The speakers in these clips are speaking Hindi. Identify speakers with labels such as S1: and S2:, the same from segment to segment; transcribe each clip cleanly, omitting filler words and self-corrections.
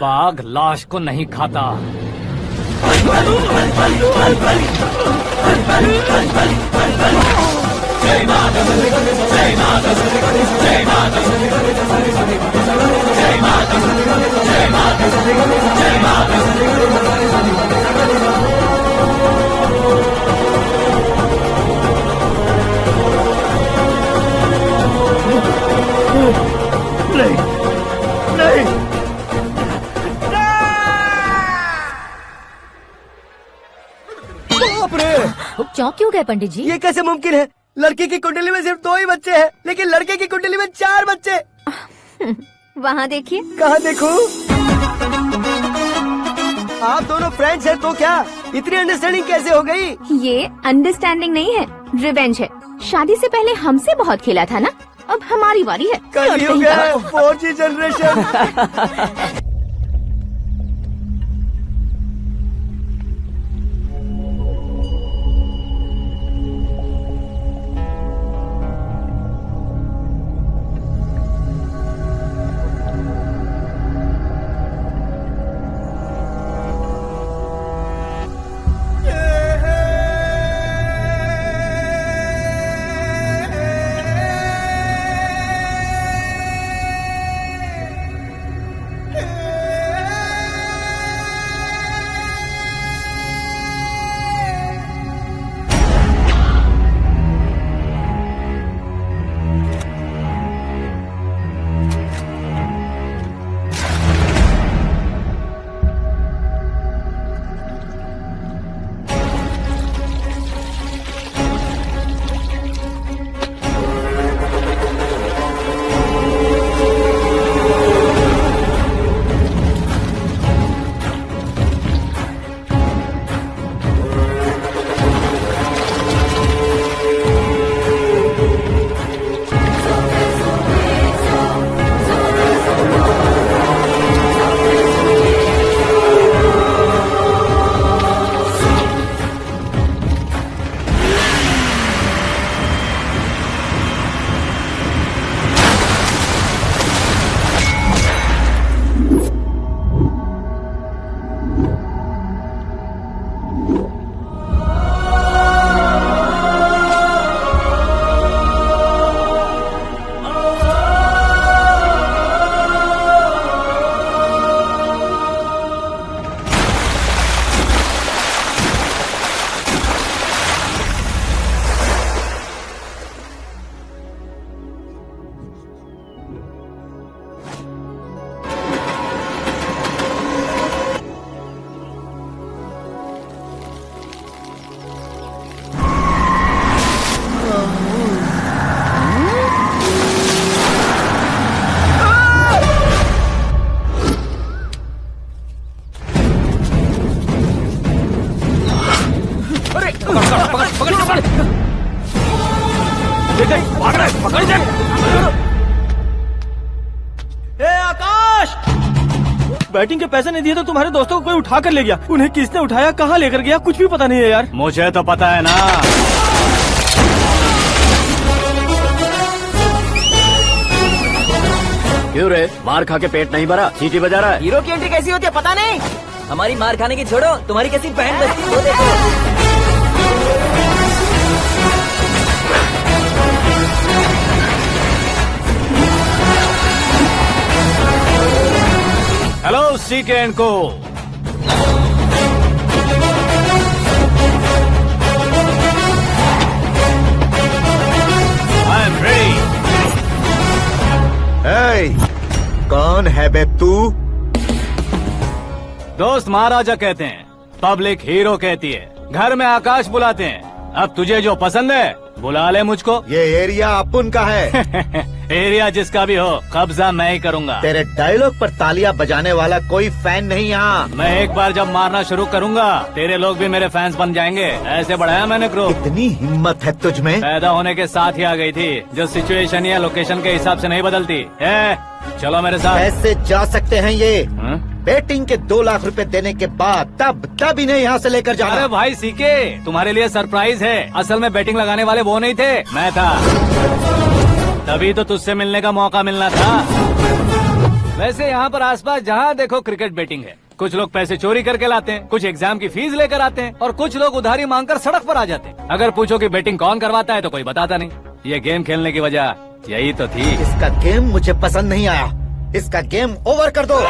S1: बाघ लाश को नहीं खाता।
S2: नहीं नहीं बाप रे!
S3: चौंक क्यों गए पंडित जी?
S2: ये कैसे मुमकिन है? लड़की की कुंडली में सिर्फ 2 ही बच्चे हैं, लेकिन लड़के की कुंडली में 4 बच्चे।
S3: वहाँ देखिए।
S2: कहाँ देखूं? आप दोनों फ्रेंड्स हैं तो क्या इतनी अंडरस्टैंडिंग कैसे हो गई?
S3: ये अंडरस्टैंडिंग नहीं है, रिवेंज है। शादी से पहले हमसे बहुत खेला था ना, अब हमारी बारी है।
S2: कलयुग है, 4G जनरेशन।
S4: बैटिंग के पैसे नहीं दिए तो तुम्हारे दोस्तों को कोई उठा कर ले गया। उन्हें किसने उठाया, कहाँ लेकर गया, कुछ भी पता नहीं है यार।
S1: मुझे तो पता है ना।
S5: क्यों रे, मार खा के पेट नहीं भरा, सीटी बजा रहा है?
S6: हीरो की एंट्री कैसी होती है पता नहीं। हमारी मार खाने की छोड़ो, तुम्हारी कैसी बैंड बजती है वो देखो।
S1: हेलो सीके एंड को। I am ready.
S7: कौन है बे तू?
S1: दोस्त महाराजा कहते हैं, पब्लिक हीरो कहती है, घर में आकाश बुलाते हैं। अब तुझे जो पसंद है बुला ले मुझको।
S7: ये एरिया अपुन का है।
S1: एरिया जिसका भी हो, कब्जा मैं ही करूंगा।
S7: तेरे डायलॉग पर तालियां बजाने वाला कोई फैन नहीं यहाँ।
S1: मैं एक बार जब मारना शुरू करूंगा, तेरे लोग भी मेरे फैंस बन जाएंगे। ऐसे बढ़ाया मैंने ग्रुप।
S7: इतनी हिम्मत है तुझ में?
S1: पैदा होने के साथ ही आ गई थी, जो सिचुएशन या लोकेशन के हिसाब से नहीं बदलती है। चलो मेरे साथ।
S7: कैसे जा सकते हैं ये?
S1: हाँ?
S7: बेटिंग के 2 लाख रुपए देने के बाद तब इन्हें यहाँ से लेकर जाना।
S1: अरे भाई सीके, तुम्हारे लिए सरप्राइज है। असल में बैटिंग लगाने वाले वो नहीं थे, मैं था। तभी तो तुझसे मिलने का मौका मिलना था। वैसे यहाँ पर आसपास जहाँ देखो क्रिकेट बैटिंग है। कुछ लोग पैसे चोरी करके लाते हैं, कुछ एग्जाम की फीस लेकर आते हैं और कुछ लोग उधारी मांगकर सड़क पर आ जाते हैं। अगर पूछो कि बैटिंग कौन करवाता है तो कोई बताता नहीं। ये गेम खेलने की वजह यही तो थी।
S7: इसका गेम मुझे पसंद नहीं आया। इसका गेम ओवर कर दो।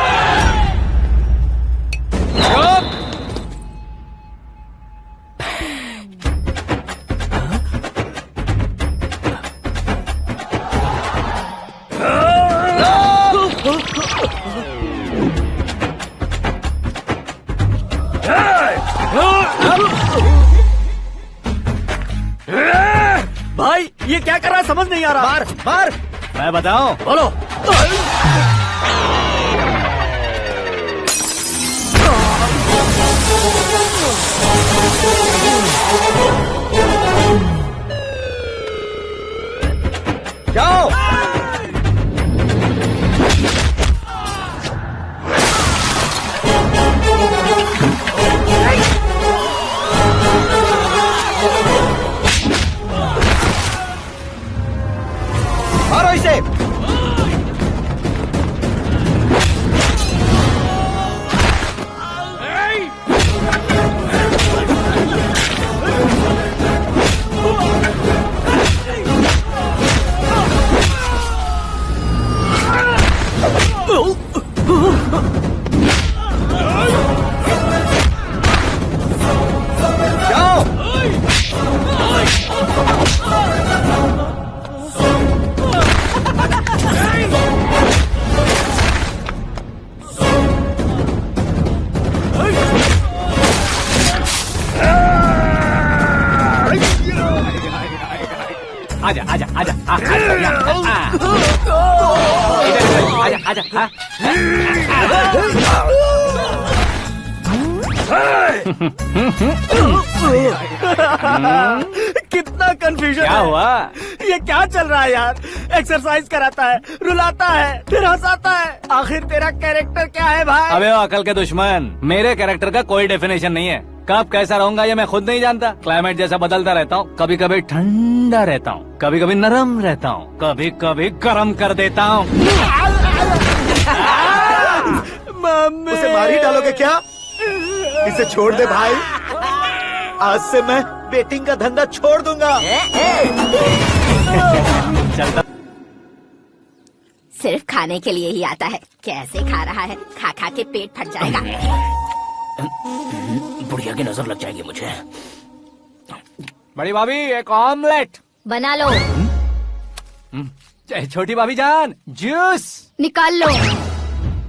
S5: भाई ये क्या कर रहा है समझ नहीं आ रहा।
S7: मार मार।
S1: मैं बताऊं?
S5: बोलो।
S7: जाओ। मारो इसे। जाओ।
S1: आजा आजा आजा आजा आजा आजा।
S4: कितना कंफ्यूजन
S1: क्या
S4: है।
S1: हुआ?
S4: ये क्या चल रहा है यार? एक्सरसाइज कराता है, रुलाता है, फिर हंसाता है। आखिर तेरा कैरेक्टर क्या है भाई?
S1: अबे ओ अकल के दुश्मन, मेरे कैरेक्टर का कोई डेफिनेशन नहीं है। कब कैसा रहूंगा ये मैं खुद नहीं जानता। क्लाइमेट जैसा बदलता रहता हूँ। कभी कभी ठंडा रहता हूँ, कभी कभी नरम रहता हूँ, कभी कभी गर्म कर देता हूँ।
S4: मम्मी।
S7: उसे मार ही डालोगे क्या? इसे छोड़ दे भाई। आज से मैं बेटिंग का धंधा छोड़ दूंगा।
S1: चलता
S3: सिर्फ खाने के लिए ही आता है। कैसे खा रहा है, खा खा के पेट फट जाएगा।
S5: बुढ़िया की नजर लग जाएगी मुझे।
S1: बड़ी भाभी एक ऑमलेट।
S3: बना लो।
S1: छोटी भाभी जान जूस।
S3: निकाल लो।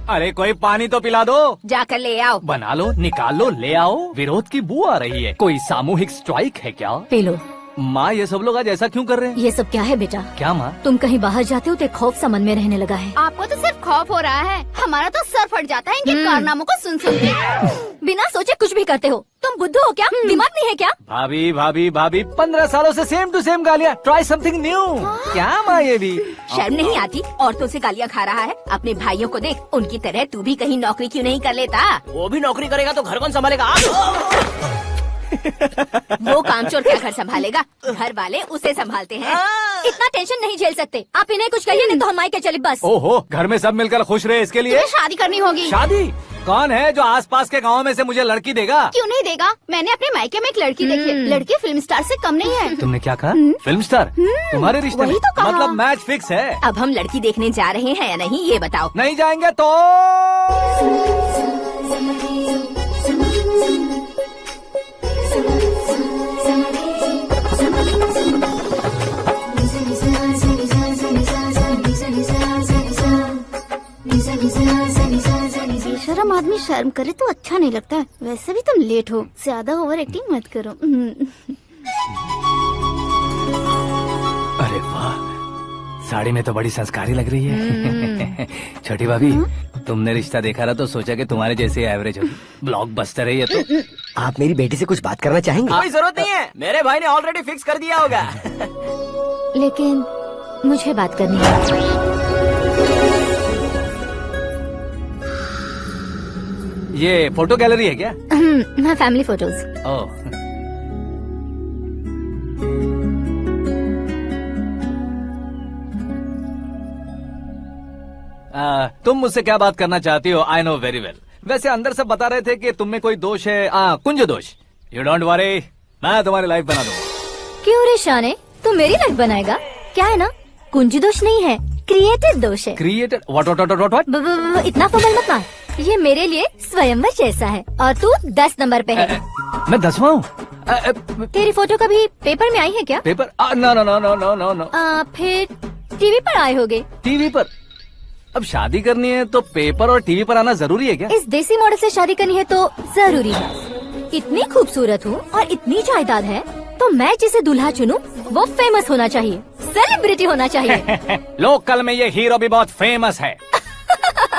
S1: अरे कोई पानी तो पिला दो।
S3: जाकर ले आओ।
S1: बना लो, निकाल लो, ले आओ। विरोध की बू आ रही है। कोई सामूहिक स्ट्राइक है क्या?
S3: P low.
S1: माँ ये सब लोग आज ऐसा क्यों कर रहे हैं?
S3: ये सब क्या है बेटा?
S1: क्या माँ?
S3: तुम कहीं बाहर जाते हो तो एक खौफ सा मन में रहने लगा है।
S8: आपको तो सिर्फ खौफ हो रहा है, हमारा तो सर फट जाता है इनके कारनामों को सुन सुन के।
S3: बिना सोचे कुछ भी करते हो। तुम बुद्धू हो क्या? दिमाग नहीं है क्या?
S1: भाभी भाभी भाभी 15 सालों से सेम टू सेम गालियाँ। Try something new. क्या माँ ये भी?
S3: शर्म नहीं आती? औरतों से गालियाँ खा रहा है। अपने भाइयों को देख, उनकी तरह तू भी कहीं नौकरी क्यों नहीं कर लेता?
S6: वो भी नौकरी करेगा तो घर कौन संभालेगा?
S3: वो कामचोर क्या घर संभालेगा? घर वाले उसे संभालते हैं। इतना टेंशन नहीं झेल सकते। आप इन्हें कुछ कहिए नहीं तो हम मायके चले बस।
S1: ओहो, घर में सब मिलकर खुश रहे इसके लिए।
S8: तुम्हें शादी करनी होगी।
S1: शादी? कौन है जो आसपास के गाँव में से मुझे लड़की देगा?
S8: क्यों नहीं देगा? मैंने अपने मायके में एक लड़की देखी है। लड़की फिल्म स्टार से कम नहीं है।
S1: तुमने क्या कहा? Film star? तुम्हारे रिश्ते में?
S8: वही तो कहा।
S1: मतलब मैच फिक्स है।
S3: अब हम लड़की देखने जा रहे हैं या नहीं ये बताओ।
S1: नहीं जाएंगे तो
S8: बेशरम आदमी शर्म करे तो अच्छा नहीं लगता है। वैसे भी तुम लेट हो, ज्यादा ओवर एक्टिंग मत करो।
S1: अरे वाह, साड़ी में तो बड़ी संस्कारी लग रही है। छोटी भाभी, तुमने रिश्ता देखा था तो सोचा कि तुम्हारे जैसे एवरेज होगी। ब्लॉकबस्टर है ये तो।
S2: आप मेरी बेटी से कुछ बात करना चाहेंगे?
S6: कोई जरूरत नहीं है, मेरे भाई ने ऑलरेडी फिक्स कर दिया होगा।
S3: लेकिन मुझे बात करनी है।
S1: ये फोटो गैलरी है क्या?
S3: मैं फैमिली फोटोज।
S1: ओह, तुम मुझसे क्या बात करना चाहती हो आई नो वेरी वेल। वैसे अंदर से बता रहे थे कि तुम में कोई दोष है, कुंज दोष। यू डोंट वरी, मैं तुम्हारी लाइफ बना दूंगा।
S3: क्यों रे शाने, तू मेरी लाइफ बनाएगा? क्या है ना, कुंज दोष नहीं है, क्रिएटेड दोष है।
S1: Created what?
S3: इतना फॉर्मल मत मार, ये मेरे लिए स्वयंवर जैसा है और तू 10 नंबर पे है।
S1: मैं 10वां हूँ?
S3: तेरी फोटो कभी पेपर में आई है क्या?
S1: Paper? No no no no no no no.
S3: फिर टीवी पर आए होगे।
S1: टीवी पर? अब शादी करनी है तो पेपर और टीवी पर आना जरूरी है क्या?
S3: इस देसी मॉडल से शादी करनी है तो जरूरी है। इतनी खूबसूरत हूँ और इतनी जायदाद है तो मैं जिसे दूल्हा चुनूं वो फेमस होना चाहिए, सेलिब्रिटी होना चाहिए।
S1: लोकल में ये हीरो भी बहुत फेमस है।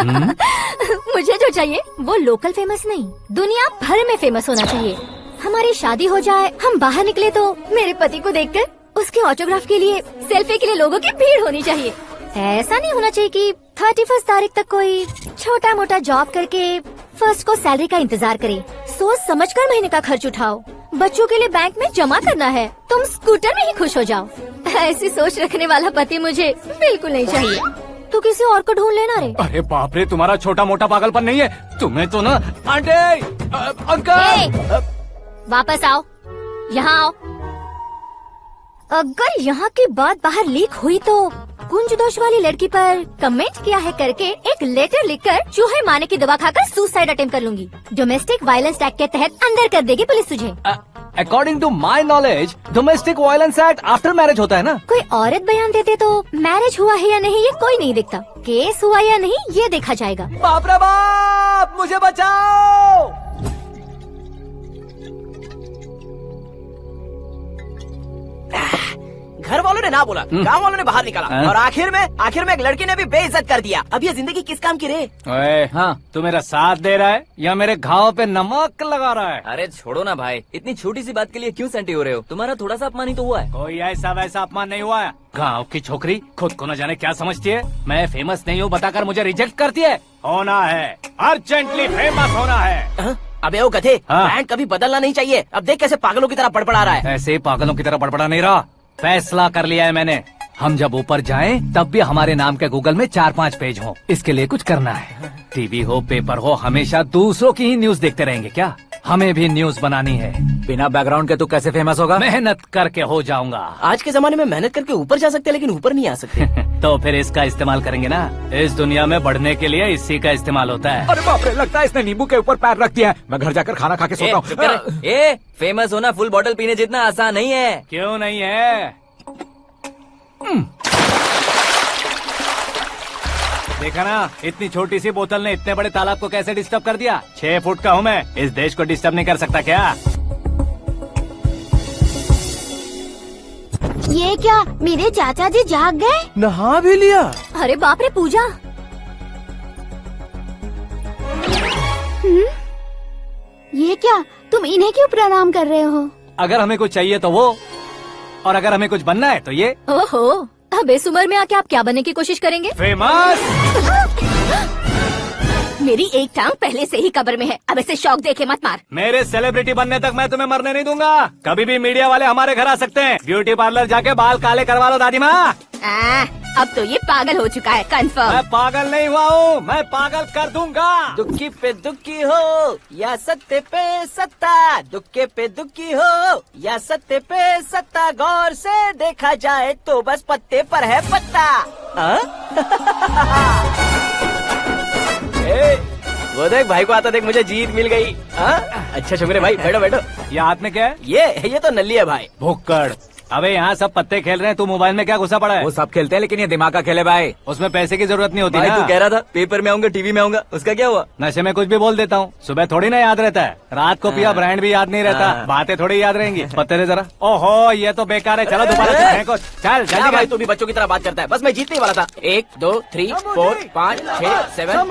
S3: मुझे जो चाहिए वो लोकल फेमस नहीं, दुनिया भर में फेमस होना चाहिए। हमारी शादी हो जाए, हम बाहर निकले तो मेरे पति को देखकर उसके ऑटोग्राफ के लिए, सेल्फी के लिए लोगों की भीड़ होनी चाहिए। ऐसा नहीं होना चाहिए कि 31 तारीख तक कोई छोटा मोटा जॉब करके फर्स्ट को सैलरी का इंतजार करे। सोच समझकर महीने का खर्च उठाओ, बच्चों के लिए बैंक में जमा करना है, तुम स्कूटर में ही खुश हो जाओ। ऐसी सोच रखने वाला पति मुझे बिल्कुल नहीं चाहिए। तू किसी और को ढूंढ लेना रे।
S1: अरे बाप रे, तुम्हारा छोटा मोटा पागलपन नहीं है? तुम्हें तो ना आंटी, अंकल।
S3: वापस आओ, यहाँ आओ। अगर यहाँ की बात बाहर लीक हुई तो कुंज दोष वाली लड़की पर कमेंट किया है करके एक लेटर लिखकर चूहे मारने की दवा खाकर सुसाइड अटेम्प्ट कर लूंगी। डोमेस्टिक वायलेंस एक्ट के तहत अंदर कर देगी पुलिस तुझे।
S1: According to my knowledge domestic violence act after marriage होता है ना?
S3: कोई औरत बयान देते तो मैरिज हुआ है या नहीं ये कोई नहीं देखता, केस हुआ या नहीं ये देखा जाएगा।
S1: बाप रे बाप, मुझे बचाओ।
S6: घर वालों ने ना बोला, गांव वालों ने बाहर निकाला और आखिर में एक लड़की ने भी बेइज्जत कर दिया। अब ये जिंदगी किस काम की रे?
S1: ओए, हाँ, तू मेरा साथ दे रहा है या मेरे घाव पे नमक लगा रहा है?
S6: अरे छोड़ो ना भाई, इतनी छोटी सी बात के लिए क्यों सेंटी हो रहे हो? तुम्हारा थोड़ा सा अपमान ही तो हुआ है।
S1: कोई ऐसा वैसा अपमान नहीं हुआ है। गाँव की छोकरी खुद को न जाने क्या समझती है, मैं फेमस नहीं हूँ बताकर मुझे रिजेक्ट करती है। होना है, अर्जेंटली फेमस होना है।
S6: अबे ओ गधे,
S1: हाँ।
S6: ब्रांड कभी बदलना नहीं चाहिए। अब देख कैसे पागलों की तरह बड़बड़ा रहा है।
S1: ऐसे पागलों की तरह बड़बड़ा नहीं रहा, फैसला कर लिया है मैंने। हम जब ऊपर जाएं तब भी हमारे नाम के गूगल में 4-5 पेज हों। इसके लिए कुछ करना है। टीवी हो, पेपर हो, हमेशा दूसरों की ही न्यूज देखते रहेंगे क्या? हमें भी न्यूज बनानी है।
S5: बिना बैकग्राउंड के तू कैसे फेमस होगा?
S1: मेहनत करके हो जाऊंगा।
S6: आज के जमाने में मेहनत करके ऊपर जा सकते हैं लेकिन ऊपर नहीं आ सकते।
S1: तो फिर इसका इस्तेमाल करेंगे ना। इस दुनिया में बढ़ने के लिए इसी का इस्तेमाल होता है।
S5: अरे बाप रे, लगता है इसने नींबू के ऊपर पैर रख दिया है। मैं घर जाकर खाना खा के सोता
S6: चुप कर।
S5: हूँ।
S6: फेमस होना फुल बोतल पीने जितना आसान नहीं है।
S1: क्यों नहीं है? देखा ना, इतनी छोटी सी बोतल ने इतने बड़े तालाब को कैसे डिस्टर्ब कर दिया। 6 फुट का हूँ मैं, इस देश को डिस्टर्ब नहीं कर सकता क्या?
S8: ये क्या, मेरे चाचा जी जाग गए?
S4: नहा भी लिया?
S3: अरे बाप रे पूजा,
S8: ये क्या, तुम इन्हें क्यों प्रणाम कर रहे हो?
S1: अगर हमें कुछ चाहिए तो वो, और अगर हमें कुछ बनना है तो ये।
S3: ओहो, अब इस उम्र में आके आप क्या बनने की कोशिश करेंगे?
S1: फेमस।
S3: मेरी एक टांग पहले से ही कब्र में है, अब इसे शौक देके मत मार।
S1: मेरे सेलिब्रिटी बनने तक मैं तुम्हें मरने नहीं दूंगा। कभी भी मीडिया वाले हमारे घर आ सकते हैं। ब्यूटी पार्लर जाके बाल काले करवा लो दादी माँ।
S3: अब तो ये पागल हो चुका है, कंफर्म।
S1: मैं पागल नहीं हुआ हूँ, मैं पागल कर दूंगा।
S6: दुखी पे दुखी हो या सत्ते पे सत्ता, दुखे पे दुखी हो या सत्ते पे सत्ता, गौर से देखा जाए तो बस पत्ते पर है पत्ता। वो देख भाई को आता देख, मुझे जीत मिल गई। अच्छा शुक्र है भाई, बैठो बैठो।
S1: ये हाथ में क्या है?
S6: ये तो नल्ली है भाई।
S1: भुक्कड़। अबे यहाँ सब पत्ते खेल रहे हैं, तू मोबाइल में क्या घुसा पड़ा है?
S5: वो सब खेलते हैं लेकिन ये दिमाग का खेल है भाई।
S1: उसमें पैसे की जरूरत नहीं होती
S6: भाई
S1: ना।
S6: तू कह रहा था पेपर में आऊंगा, टीवी में आऊंगा, उसका क्या हुआ?
S1: नशे में कुछ भी बोल देता हूँ, सुबह थोड़ी ना याद रहता है। रात को पिया ब्रांड भी याद नहीं रहता, बातें थोड़ी याद रहेंगी। पत्ते दे जरा। ओहो, ये तो बेकार है, चलो दोबारा से फेंको। चल जल्दी
S6: भाई,
S1: भाई।
S6: तू भी बच्चों की तरह बात करता है। बस मैं जीतने वाला था। 1 2 3 4 5 6 7 8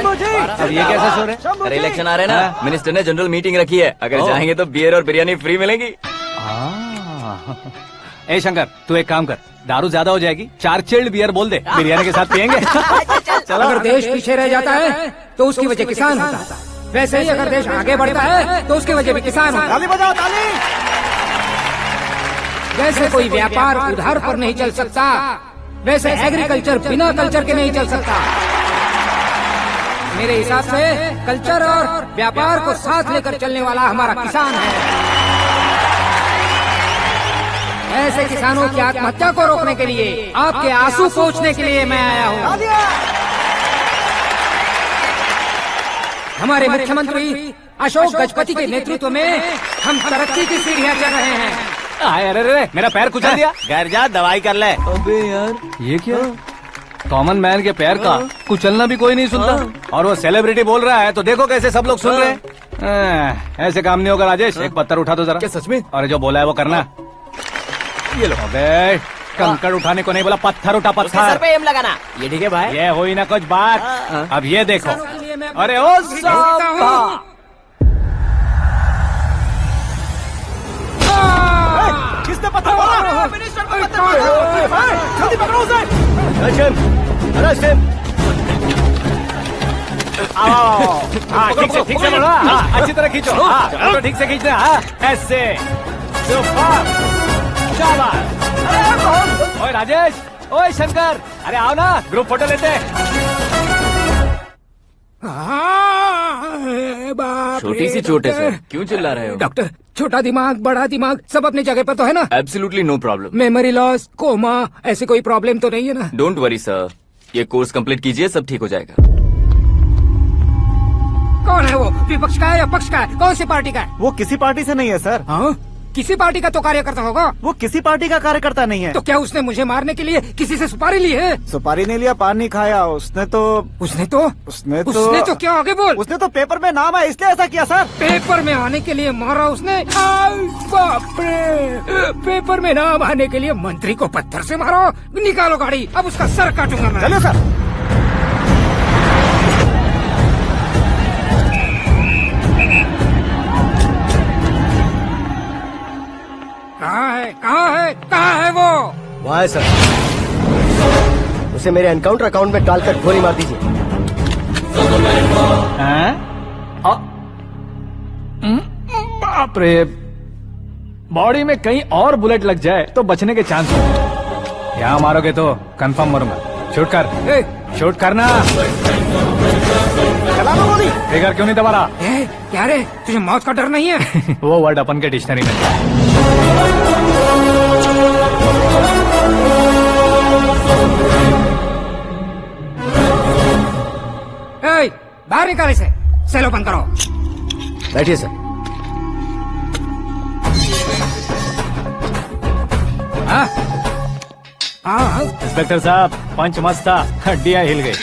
S6: 9 10
S1: अब ये कैसे शोर है?
S6: अरे इलेक्शन आ रहे हैं ना, मिनिस्टर ने जनरल मीटिंग रखी है। अगर जाएंगे तो बियर और बिरयानी फ्री मिलेगी।
S1: ए शंकर, तू एक काम कर, दारू ज्यादा हो जाएगी, 4 चिल्ड बियर बोल दे, बिरयानी के साथ पियेंगे।
S9: अगर देश पीछे रह जाता है तो उसकी वजह किसान होता है, वैसे ही अगर देश आगे बढ़ता है तो उसकी वजह भी किसान होता है।
S4: ताली बजाओ, ताली।
S9: जैसे कोई व्यापार उधार पर नहीं चल सकता, वैसे एग्रीकल्चर बिना कल्चर के नहीं चल सकता। मेरे हिसाब से कल्चर और व्यापार को साथ लेकर चलने वाला हमारा किसान है। ऐसे किसानों की आत्महत्या को रोकने के लिए, आपके आंसू पोंछने के लिए मैं आया हूँ। हमारे मुख्यमंत्री अशोक गजपति के नेतृत्व में हम तरक्की की सीढ़ियाँ चढ़ रहे हैं।
S1: अरे अरे मेरा पैर कुचल दिया।
S6: घर जा दवाई कर ले।
S2: अबे यार,
S1: ये क्या? कॉमन मैन के पैर का कुचलना भी कोई नहीं सुनता, और वो सेलिब्रिटी बोल रहा है तो देखो कैसे सब लोग सुन रहे हैं। ऐसे काम नहीं होगा राजेश, एक पत्थर उठा दो जरा।
S2: क्या सच में?
S1: और जो बोला है वो करना। ये लो। अबे कंकड़ उठाने को नहीं बोला, पत्थर उठा,
S6: उसके सर
S1: पत्थर।
S6: पे एम लगाना। ये ठीक है भाई।
S1: ये हुई ना कुछ बात। अब ये देखो। अरे ओ साहब,
S4: किसने पत्थर मारा? मिनिस्टर को पत्थर मारा। जल्दी पकड़ो उसे।
S1: हाँ ठीक से बोलो। हाँ, अच्छी तरह खींचो। हाँ फोटो ठीक से खींचना। हाँ ऐसे। सुपर, शाबाश। ओए राजेश, ओए शंकर, अरे आओ ना, ग्रुप फोटो लेते हैं।
S5: छोटी सी चोट है सर, क्यों चिल्ला रहे हो?
S9: डॉक्टर, छोटा दिमाग बड़ा दिमाग सब अपनी जगह पर तो है ना?
S5: Absolutely no problem.
S9: Memory loss, coma, ऐसी कोई प्रॉब्लम तो नहीं है ना?
S5: डोंट वरी सर, ये कोर्स कंप्लीट कीजिए, सब ठीक हो जाएगा।
S9: कौन है वो? विपक्ष का है या पक्ष का है? कौन सी पार्टी का है?
S4: वो किसी पार्टी से नहीं है सर।
S9: हाँ? किसी पार्टी का तो कार्यकर्ता होगा।
S4: वो किसी पार्टी का कार्यकर्ता नहीं है।
S9: तो क्या उसने मुझे मारने के लिए किसी से सुपारी ली है?
S4: सुपारी नहीं लिया, पान नहीं खाया। उसने तो
S9: क्या आगे बोल?
S4: उसने तो पेपर में नाम है इसलिए ऐसा किया सर।
S9: पेपर में आने के लिए मारा उसने? बाप रे! पेपर में नाम आने के लिए मंत्री को पत्थर से मारो? निकालो गाड़ी, अब उसका सर काटूंगा मैं।
S4: चलो सर।
S9: कहाँ है वो?
S2: वहाँ है सर। उसे मेरे एनकाउंटर अकाउंट में डालकर गोली मार दीजिए।
S1: बाप रे, बॉडी में कहीं और बुलेट लग जाए तो बचने के चांस हो। यहाँ मारोगे तो कंफर्म मरूंगा। शूट कर, शूट करना।
S4: चला दो गोली।
S1: फिगर क्यों नहीं दबा रहा?
S9: क्या रे, तुझे मौत का डर नहीं है?
S1: वो वर्ड अपन के डिक्शनरी में है।
S9: बाहर निकाल इसे, सेल ओपन करो।
S2: बैठिए सर।
S9: हाँ
S1: इंस्पेक्टर साहब, पंच मस्त था, हड्डियां हिल गई।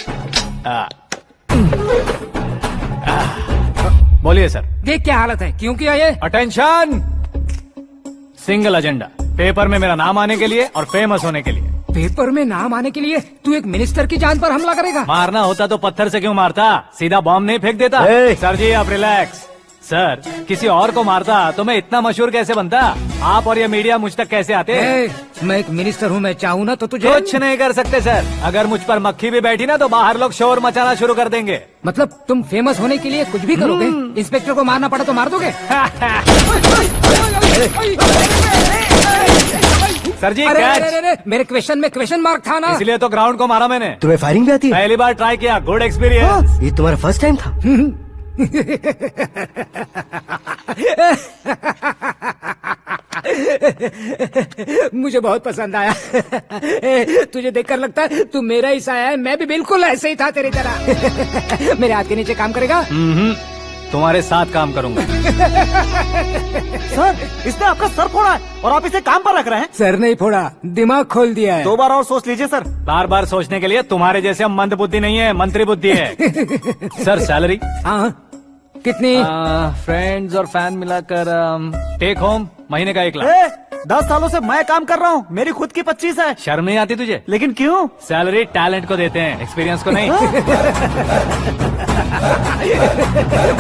S1: बोलिए सर।
S9: देख क्या हालत है, क्यों किया ये?
S1: अटेंशन, सिंगल एजेंडा, पेपर में मेरा नाम आने के लिए और फेमस होने के लिए।
S9: पेपर में नाम आने के लिए तू एक मिनिस्टर की जान पर हमला करेगा?
S1: मारना होता तो पत्थर से क्यों मारता, सीधा बॉम्ब नहीं फेंक देता। सर जी आप रिलैक्स। सर, किसी और को मारता तो मैं इतना मशहूर कैसे बनता? आप और ये मीडिया मुझ तक कैसे आते?
S9: मैं एक मिनिस्टर हूँ, मैं चाहूँ ना तो तुझे
S1: कुछ नहीं कर सकते सर। अगर मुझ पर मक्खी भी बैठी ना तो बाहर लोग शोर मचाना शुरू कर देंगे।
S9: मतलब तुम फेमस होने के लिए कुछ भी करोगे? इंस्पेक्टर को मारना पड़ा तो मार दोगे?
S1: सर जी
S9: अरे, मेरे क्वेश्चन में क्वेश्चन मार्क था ना,
S1: इसलिए तो ग्राउंड को मारा मैंने।
S2: तुम्हें फायरिंग भी आती है?
S1: पहली बार ट्राई किया, गुड एक्सपीरियंस।
S2: ये तुम्हारा फर्स्ट टाइम था?
S9: मुझे बहुत पसंद आया। तुझे देखकर लगता है तू मेरा ही साया है। मैं भी बिल्कुल ऐसे ही था तेरी तरह। मेरे हाथ के नीचे काम करेगा?
S1: तुम्हारे साथ काम करूंगा।
S4: सर, इसने आपका सर फोड़ा है और आप इसे काम पर रख रहे हैं?
S9: सर नहीं फोड़ा, दिमाग खोल दिया है।
S4: 2 बार और सोच लीजिए सर।
S1: बार बार सोचने के लिए तुम्हारे जैसे मंद बुद्धि नहीं है, मंत्री बुद्धि है। Sir salary?
S9: हाँ, कितनी?
S1: फ्रेंड्स और फैन मिलाकर टेक होम महीने का 1 लाख।
S4: 10 सालों से मैं काम कर रहा हूँ, मेरी खुद की 25 है।
S1: शर्म नहीं आती तुझे?
S4: लेकिन क्यों?
S1: सैलरी टैलेंट को देते हैं, एक्सपीरियंस को नहीं।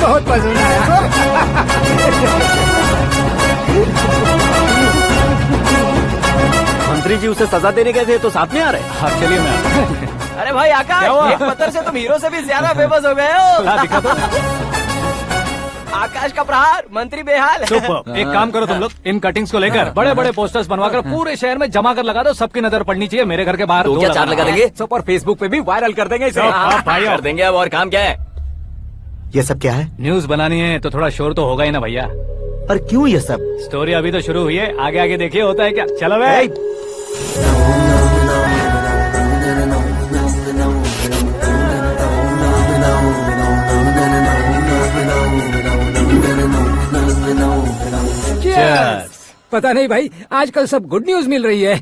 S9: बहुत पसंद आया।
S5: मंत्री जी उसे सजा देने गए थे तो साथ में आ रहे?
S1: हाँ चलिए मैं।
S6: अरे भाई आकाश, एक पत्थर से तुम हीरो से भी ज्यादा फेमस हो गए हो।
S1: दिखा दो।
S6: आकाश आकाश का प्रहार, मंत्री बेहाल।
S1: सुपर। एक काम करो तुम लोग, इन कटिंग्स को लेकर बड़े बड़े पोस्टर्स बनवाकर पूरे शहर में जमा कर लगा दो। सबकी नजर पड़नी चाहिए मेरे घर के बाहर।
S5: तो
S1: दो
S5: क्या 4 लगा देंगे?
S4: और फेसबुक पे भी वायरल कर देंगे इसे।
S1: भाई
S5: कर देंगे अब, और काम क्या है?
S7: ये सब क्या है?
S1: न्यूज बनानी है तो थोड़ा शोर तो होगा ही ना भैया।
S7: पर क्यों ये सब?
S1: स्टोरी अभी तो शुरू हुई है, आगे आगे देखिए होता है क्या। चलो भाई।
S9: Cheers! पता नहीं भाई, आजकल सब गुड न्यूज मिल रही है।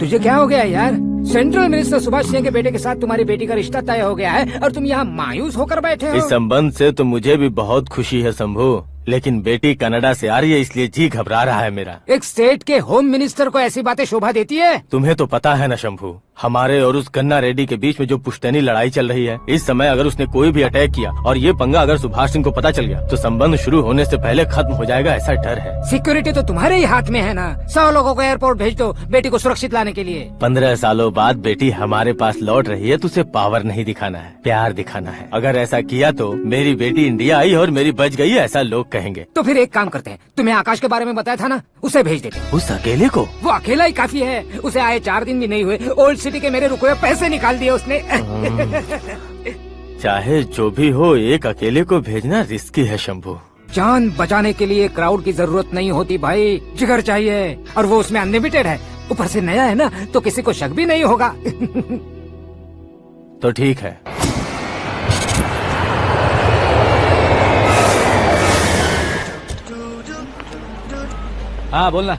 S9: तुझे क्या हो गया यार? सेंट्रल मिनिस्टर सुभाष सिंह के बेटे के साथ तुम्हारी बेटी का रिश्ता तय हो गया है और तुम यहाँ मायूस होकर बैठे हो।
S10: इस संबंध से तो मुझे भी बहुत खुशी है शंभू, लेकिन बेटी कनाडा से आ रही है इसलिए जी घबरा रहा है मेरा।
S9: एक स्टेट के होम मिनिस्टर को ऐसी बातें शोभा देती है?
S10: तुम्हें तो पता है ना शंभू, हमारे और उस गन्ना रेड्डी के बीच में जो पुश्तैनी लड़ाई चल रही है। इस समय अगर उसने कोई भी अटैक किया और ये पंगा अगर सुभाष सिंह को पता चल गया तो संबंध शुरू होने से पहले खत्म हो जाएगा, ऐसा डर है।
S9: सिक्योरिटी तो तुम्हारे ही हाथ में है ना। 100 लोगों को एयरपोर्ट भेज दो बेटी को सुरक्षित लाने के लिए।
S10: 15 सालों बाद बेटी हमारे पास लौट रही है तो उसे पावर नहीं दिखाना है, प्यार दिखाना है। अगर ऐसा किया तो मेरी बेटी इंडिया आई और मेरी बच गई, ऐसा लोग कहेंगे।
S9: तो फिर एक काम करते हैं, तुम्हें आकाश के बारे में बताया था ना, उसे भेज देते हैं।
S10: उस अकेले को?
S9: वो अकेला ही काफी है। उसे आए 4 दिन भी नहीं हुए, ओल्ड सिटी के मेरे रुके हुए पैसे निकाल दिए उसने।
S10: चाहे जो भी हो, एक अकेले को भेजना रिस्की है शंभू।
S9: जान बचाने के लिए क्राउड की जरूरत नहीं होती भाई, जिगर चाहिए, और वो उसमें अनलिमिटेड है। ऊपर से नया है ना, तो किसी को शक भी नहीं होगा।
S10: तो ठीक है।
S1: हाँ बोलना।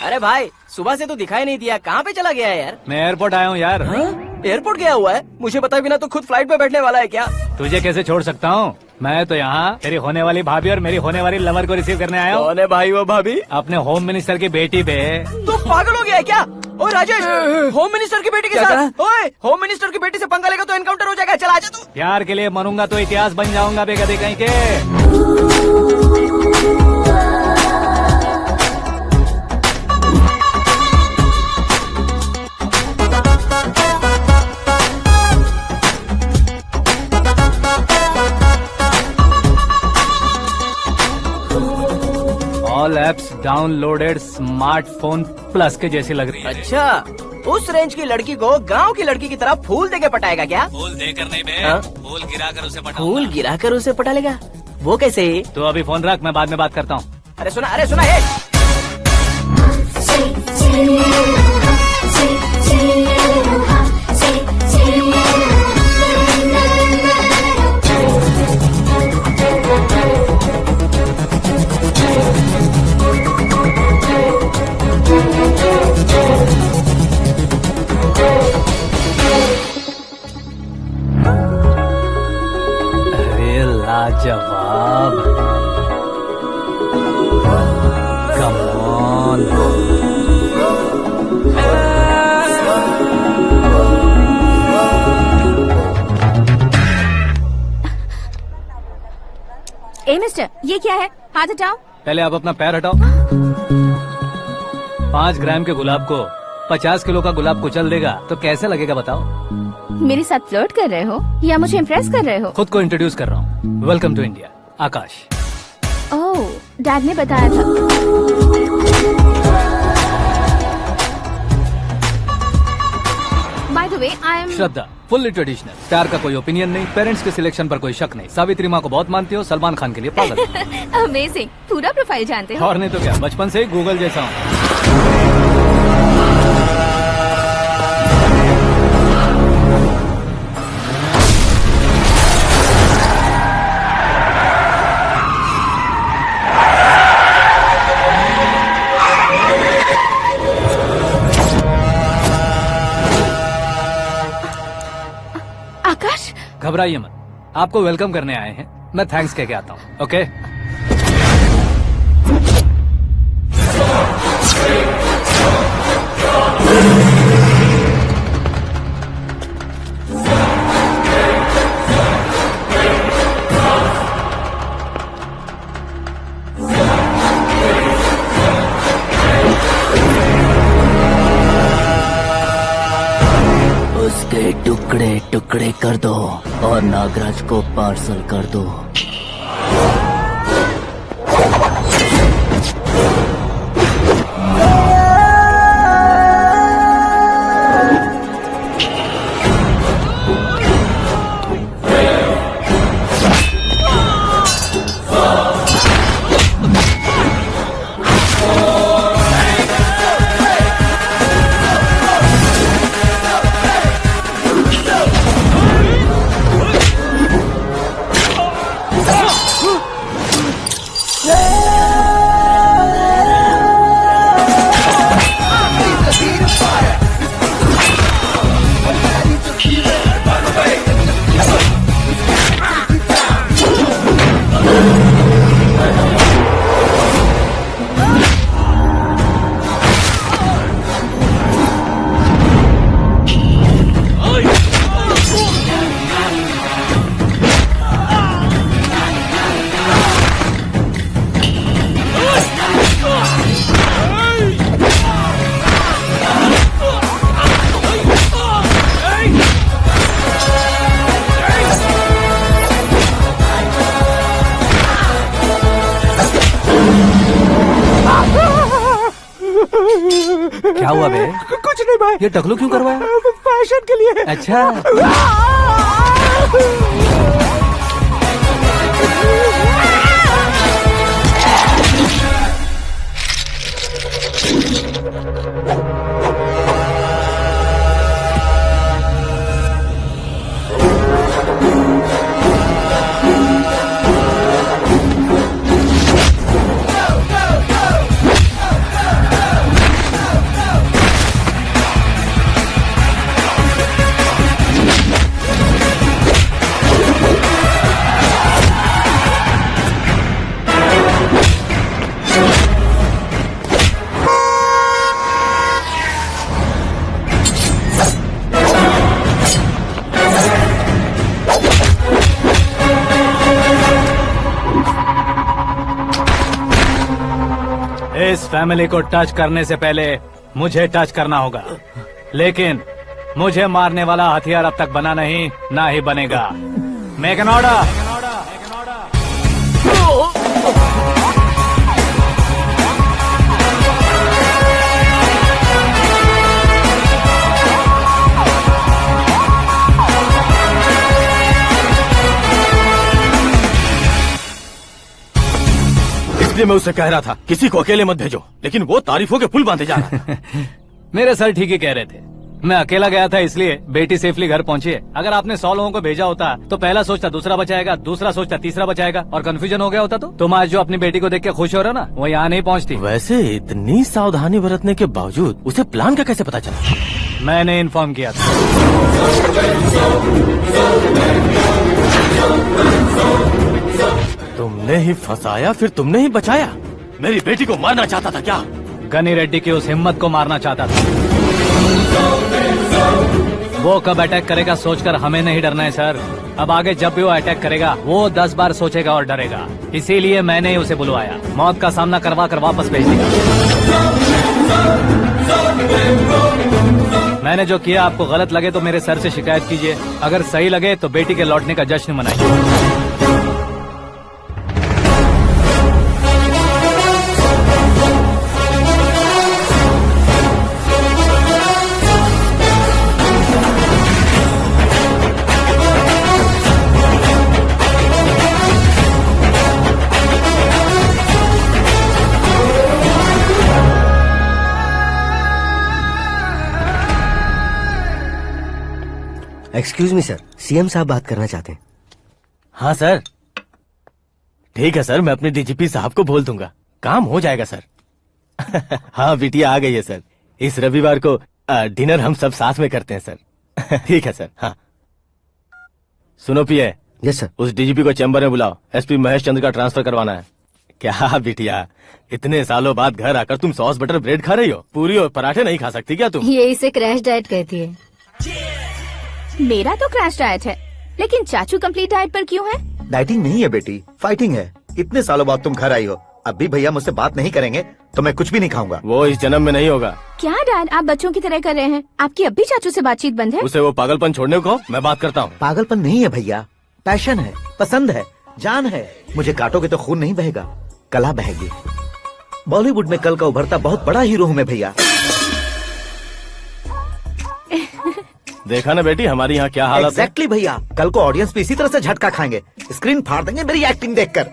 S6: अरे भाई, सुबह से तो दिखाई नहीं दिया, कहाँ पे चला गया है यार?
S1: मैं एयरपोर्ट आया हूँ यार।
S6: एयरपोर्ट गया हुआ है? मुझे बताए बिना तो खुद फ्लाइट पे बैठने वाला है क्या?
S1: तुझे कैसे छोड़ सकता हूँ? मैं तो यहाँ तेरी होने वाली भाभी और मेरी होने वाली लवर को रिसीव करने आया हूँ।
S5: कौन है भाई वो भाभी?
S1: अपने होम मिनिस्टर की बेटी पे।
S6: तो पागल हो गया है क्या? ओए राजेश, होम मिनिस्टर की बेटी के साथ? ओए, होम मिनिस्टर की बेटी से पंगा लेगा तो एनकाउंटर हो जाएगा। चल आजा तू।
S1: प्यार के लिए मरूंगा तो इतिहास बन जाऊंगा बेगदे कहीं के। All apps downloaded smartphone plus के जैसी लग रही है।
S6: अच्छा, उस रेंज की लड़की को गांव की लड़की की तरह फूल देके पटाएगा क्या?
S1: फूल देकर नहीं बे,
S6: हाँ?
S1: फूल गिराकर उसे पटा।
S6: फूल गिराकर उसे पटा लेगा? वो कैसे?
S1: तो अभी फोन रख, मैं बाद में बात करता हूँ।
S6: अरे सुना है।
S1: अरे लाजवाब, कम ऑन।
S3: ए मिस्टर, ये क्या है? हाथ हटाओ।
S1: पहले आप अपना पैर हटाओ। 5 ग्राम के गुलाब को 50 किलो का गुलाब कुचल देगा तो कैसे लगेगा बताओ?
S3: मेरे साथ फ्लर्ट कर रहे हो या मुझे इम्प्रेस कर रहे हो?
S1: खुद को इंट्रोड्यूस कर रहा हूँ। Welcome to India, Akash.
S3: ओह, डैड ने बताया था। By the way, I am
S1: Shraddha, fully traditional. प्यार का कोई ओपिनियन नहीं, पेरेंट्स के सिलेक्शन पर कोई शक नहीं। सावित्री माँ को बहुत मानती हो, सलमान खान के लिए पागल हो।
S3: अमेजिंग, पूरा प्रोफाइल जानते हो।
S1: और नहीं तो क्या, बचपन से ही गूगल जैसा हूँ।
S3: आकाश,
S1: घबराइए मत, आपको वेलकम करने आए हैं। मैं थैंक्स कह के आता हूँ। ओके?
S6: उसके टुकड़े टुकड़े कर दो और
S2: नागराज को पार्सल कर दो।
S1: क्या हुआ बे?
S5: कुछ नहीं भाई।
S1: ये टकलू क्यों करवाया?
S5: फैशन के लिए।
S1: अच्छा। इस फैमिली को टच करने से पहले मुझे टच करना होगा, लेकिन मुझे मारने वाला हथियार अब तक बना नहीं, ना ही बनेगा। Make an order.
S10: इसलिए मैं उससे कह रहा था किसी को अकेले मत भेजो, लेकिन वो तारीफों के पुल बांधे जा रहा था।
S1: मेरे सर ठीक ही कह रहे थे। मैं अकेला गया था इसलिए बेटी सेफली घर पहुंची है। अगर आपने 100 लोगों को भेजा होता तो पहला सोचता दूसरा बचाएगा, दूसरा सोचता तीसरा बचाएगा, और कंफ्यूजन हो गया होता। तो तुम आज जो अपनी बेटी को देख के खुश हो रहे हो ना, वो यहाँ नहीं पहुँचती।
S10: वैसे इतनी सावधानी बरतने के बावजूद उसे प्लान का कैसे पता चला?
S1: मैंने इन्फॉर्म किया था।
S10: तुमने ही फंसाया, फिर तुमने ही बचाया। मेरी बेटी को मारना चाहता था क्या?
S1: गनी रेड्डी की उस हिम्मत को मारना चाहता था। वो कब अटैक करेगा सोचकर हमें नहीं डरना है सर। अब आगे जब भी वो अटैक करेगा वो 10 बार सोचेगा और डरेगा। इसीलिए मैंने ही उसे बुलवाया। मौत का सामना करवा कर वापस भेज दिया। मैंने जो किया आपको गलत लगे तो मेरे सर से शिकायत कीजिए, अगर सही लगे तो बेटी के लौटने का जश्न मनाइए।
S2: एक्सक्यूज मी सर, सीएम साहब बात करना चाहते हैं।
S10: हाँ सर, ठीक है सर, मैं अपने डीजीपी साहब को बोल दूंगा, काम हो जाएगा सर। हाँ बिटिया आ गई है सर। इस रविवार को डिनर हम सब साथ में करते हैं सर। ठीक है सर। हाँ सुनो पिए।
S2: Yes sir.
S10: उस डीजीपी को चैम्बर में बुलाओ, एसपी महेश चंद्र का ट्रांसफर करवाना है। क्या बिटिया, इतने सालों बाद घर आकर तुम सॉस बटर ब्रेड खा रही हो? पूरी और पराठे नहीं खा सकती क्या तुम?
S3: ये इसे क्रैश डाइट कहती है।
S8: मेरा तो क्रैश डाइट है, लेकिन चाचू कंप्लीट डाइट पर क्यों है?
S7: डाइटिंग नहीं है बेटी, फाइटिंग है। इतने सालों बाद तुम घर आई हो, अब भी भैया मुझसे बात नहीं करेंगे तो मैं कुछ भी नहीं खाऊंगा।
S10: वो इस जन्म में नहीं होगा।
S8: क्या डैड, आप बच्चों की तरह कर रहे हैं? आपकी अब भी चाचू से बातचीत बंद है?
S10: उसे वो पागलपन छोड़ने को, मैं बात करता हूँ।
S7: पागलपन नहीं है भैया, पैशन है, पसंद है, जान है। मुझे काटोगे तो खून नहीं बहेगा, कला बहेगी। बॉलीवुड में कल का उभरता बहुत बड़ा हीरो हूँ मैं भैया।
S10: देखा ना बेटी हमारी यहाँ क्या हालत
S7: एग्जैक्टली भैया, कल को ऑडियंस भी इसी तरह से झटका खाएंगे, स्क्रीन फाड़ देंगे मेरी एक्टिंग देखकर।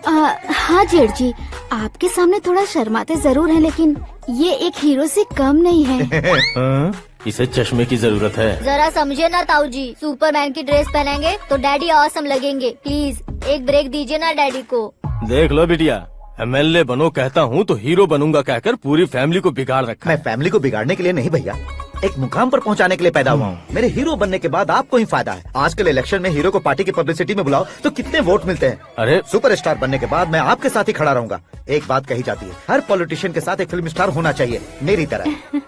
S8: हाँ जेठ जी, आपके सामने थोड़ा शर्माते जरूर हैं, लेकिन ये एक हीरो से कम नहीं है।
S10: हाँ? इसे चश्मे की जरूरत है।
S3: जरा समझे ना ताऊ जी, सुपरमैन की ड्रेस पहनेंगे तो डैडी ऑसम लगेंगे। प्लीज एक ब्रेक दीजिए ना डैडी को।
S10: देख लो बिटिया, MLA बनो कहता हूँ तो हीरो बनूंगा कहकर पूरी फैमिली को बिगाड़ रखा।
S7: मैं फैमिली को बिगाड़ने के लिए नहीं भैया, एक मुकाम पर पहुंचाने के लिए पैदा हुआ हूँ। मेरे हीरो बनने के बाद आपको ही फायदा है। आजकल इलेक्शन में हीरो को पार्टी की पब्लिसिटी में बुलाओ तो कितने वोट मिलते हैं।
S10: अरे
S7: सुपरस्टार बनने के बाद मैं आपके साथ ही खड़ा रहूंगा। एक बात कही जाती है, हर पॉलिटिशियन के साथ एक फिल्म स्टार होना चाहिए, मेरी तरह।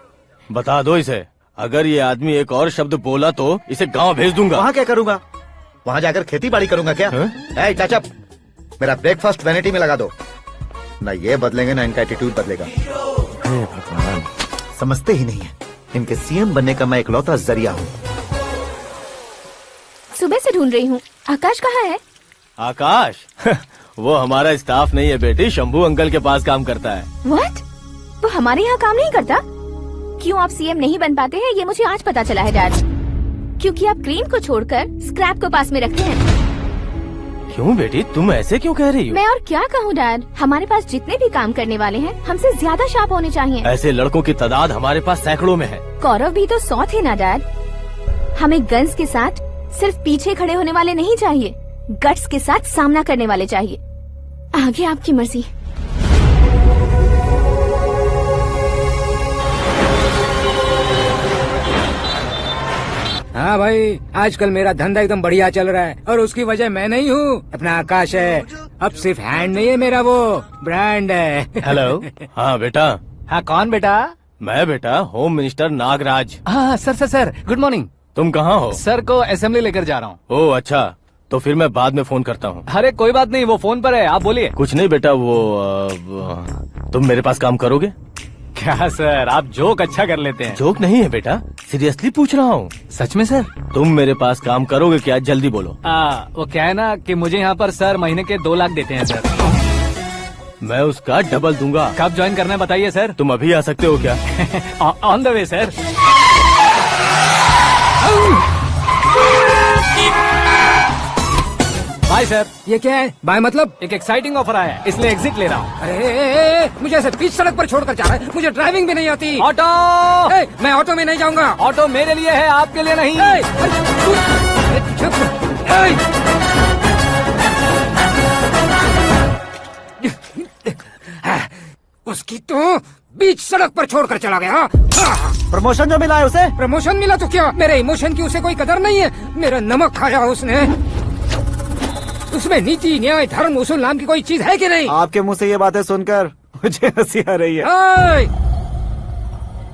S10: बता दो इसे, अगर ये आदमी एक और शब्द बोला तो इसे गांव भेज दूंगा।
S7: वहाँ क्या करूँगा? वहाँ जाकर खेती बाड़ी करूँगा क्या? ए चाचा, मेरा ब्रेकफास्ट वैनिटी में लगा दो। न ये बदलेंगे न इनका एटीट्यूड बदलेगा।
S10: भगवान,
S7: समझते ही नहीं है, इनके सीएम बनने का मैं इकलौता जरिया हूँ।
S3: सुबह से ढूंढ रही हूँ, आकाश कहाँ है?
S10: आकाश वो हमारा स्टाफ नहीं है बेटी, शंभू अंकल के पास काम करता है।
S3: व्हाट? वो हमारे यहाँ काम नहीं करता? क्यों आप सीएम नहीं बन पाते हैं ये मुझे आज पता चला है डैड। क्योंकि आप क्रीम को छोड़कर स्क्रैप को पास में रखते हैं।
S10: क्यों बेटी, तुम ऐसे क्यों कह रही हो?
S3: मैं और क्या कहूँ डैड, हमारे पास जितने भी काम करने वाले हैं हमसे ज्यादा शार्प होने चाहिए।
S10: ऐसे लड़कों की तादाद हमारे पास सैकड़ों में है।
S3: कौरव भी तो 100 थे ना डैड। हमें गन्स के साथ सिर्फ पीछे खड़े होने वाले नहीं चाहिए, गट्स के साथ सामना करने वाले चाहिए। आगे आपकी मर्जी।
S9: हाँ भाई, आजकल मेरा धंधा एकदम बढ़िया चल रहा है और उसकी वजह मैं नहीं हूँ, अपना आकाश है। अब सिर्फ हैंड नहीं है मेरा, वो ब्रांड है।
S10: हेलो। हाँ बेटा।
S1: हाँ कौन बेटा?
S10: मैं बेटा होम मिनिस्टर नागराज।
S1: हाँ सर गुड मॉर्निंग।
S10: तुम कहाँ हो?
S1: सर को असेंबली लेकर जा रहा हूँ।
S10: ओह अच्छा, तो फिर मैं बाद में फोन करता हूँ।
S1: अरे कोई बात नहीं, वो फोन पर है, आप बोलिए।
S10: कुछ नहीं बेटा, तुम मेरे पास काम करोगे?
S1: क्या सर, आप जोक अच्छा कर लेते हैं।
S10: जोक नहीं है बेटा, सीरियसली पूछ रहा हूँ।
S1: सच में सर?
S10: तुम मेरे पास काम करोगे क्या? जल्दी बोलो।
S1: वो क्या है ना कि मुझे यहाँ पर सर महीने के 2 लाख देते हैं सर।
S10: मैं उसका डबल दूंगा।
S1: कब ज्वाइन करना है बताइए सर।
S10: तुम अभी आ सकते हो क्या?
S1: On the way sir. Bye sir.
S9: ये क्या है? बाय मतलब?
S1: एक एक्साइटिंग ऑफर आया है, इसलिए एग्जिट ले रहा हूँ।
S9: अरे मुझे ऐसे बीच सड़क पर छोड़कर जा रहा है, मुझे ड्राइविंग भी नहीं आती।
S1: ऑटो।
S9: मैं ऑटो में नहीं जाऊंगा।
S1: ऑटो मेरे लिए है, आपके लिए नहीं।
S9: उसकी तो बीच सड़क पर छोड़कर चला गया।
S2: प्रमोशन जो मिला है उसे?
S9: प्रमोशन मिला तो क्या, मेरे इमोशन की उसे कोई कदर नहीं है। मेरा नमक खाया उसने। उसमें नीति न्याय धर्म उसूल नाम की कोई चीज है कि नहीं?
S2: आपके मुंह से ये बातें सुनकर मुझे हंसी आ रही है।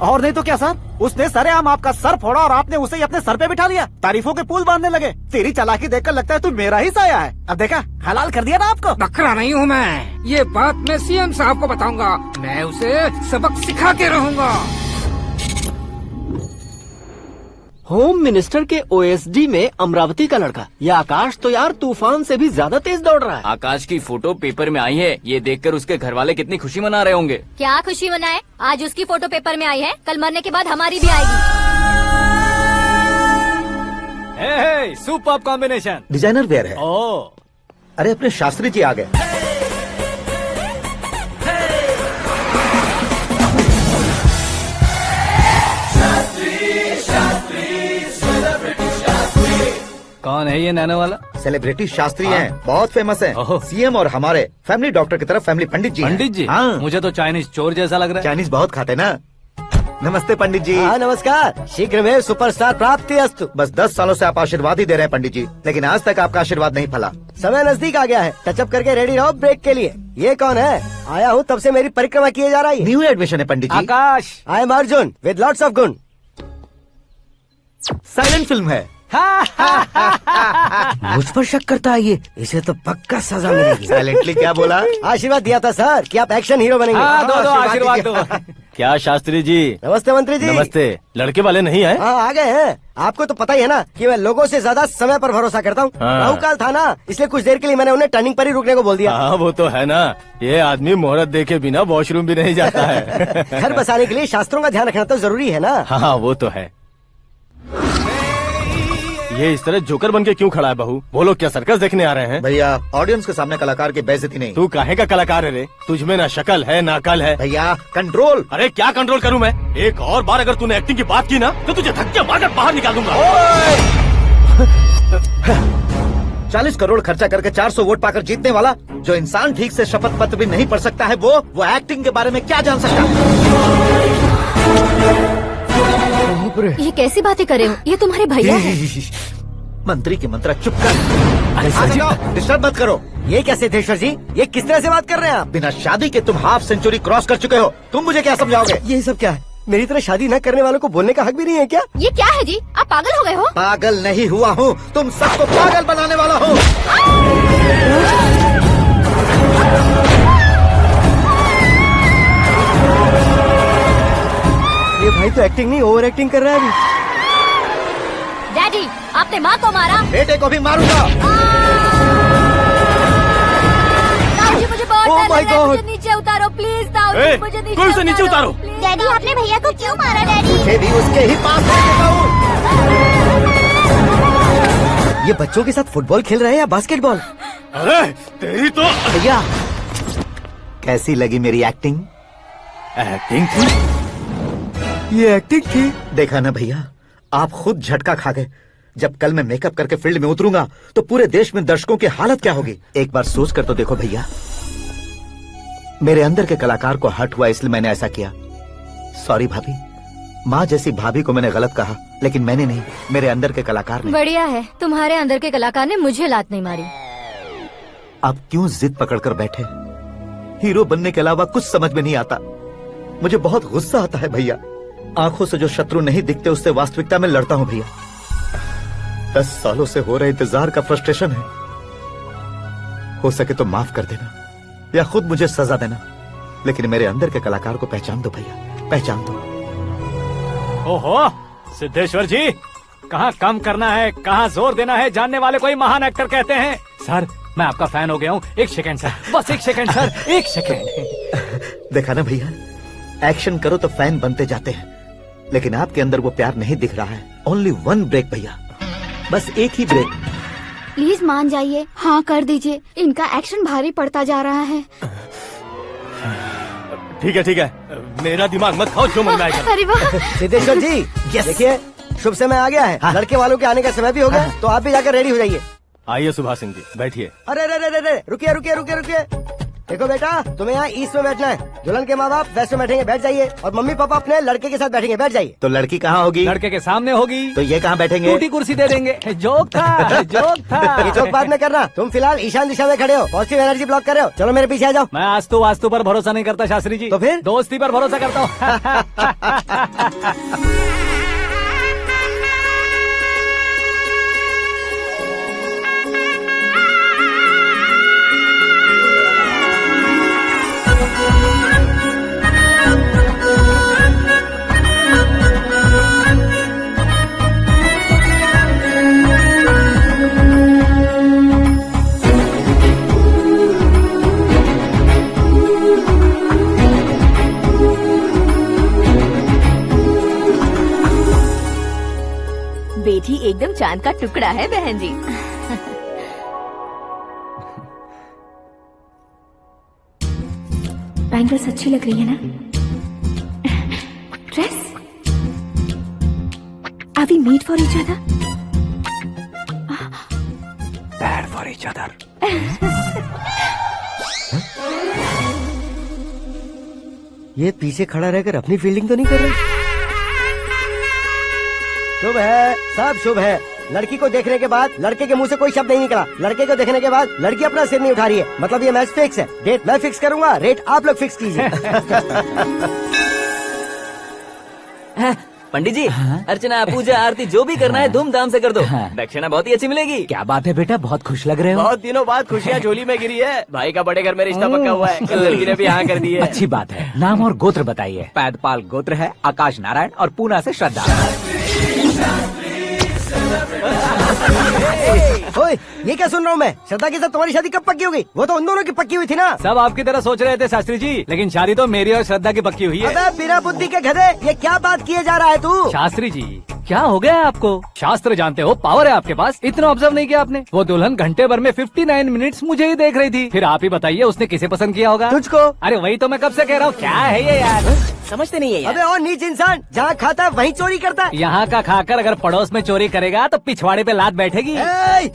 S2: और नहीं तो क्या सर, उसने सरेआम आपका सर फोड़ा और आपने उसे ही अपने सर पे बिठा लिया। तारीफों के पुल बांधने लगे। तेरी चालाकी देखकर लगता है तू मेरा ही साया है। अब देखा, हलाल कर दिया ना आपको।
S9: बकरा नहीं हूँ मैं, ये बात मैं सीएम साहब को बताऊंगा। मैं उसे सबक सिखा के रहूंगा।
S5: होम मिनिस्टर के ओएसडी में अमरावती का लड़का, ये आकाश तो यार तूफान से भी ज्यादा तेज दौड़ रहा है।
S6: आकाश की फोटो पेपर में आई है, ये देखकर उसके घर वाले कितनी खुशी मना रहे होंगे।
S3: क्या खुशी मनाए, आज उसकी फोटो पेपर में आई है, कल मरने के बाद हमारी भी आएगी।
S1: Super combination.
S7: डिजाइनर वेयर है।
S1: ओह,
S7: अरे अपने शास्त्री जी आ गए।
S1: कौन है ये नैनो वाला?
S7: सेलिब्रिटी शास्त्री हैं, बहुत फेमस हैं।
S1: ओहो।
S7: सीएम और हमारे फैमिली डॉक्टर की तरफ फैमिली पंडित जी हैं।
S1: पंडित जी?
S7: हाँ।
S1: मुझे तो चाइनीज चोर जैसा लग रहा है।
S7: चाइनीज बहुत खाते ना। नमस्ते पंडित जी।
S2: हाँ नमस्कार, शीघ्र में सुपरस्टार प्राप्ति अस्तु।
S7: बस 10 सालों से आप आशीर्वाद ही दे रहे हैं पंडित जी, लेकिन आज तक आपका आशीर्वाद नहीं फला।
S2: समय नजदीक आ गया है, टचअप करके रेडी रहो ब्रेक के लिए। ये कौन है? आया हूँ तब से मेरी परिक्रमा किए जा रही है।
S7: न्यू एडमिशन है Pandit ji.
S1: Akash.
S2: I am Arjun with lots of गुण।
S7: साइलेंट फिल्म है,
S11: मुझ पर शक करता है ये, इसे तो पक्का सजा मिलेगी।
S7: साइलेंटली क्या बोला?
S11: आशीर्वाद दिया था सर कि आप एक्शन हीरो बनेंगे।
S1: हाँ, दो आशीर्वाद दो।
S10: क्या शास्त्री जी?
S11: नमस्ते मंत्री जी।
S10: नमस्ते। लड़के वाले नहीं है?
S11: हाँ आ गए हैं। आपको तो पता ही है ना कि मैं लोगों से ज्यादा समय पर भरोसा करता हूँ।
S10: हाँ।
S11: राहु काल था ना, इसलिए कुछ देर के लिए मैंने उन्हें टर्निंग पर ही रुकने को बोल दिया।
S10: हाँ वो तो है ना, ये आदमी मुहूर्त देखे बिना वॉशरूम भी नहीं जाता है।
S11: घर बसाने के लिए शास्त्रों का ध्यान रखना तो जरूरी है ना।
S10: हाँ वो तो है। ये इस तरह जोकर बन के क्यों खड़ा है बहू? वो लोग क्या सर्कस देखने आ रहे हैं?
S7: भैया ऑडियंस के सामने कलाकार की बेइज्जती नहीं।
S10: तू काहे का कलाकार है रे? तुझमें ना शक्ल है ना अकल है।
S7: भैया कंट्रोल।
S10: अरे क्या कंट्रोल करूं मैं? एक और बार अगर तूने एक्टिंग की बात की ना तो तुझे धक्के मारकर बाहर निकाल दूंगा।
S7: 40 करोड़ खर्चा करके 400 वोट पाकर जीतने वाला, जो इंसान ठीक से शपथ पत्र भी नहीं पढ़ सकता है, वो एक्टिंग के बारे में क्या जान सकता है?
S3: ये कैसी बातें कर रहे हो? ये तुम्हारे भैया है।
S7: मंत्री की मंत्रा चुप कर। डिस्टर्ब मत करो।
S11: ये क्या सिद्धेश्वर जी, ये किस तरह से बात कर रहे हैं आप?
S7: बिना शादी के तुम हाफ सेंचुरी क्रॉस कर चुके हो, तुम मुझे क्या समझाओगे?
S11: ये सब क्या है? मेरी तरह शादी न करने वालों को बोलने का हक भी नहीं है क्या?
S3: ये क्या है जी? आप पागल हो गए हो?
S7: पागल नहीं हुआ हूँ, तुम सबको पागल बनाने वाला हूँ।
S11: ये भाई तो एक्टिंग नहीं ओवर एक्टिंग कर रहा है अभी।
S3: डैडी, आपने माँ को मारा।
S7: बेटे को भी मारूंगा।
S3: ताऊजी मुझे बहुत
S11: Oh
S3: डर
S11: my
S3: लग रहा है,
S11: God!
S3: मुझे नीचे उतारो प्लीज। ताऊजी
S10: ए,
S3: मुझे नीचे
S10: कोई उसे नीचे उतारो।
S3: डैडी, आपने भैया को क्यों मारा? डैडी,
S7: मुझे भी उसके ही पास ले देता हूँ।
S11: ये बच्चों के साथ फुटबॉल खेल रहे हैं या बास्केटबॉल?
S10: अरे तेरी तो
S7: भैया कैसी लगी मेरी एक्टिंग?
S10: एक्टिंग थी।
S11: ये एक्टिंग थी।
S7: देखा ना भैया, आप खुद झटका खा गए। जब कल मैं मेकअप करके फील्ड में उतरूंगा तो पूरे देश में दर्शकों की हालत क्या होगी? एक बार सोच कर तो देखो भैया। मेरे अंदर के कलाकार को हर्ट हुआ इसलिए मैंने ऐसा किया। सॉरी भाभी। माँ जैसी भाभी को मैंने गलत कहा, लेकिन मैंने नहीं, मेरे अंदर के कलाकार ने।
S3: बढ़िया है, तुम्हारे अंदर के कलाकार ने मुझे लात नहीं मारी।
S7: आप क्यों जिद पकड़कर बैठे? हीरो बनने के अलावा कुछ समझ में नहीं आता। मुझे बहुत गुस्सा आता है भैया। आंखों से जो शत्रु नहीं दिखते उससे वास्तविकता में लड़ता हूँ भैया। 10 सालों से हो रहे इंतजार का फ्रस्ट्रेशन है। हो सके तो माफ कर देना या खुद मुझे सजा देना, लेकिन मेरे अंदर के कलाकार को पहचान दो भैया, पहचान दो।
S1: ओहो सिद्धेश्वर जी, कहाँ कम करना है, कहाँ जोर देना है, जानने वाले को ही महान एक्टर कहते हैं। सर मैं आपका फैन हो गया हूँ। एक सेकंड सर, बस एक सेकंड सर, एक सेकंड।
S7: देखा ना भैया, एक्शन करो तो फैन बनते जाते हैं, लेकिन आपके अंदर वो प्यार नहीं दिख रहा है। ओनली 1 ब्रेक भैया, बस एक ही ब्रेक।
S8: प्लीज मान जाइए, हाँ कर दीजिए। इनका एक्शन भारी पड़ता जा रहा है।
S10: ठीक है, मेरा दिमाग मत खाओ, जो मन में आएगा।
S8: अरे वाह!
S11: सिद्धेश्वर जी देखिए, शुभ समय आ गया है।
S7: हाँ।
S11: लड़के वालों के आने का समय भी हो गया, तो आप भी जाकर रेडी हो जाइए।
S10: आइए सुभाष सिंह जी, बैठिए।
S11: अरे अरे अरे अरे, रुकिए। देखो बेटा, तुम्हें यहाँ ईस्ट में बैठना है। दुल्हन के माँ बाप वेस्ट में बैठेंगे, बैठ जाइए। और मम्मी पापा अपने लड़के के साथ बैठेंगे, बैठ जाइए।
S7: तो लड़की कहाँ होगी?
S1: लड़के के सामने होगी।
S7: तो ये कहाँ बैठेंगे?
S1: टूटी कुर्सी दे देंगे। जोक था, जोक था।
S11: ये जोक बाद में करना। तुम फिलहाल ईशान दिशा में खड़े हो, पॉजिटिव एनर्जी ब्लॉक कर रहे हो। चलो मेरे पीछे आ जाओ।
S1: मैं वास्तु पर भरोसा नहीं करता शास्त्री जी।
S11: तो फिर?
S1: दोस्ती पर भरोसा करता हूँ।
S12: बेटी एकदम चांद का टुकड़ा है बहन जी। बैंगल्स अच्छी लग रही है ना? Dress? Are we made for each other?
S1: Bad for each other.
S11: ये पीछे खड़ा रहकर अपनी फील्डिंग तो नहीं कर रहा? शुभ है, सब शुभ है। लड़की को देखने के बाद लड़के के मुंह से कोई शब्द नहीं निकला। लड़के को देखने के बाद लड़की अपना सिर नहीं उठा रही है, मतलब ये मैच फिक्स है। डेट मैं फिक्स करूंगा, रेट आप लोग फिक्स कीजिए।
S6: पंडित जी, अर्चना पूजा आरती जो भी करना है धूमधाम से कर दो। दक्षिणा बहुत ही अच्छी मिलेगी।
S1: क्या बात है बेटा, बहुत खुश लग रहे हो।
S6: बहुत दिनों बाद खुशियाँ झोली में गिरी है। भाई का बड़े घर में रिश्ता पक्का हुआ है। कल लड़की ने भी हाँ कर दी है।
S1: अच्छी बात है। नाम और गोत्र बताइए।
S2: पैदपाल गोत्र है, आकाश नारायण और पूना से श्रद्धा।
S11: ओए, ये क्या सुन रहा हूँ मैं? श्रद्धा के साथ तुम्हारी शादी कब पक्की हो गई? वो तो उन दोनों की पक्की हुई थी ना।
S1: सब आपकी तरह सोच रहे थे शास्त्री जी, लेकिन शादी तो मेरी और श्रद्धा की पक्की हुई है।
S11: अबे बिना बुद्धि के गधे, ये क्या बात किए जा रहा है तू?
S1: शास्त्री जी, क्या हो गया है आपको? शास्त्र जानते हो, पावर है आपके पास। इतना ऑब्जर्व नहीं किया आपने? वो दुल्हन घंटे भर में 59 मिनट्स मुझे ही देख रही थी। फिर आप ही बताइए उसने किसे पसंद किया होगा?
S11: तुझको।
S1: अरे वही तो मैं कब से कह रहा हूँ, क्या है ये यार?
S6: समझते नहीं है यार।
S11: अबे और नीच इंसान, जहाँ खाता है वहीं चोरी करता है।
S1: यहाँ का खाकर अगर पड़ोस में चोरी करेगा तो पिछवाड़े पे लात बैठेगी।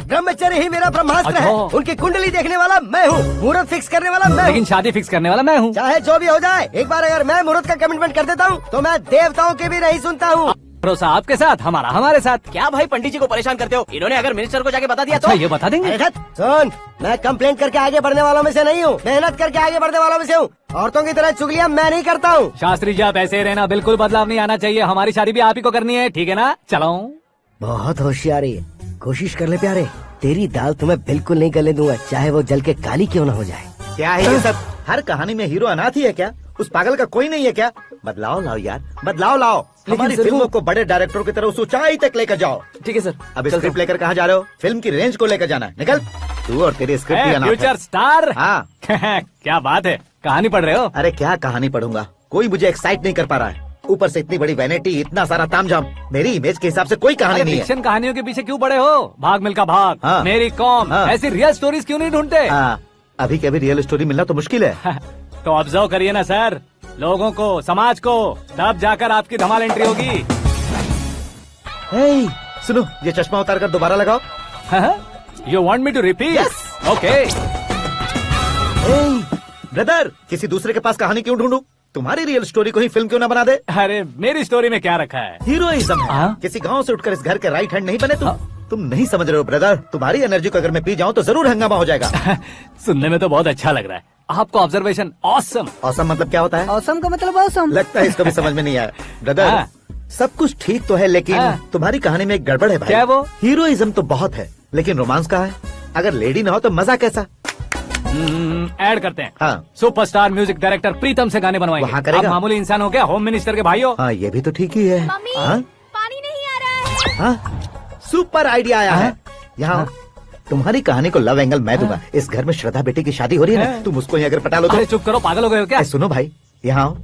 S11: ब्रह्मचर्य ही मेरा ब्रह्मास्त्र है।
S1: अच्छा।
S11: उनकी कुंडली देखने वाला मैं हूँ, मुहूर्त फिक्स करने वाला मैं
S1: लेकिन
S11: हूँ।
S1: शादी फिक्स करने वाला मैं हूँ।
S11: चाहे जो भी हो जाए, एक बार अगर मैं मुहूर्त का कमिटमेंट कर देता हूँ तो मैं देवताओं के भी नहीं सुनता हूँ।
S1: भरोसा आपके साथ, हमारा हमारे साथ।
S6: क्या भाई पंडित जी को परेशान करते हो? इन्होंने अगर मिनिस्टर को जाके बता दिया तो?
S1: अच्छा, ये बता देंगे।
S11: अरे धत, सुन, मैं कंप्लेंट करके आगे बढ़ने वालों में से नहीं हूँ, मेहनत करके आगे बढ़ने वालों में से हूँ। औरतों की तरह चुगलियाँ मैं नहीं करता हूँ।
S1: शास्त्री जी आप ऐसे ही रहना, बिल्कुल बदलाव नहीं आना चाहिए। हमारी शादी भी आप ही को करनी है, ठीक है ना? चलो।
S11: बहुत होशियारी है, कोशिश कर ले प्यारे। तेरी दाल तुम्हें बिल्कुल नहीं गलने दूंगा, चाहे वो जल के काली क्यों न हो जाए।
S7: क्या है ये सब? हर कहानी में हीरो अनाथ ही है क्या? उस पागल का कोई नहीं है क्या? बदलाव लाओ यार, बदलाव लाओ। हमारी फिल्मों को बड़े डायरेक्टरों की तरह उस ऊंचाई तक लेकर जाओ।
S6: ठीक है सर।
S7: अब स्क्रिप्ट लेकर कहाँ जा रहे हो? फिल्म की रेंज को लेकर जाना है। निकल तू और तेरी स्क्रिप्ट भी अनाथ है।
S1: Future star.
S7: हाँ।
S1: क्या बात है, कहानी पढ़ रहे हो?
S7: अरे क्या कहानी पढ़ूंगा, कोई मुझे एक्साइट नहीं कर पा रहा है। ऊपर से इतनी बड़ी वैनिटी, इतना सारा तामझाम। मेरी इमेज के हिसाब से कोई कहानी नहीं है।
S1: फिक्शन कहानियों के पीछे क्यों पड़े हो? भाग मिल्खा भाग,
S7: हाँ।
S1: मेरी कॉम,
S7: हाँ।
S1: ऐसी रियल स्टोरीज क्यों नहीं ढूंढते?
S7: हाँ, अभी के अभी रियल स्टोरी मिलना तो मुश्किल है।
S1: तो ऑब्जर्व करिए ना सर, लोगों को, समाज को, तब जाकर आपकी धमाल एंट्री होगी।
S7: सुनो, ये चश्मा उतार कर दोबारा लगाओ।
S1: You want me to repeat? Okay.
S7: Brother, किसी दूसरे के पास कहानी क्यों ढूंढूं? तुम्हारी रियल स्टोरी को ही फिल्म क्यों ना बना दे?
S1: अरे मेरी स्टोरी में क्या रखा है?
S7: हीरोइज्म है। किसी गांव से उठकर इस घर के राइट हैंड नहीं बने तुम नहीं समझ रहे हो ब्रदर। तुम्हारी एनर्जी को अगर मैं पी जाऊं तो जरूर हंगामा हो जाएगा।
S1: सुनने में तो बहुत अच्छा लग रहा है। आपको ऑब्जर्वेशन ऑसम।
S7: ऑसम मतलब क्या होता है?
S11: औसम का मतलब औसम।
S7: लगता है इसको भी समझ में नहीं आया। ब्रदर,
S1: हाँ।
S7: सब कुछ ठीक तो है, लेकिन
S1: हाँ।
S7: तुम्हारी कहानी में एक गड़बड़ है भाई।
S1: क्या वो?
S7: हीरोइज्म तो बहुत है, लेकिन रोमांस कहाँ है? अगर लेडी ना हो तो मजा कैसा?
S1: ऐड करते हैं।
S7: हाँ।
S1: सुपरस्टार म्यूजिक डायरेक्टर प्रीतम से गाने बनवाएंगे।
S7: वहाँ करेगा?
S1: आप मामूली इंसान हो क्या? होम मिनिस्टर के भाई हो।
S7: हाँ, ये भी तो ठीक ही है।
S3: मम्मी,
S7: हाँ?
S3: पानी नहीं आ रहा है।
S7: हाँ? सुपर आइडिया आया है। यहाँ तुम्हारी कहानी को लव एंगल मैं दूंगा। इस घर में श्रद्धा बेटी की शादी हो रही है ना, तुम उसको ही अगर पटा लो तो।
S1: अरे चुप करो, पागल हो गए हो क्या?
S7: सुनो भाई, यहाँ आओ।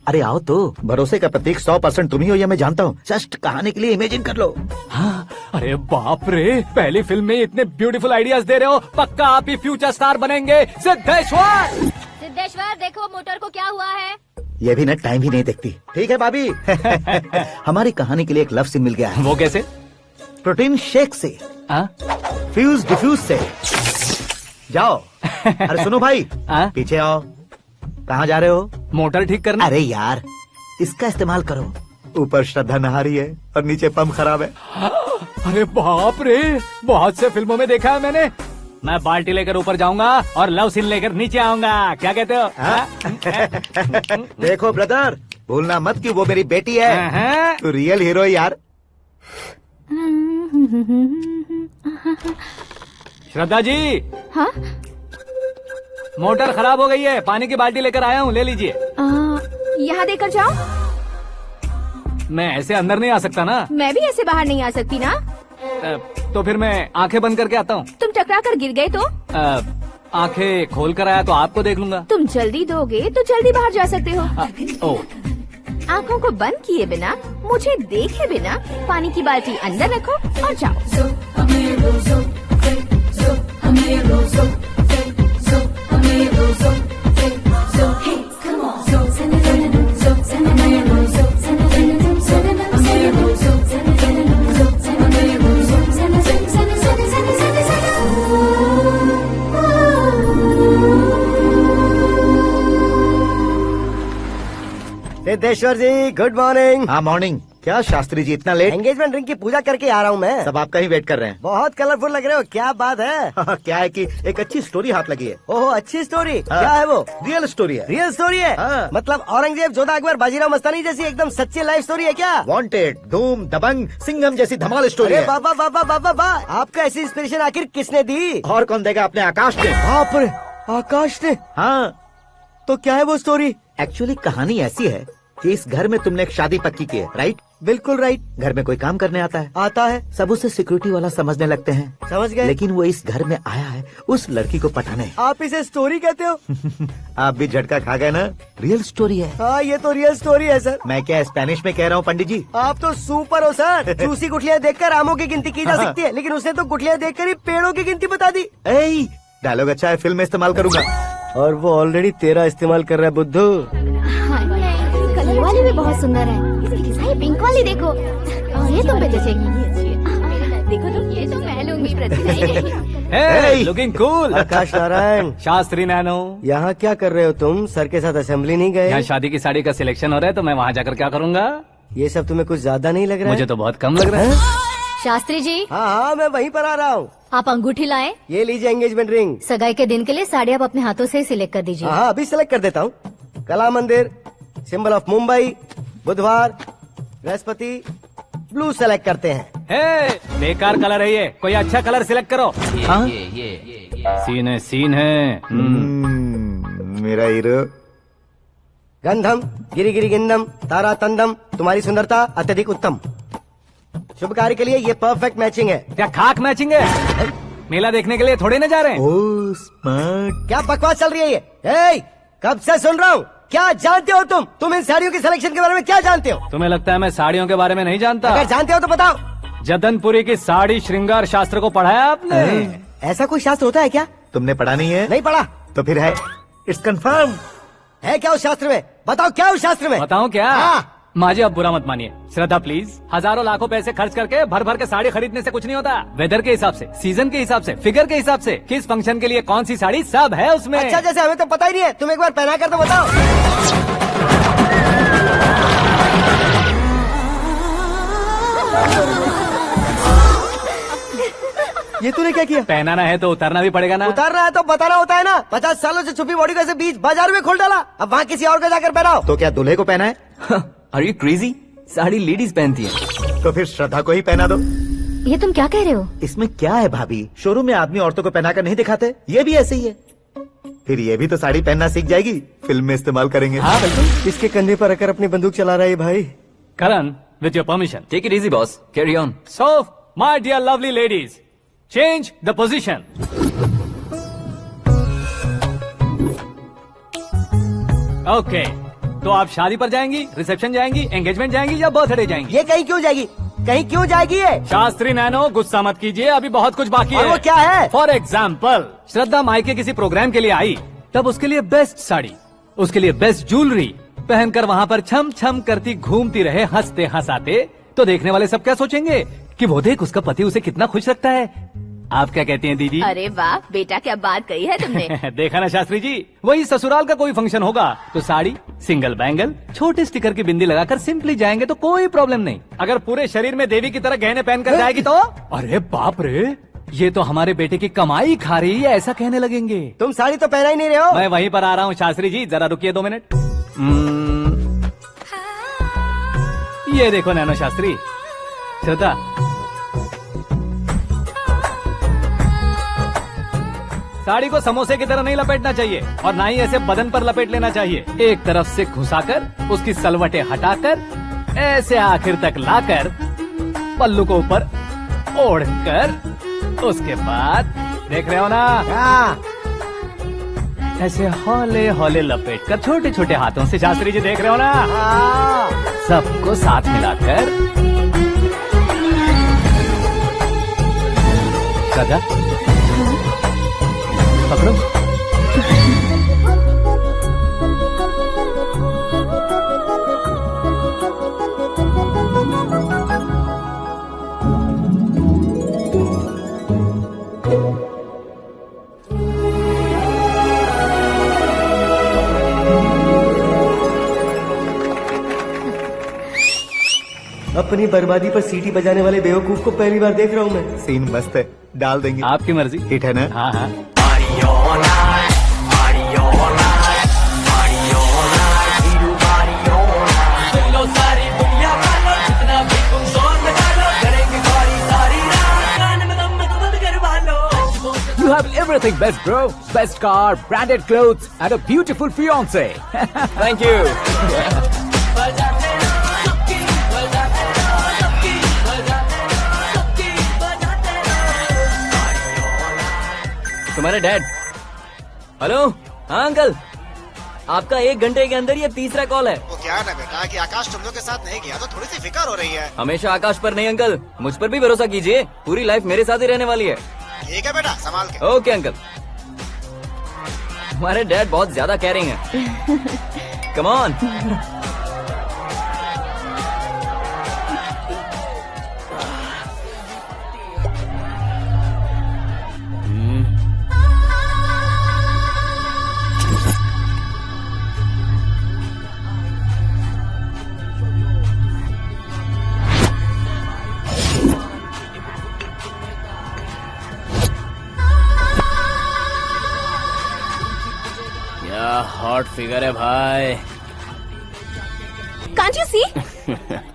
S7: अरे आओ तो। भरोसे का प्रतीक 100% तुम ही हो, ये मैं जानता हूँ। जस्ट कहानी के लिए इमेजिन कर लो।
S1: हाँ, अरे बाप रे, पहली फिल्म में इतने ब्यूटीफुल आइडियाज दे रहे हो। पक्का आप ही फ्यूचर स्टार बनेंगे। सिद्धेश्वर,
S3: सिद्धेश्वर देखो मोटर को क्या हुआ है।
S7: ये भी ना टाइम ही नहीं देखती। ठीक है भाभी। हमारी कहानी के लिए एक लव सीन मिल गया है।
S1: वो कैसे?
S7: प्रोटीन शेक से, फ्यूज डिफ्यूज से। जाओ। अरे सुनो भाई, पीछे आओ। कहाँ जा रहे हो?
S1: मोटर ठीक करना।
S7: अरे यार, इसका इस्तेमाल करो। ऊपर श्रद्धा नहा रही है और नीचे पंप खराब है।
S1: अरे बाप रे, बहुत से फिल्मों में देखा है मैंने। मैं बाल्टी लेकर ऊपर जाऊंगा और लव सीन लेकर नीचे आऊंगा। क्या कहते हो?
S7: देखो ब्रदर, भूलना मत कि वो मेरी बेटी है। तू रियल हीरो है यार।
S1: श्रद्धा जी।
S12: हाँ?
S1: मोटर खराब हो गई है, पानी की बाल्टी लेकर आया हूँ, ले लीजिए।
S12: यहाँ देकर जाओ।
S1: मैं ऐसे अंदर नहीं आ सकता ना।
S12: मैं भी ऐसे बाहर नहीं आ सकती ना।
S1: तो फिर मैं आंखें बंद करके आता हूँ।
S12: तुम टकरा कर गिर गए तो?
S1: आंखें खोल कर आया तो आपको देख लूंगा।
S12: तुम जल्दी दोगे तो जल्दी बाहर जा सकते हो।
S1: ओ,
S12: आँखों को बंद किए बिना, मुझे देखे बिना पानी की बाल्टी अंदर रखो और जाओ।
S11: सिद्धेश्वर जी, गुड मॉर्निंग।
S7: हाँ मॉर्निंग। क्या शास्त्री जी इतना लेट?
S11: एंगेजमेंट रिंग की पूजा करके आ रहा हूँ मैं।
S7: सब आपका ही वेट कर रहे हैं।
S11: बहुत कलरफुल लग रहे हो, क्या बात है?
S7: क्या है कि एक अच्छी स्टोरी हाथ लगी है।
S11: ओहो, अच्छी स्टोरी। क्या है वो?
S7: रियल स्टोरी है।
S11: रियल स्टोरी है?
S7: हाँ।
S11: मतलब औरंगजेब, जोधा अकबर, बाजीराव मस्तानी जैसी एकदम सच्ची लाइफ स्टोरी है क्या?
S7: वांटेड, धूम, दबंग, सिंघम जैसी धमाल स्टोरी
S11: अरे
S7: है।
S11: बाबा बाबा बाबा बा, आपको ऐसी इंस्पिरेशन आखिर किसने दी?
S7: और कौन देगा? अपने आकाश ने।
S11: बाप रे, आकाश ने?
S7: हाँ,
S11: तो क्या है वो स्टोरी?
S7: एक्चुअली कहानी ऐसी है कि इस घर में तुमने एक शादी पक्की की है, राइट?
S11: बिल्कुल राइट।
S7: घर में कोई काम करने आता है?
S11: आता है।
S7: सब उसे सिक्योरिटी वाला समझने लगते हैं।
S11: समझ गए।
S7: लेकिन वो इस घर में आया है उस लड़की को पटाने।
S11: आप इसे स्टोरी कहते हो?
S7: आप भी झटका खा गए ना? रियल स्टोरी है।
S11: हाँ, ये तो रियल स्टोरी है सर।
S7: मैं क्या स्पेनिश में कह रहा हूँ पंडित जी?
S11: आप तो सुपर हो सर। चूसी गुठलियाँ देखकर आमों की गिनती की जा सकती है, लेकिन उसने तो गुठलियाँ देखकर ही पेड़ों की गिनती बता दी।
S7: डायलॉग अच्छा है, फिल्म में इस्तेमाल करूंगा।
S11: और वो ऑलरेडी तेरा इस्तेमाल कर रहा है बुद्धू।
S8: ये वाली भी बहुत सुंदर है। ये पिंक वाली देखो, ये तुम पे जचेगी। देखो तो, ये तो मैं लूंगी।
S1: Looking cool.
S11: Akash Narayan.
S1: Shastri Nano.
S11: यहाँ क्या कर रहे हो तुम? सर के साथ असेंबली नहीं गए?
S1: यहाँ शादी की साड़ी का सिलेक्शन हो रहा है तो मैं वहाँ जाकर क्या करूँगा?
S11: ये सब तुम्हें कुछ ज्यादा नहीं लग रहा है?
S1: मुझे तो बहुत कम लग रहा है।
S3: शास्त्री जी।
S11: हाँ हाँ, मैं वहीं पर आ रहा हूँ।
S3: आप अंगूठी लाएं।
S11: ये लीजिए एंगेजमेंट रिंग।
S3: सगाई के दिन के लिए साड़ी आप अपने हाथों से सिलेक्ट कर दीजिए।
S11: हाँ, अभी सिलेक्ट कर देता हूँ। कला मंदिर, सिंबल ऑफ मुंबई, बुधवार, बृहस्पति, ब्लू सेलेक्ट करते हैं।
S1: बेकार कलर है ये, कोई अच्छा कलर सिलेक्ट करो। सीन है, सीन है।
S7: मेरा हीरो।
S11: गंधम, गिरी गिरी गिंदम, तारा तंदम, तुम्हारी सुंदरता अत्यधिक उत्तम। शुभ कार्य के लिए ये परफेक्ट मैचिंग है।
S1: क्या खाक मैचिंग है? मेला देखने के लिए थोड़े न जा रहे हैं।
S7: Oh smart.
S11: क्या बकवास चल रही है ये? ए, कब से सुन रहा हूँ। क्या जानते हो तुम इन साड़ियों की सिलेक्शन के बारे में क्या जानते हो?
S1: तुम्हें लगता है मैं साड़ियों के बारे में नहीं जानता?
S11: अगर जानते हो तो बताओ।
S1: जदनपुरी की साड़ी श्रृंगार शास्त्र को पढ़ा है आपने?
S11: ऐसा कोई शास्त्र होता है क्या?
S7: तुमने पढ़ा नहीं है?
S11: नहीं पढ़ा।
S7: तो फिर है, इट्स कंफर्म।
S11: है क्या उस शास्त्र में? बताओ क्या उस शास्त्र में?
S1: बताऊं क्या?
S11: हाँ।
S1: माजी आप बुरा मत मानिए, श्रद्धा प्लीज। हजारों लाखों पैसे खर्च करके भर भर के साड़ी खरीदने से कुछ नहीं होता। वेदर के हिसाब से, सीजन के हिसाब से, फिगर के हिसाब से, किस फंक्शन के लिए कौन सी साड़ी, सब है उसमें।
S11: अच्छा, जैसे हमें तो पता ही नहीं है, तुम एक बार पहना कर तो बताओ। ये तूने क्या किया?
S1: पहनाना है तो उतारना भी पड़ेगा ना।
S11: उतारना है तो बताना होता है ना। 50 सालों से छुपी बॉडी को ऐसे बीच बाजार में खोल डाला, अब वहाँ किसी और को जाकर पहनाओ।
S7: तो क्या दूल्हे को पहना है?
S13: Are you crazy? Sari ladies पहनती है।
S7: तो फिर श्रद्धा को ही पहना दो।
S3: ये तुम क्या कह रहे हो?
S7: इसमें क्या है भाभी? शोरूम में आदमी औरतों को पहनाकर नहीं दिखाते? ये भी ऐसे ही है। फिर ये भी तो साड़ी पहनना सीख जाएगी, फिल्म में इस्तेमाल करेंगे।
S1: हाँ बिल्कुल।
S11: इसके कंधे पर रखकर अपनी बंदूक चला रहा है भाई।
S1: करण, with your permission.
S13: Take it easy, boss. Carry on.
S1: So, my dear lovely ladies, change the position. Okay. तो आप शादी पर जाएंगी, रिसेप्शन जाएंगी, एंगेजमेंट जाएंगी या बर्थडे जाएंगी?
S11: ये कहीं क्यों जाएगी? कहीं क्यों जाएगी ये?
S1: शास्त्री नैनो, गुस्सा मत कीजिए, अभी बहुत कुछ बाकी है।
S11: और वो क्या है?
S1: फॉर एग्जाम्पल, श्रद्धा मायके किसी प्रोग्राम के लिए आई, तब उसके लिए बेस्ट साड़ी, उसके लिए बेस्ट ज्वेलरी पहनकर वहाँ पर छम छम करती घूमती रहे हंसते हंसाते, तो देखने वाले सब क्या सोचेंगे कि वो देख उसका पति उसे कितना खुश रखता है। आप क्या कहती हैं दीदी?
S12: अरे वाह बेटा, क्या बात कही है तुमने।
S1: देखा ना शास्त्री जी, वही ससुराल का कोई फंक्शन होगा तो साड़ी, सिंगल बैंगल, छोटे स्टिकर की बिंदी लगाकर सिंपली जाएंगे तो कोई प्रॉब्लम नहीं। अगर पूरे शरीर में देवी की तरह गहने पहनकर जाएगी तो अरे बाप रे, ये तो हमारे बेटे की कमाई खा रही है, ऐसा कहने लगेंगे।
S11: तुम साड़ी तो पहना ही नहीं रहे हो।
S1: मैं वहीं पर आ रहा हूँ शास्त्री जी, जरा रुकिए 2 मिनट। ये देखो नैनो शास्त्री, श्रद्धा, साड़ी को समोसे की तरह नहीं लपेटना चाहिए और ना ही ऐसे बदन पर लपेट लेना चाहिए। एक तरफ से घुसाकर उसकी सलवटें हटाकर ऐसे आखिर तक लाकर पल्लू को ऊपर ओढ़कर, उसके बाद देख रहे हो ना, ऐसे हौले हौले लपेट कर छोटे छोटे हाथों से, शास्त्री जी देख रहे हो ना, सबको साथ मिलाकर राजा पकड़ो।
S11: अब अपनी बर्बादी पर सीटी बजाने वाले बेवकूफ को पहली बार देख रहा हूँ मैं।
S7: सीन मस्त है, डाल देंगे।
S1: आपकी मर्जी।
S7: हिट है ना?
S1: हाँ हाँ।
S14: You have everything best, bro. Best car, branded clothes, and a beautiful fiance.
S13: Thank you. तुम्हारे डैड। हेलो, हाँ अंकल, आपका 1 घंटे के अंदर ये तीसरा कॉल है।
S2: वो क्या ना बेटा कि आकाश तुम लोग के साथ नहीं गया तो थोड़ी सी फिक्र हो रही है।
S13: हमेशा आकाश पर नहीं अंकल, मुझ पर भी भरोसा कीजिए, पूरी लाइफ मेरे साथ ही रहने वाली है।
S2: ठीक है बेटा, संभाल के।
S13: Okay uncle. हमारे डैड बहुत ज्यादा केयरिंग है। Come on.
S10: हॉट फिगर है भाई।
S12: Can't you see?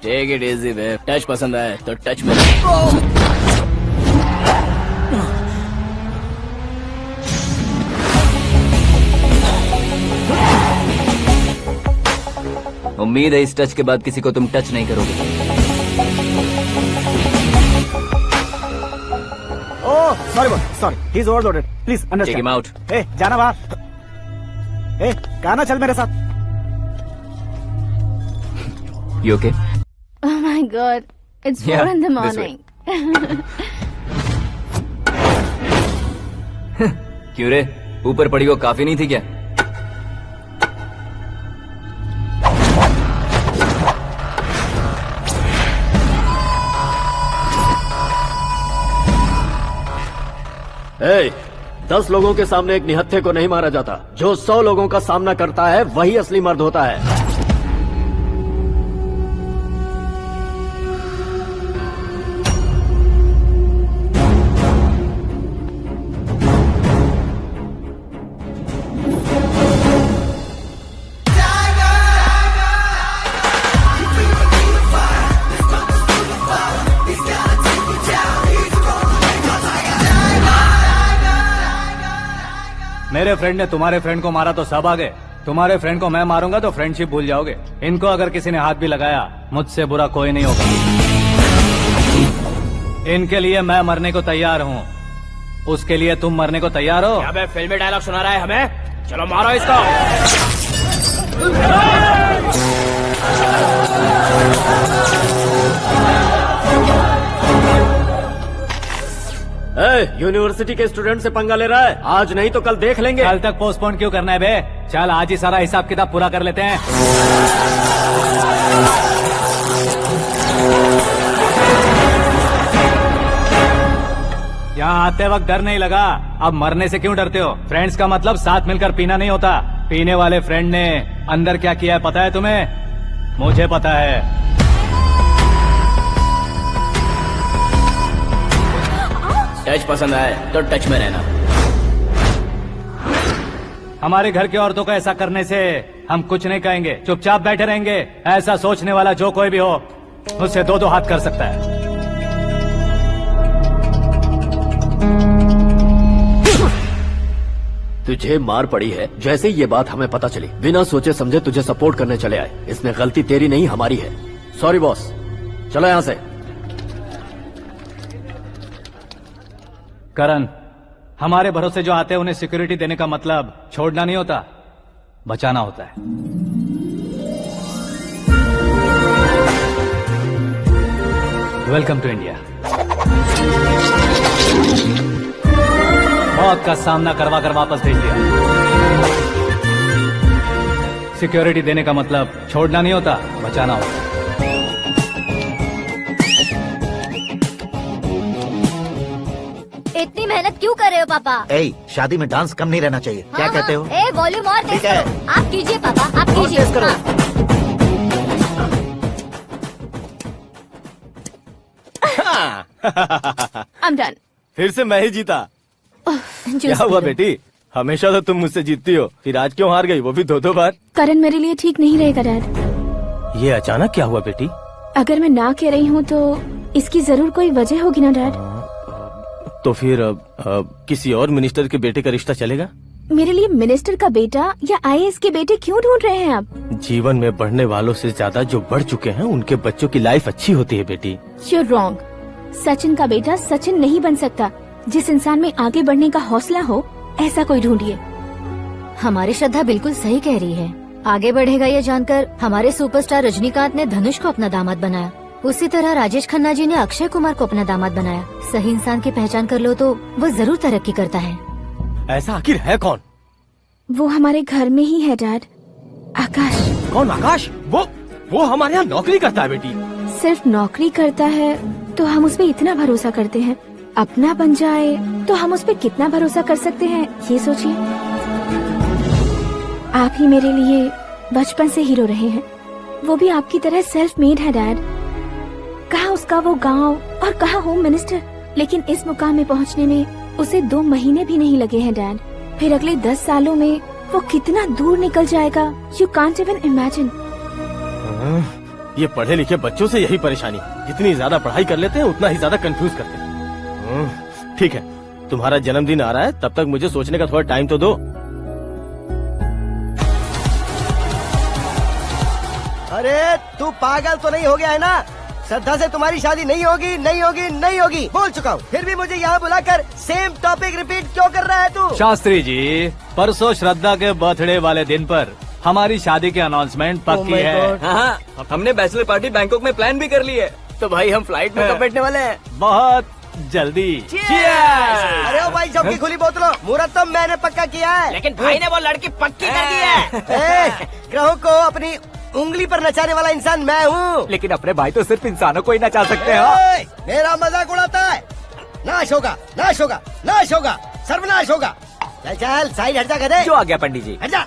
S10: Take it easy babe. Touch पसंद आए तो टच में।
S13: उम्मीद है इस टच के बाद किसी को तुम टच नहीं करोगे।
S2: Oh sorry boss, sorry, he is overloaded, please understand.
S13: Take him out.
S2: ए जाना बाहर। ए गाना चल मेरे साथ।
S13: You okay?
S8: Oh my God, it's 4
S13: Yeah,
S8: in the
S13: this way.
S8: morning.
S13: क्यों रे, ऊपर पड़ी को काफी नहीं थी क्या?
S5: ए, 10 लोगों के सामने एक निहत्थे को नहीं मारा जाता। जो 100 लोगों का सामना करता है वही असली मर्द होता है।
S1: मेरे फ्रेंड ने तुम्हारे फ्रेंड को मारा तो सब आ गए, तुम्हारे फ्रेंड को मैं मारूंगा तो फ्रेंडशिप भूल जाओगे। इनको अगर किसी ने हाथ भी लगाया, मुझसे बुरा कोई नहीं होगा। इनके लिए मैं मरने को तैयार हूँ, उसके लिए तुम मरने को तैयार हो?
S10: क्या बे फिल्मी डायलॉग सुना रहा है हमें? चलो मारो इसको।
S5: यूनिवर्सिटी के स्टूडेंट से पंगा ले रहा है, आज नहीं तो कल देख लेंगे।
S1: कल तक पोस्टपोन क्यों करना है बे? चल आज ही सारा हिसाब किताब पूरा कर लेते हैं। यहाँ आते वक्त डर नहीं लगा, अब मरने से क्यों डरते हो? फ्रेंड्स का मतलब साथ मिलकर पीना नहीं होता। पीने वाले फ्रेंड ने अंदर क्या किया है पता है तुम्हें? मुझे पता है।
S10: टच पसंद आए तो टच में रहना।
S1: हमारे घर की औरतों को ऐसा करने से हम कुछ नहीं कहेंगे, चुपचाप बैठे रहेंगे। ऐसा सोचने वाला जो कोई भी हो, उससे 2-2 हाथ कर सकता है।
S5: तुझे मार पड़ी है, जैसे ये बात हमें पता चली, बिना सोचे समझे तुझे सपोर्ट करने चले आए। इसमें गलती तेरी नहीं हमारी है। सॉरी बॉस, चलो यहाँ से।
S1: करण, हमारे भरोसे जो आते हैं उन्हें सिक्योरिटी देने का मतलब छोड़ना नहीं होता, बचाना होता है। Welcome to India. मौत का सामना करवा कर वापस भेज दिया। सिक्योरिटी देने का मतलब छोड़ना नहीं होता, बचाना होता है।
S3: इतनी मेहनत क्यों कर रहे हो पापा?
S7: ए, शादी में डांस कम नहीं रहना चाहिए। क्या कहते हो?
S3: ए वॉल्यूम और तेज
S7: ठीक है।
S3: करो। आप कीजिए पापा, आप कीजिए।
S7: तेज करो।
S3: हाँ।
S12: I'm done.
S10: फिर से मैं ही जीता। क्या हुआ बेटी, हमेशा तो तुम मुझसे जीतती हो, फिर आज क्यों हार गई, वो भी 2-2 बार?
S12: करण मेरे लिए ठीक नहीं रहेगा डैड।
S10: ये अचानक क्या हुआ बेटी?
S12: अगर मैं ना कह रही हूँ तो इसकी जरूर कोई वजह होगी ना डैड।
S10: तो फिर किसी और मिनिस्टर के बेटे का रिश्ता चलेगा?
S12: मेरे लिए मिनिस्टर का बेटा या IAS के बेटे क्यों ढूंढ रहे हैं आप?
S10: जीवन में बढ़ने वालों से ज्यादा जो बढ़ चुके हैं उनके बच्चों की लाइफ अच्छी होती है बेटी।
S12: You're wrong. सचिन का बेटा सचिन नहीं बन सकता। जिस इंसान में आगे बढ़ने का हौसला हो ऐसा कोई ढूंढिए।
S3: हमारी श्रद्धा बिल्कुल सही कह रही है। आगे बढ़ेगा ये जानकर हमारे सुपरस्टार रजनीकांत ने धनुष को अपना दामाद बनाया। उसी तरह राजेश खन्ना जी ने अक्षय कुमार को अपना दामाद बनाया। सही इंसान की पहचान कर लो तो वो जरूर तरक्की करता है।
S10: ऐसा आखिर है कौन?
S12: वो हमारे घर में ही है डैड, आकाश।
S10: कौन आकाश? वो हमारे यहाँ नौकरी करता है बेटी।
S12: सिर्फ नौकरी करता है तो हम उस पर इतना भरोसा करते हैं, अपना बन जाए तो हम उस पर कितना भरोसा कर सकते हैं ये सोचिए। आप ही मेरे लिए बचपन से हीरो रहे हैं, वो भी आपकी तरह सेल्फ मेड है डैड। कहाँ उसका वो गांव और कहाँ होम मिनिस्टर, लेकिन इस मुकाम में पहुँचने में उसे 2 महीने भी नहीं लगे हैं डैड। फिर अगले 10 सालों में वो कितना दूर निकल जाएगा, यू कांट इवन इमेजिन।
S10: ये पढ़े लिखे बच्चों से यही परेशानी, जितनी ज्यादा पढ़ाई कर लेते हैं उतना ही ज्यादा कंफ्यूज करते हैं। ठीक है, तुम्हारा जन्मदिन आ रहा है, तब तक मुझे सोचने का थोड़ा टाइम तो दो।
S11: अरे तू पागल तो नहीं हो गया है ना? श्रद्धा से तुम्हारी शादी नहीं होगी, नहीं होगी, नहीं होगी, बोल चुका हूँ। फिर भी मुझे यहाँ बुलाकर सेम टॉपिक रिपीट क्यों कर रहा है तू?
S1: शास्त्री जी, परसों श्रद्धा के बर्थडे वाले दिन पर हमारी शादी की अनाउंसमेंट पक्की है।
S13: हाँ, हमने बैचलर पार्टी बैंकॉक में प्लान भी कर ली है। तो भाई हम फ्लाइट में कब बैठने वाले हैं?
S1: बहुत जल्दी।
S11: अरे ओ भाई, सबकी खुली बोतलों, मुहूर्त तो मैंने पक्का किया है।
S6: लेकिन भाई ने वो लड़की पक्की कर दी है।
S11: ग्रहों को अपनी उंगली पर नचाने वाला इंसान मैं हूँ।
S14: लेकिन अपने भाई तो सिर्फ इंसानों को ही नचा सकते हैं।
S11: मेरा मजाक उड़ाता है। नाश होगा, नाश होगा, नाश होगा, सर्वनाश होगा। चल चल साइड हट जा गधे।
S14: जो आ गया पंडित जी।
S11: हट जा।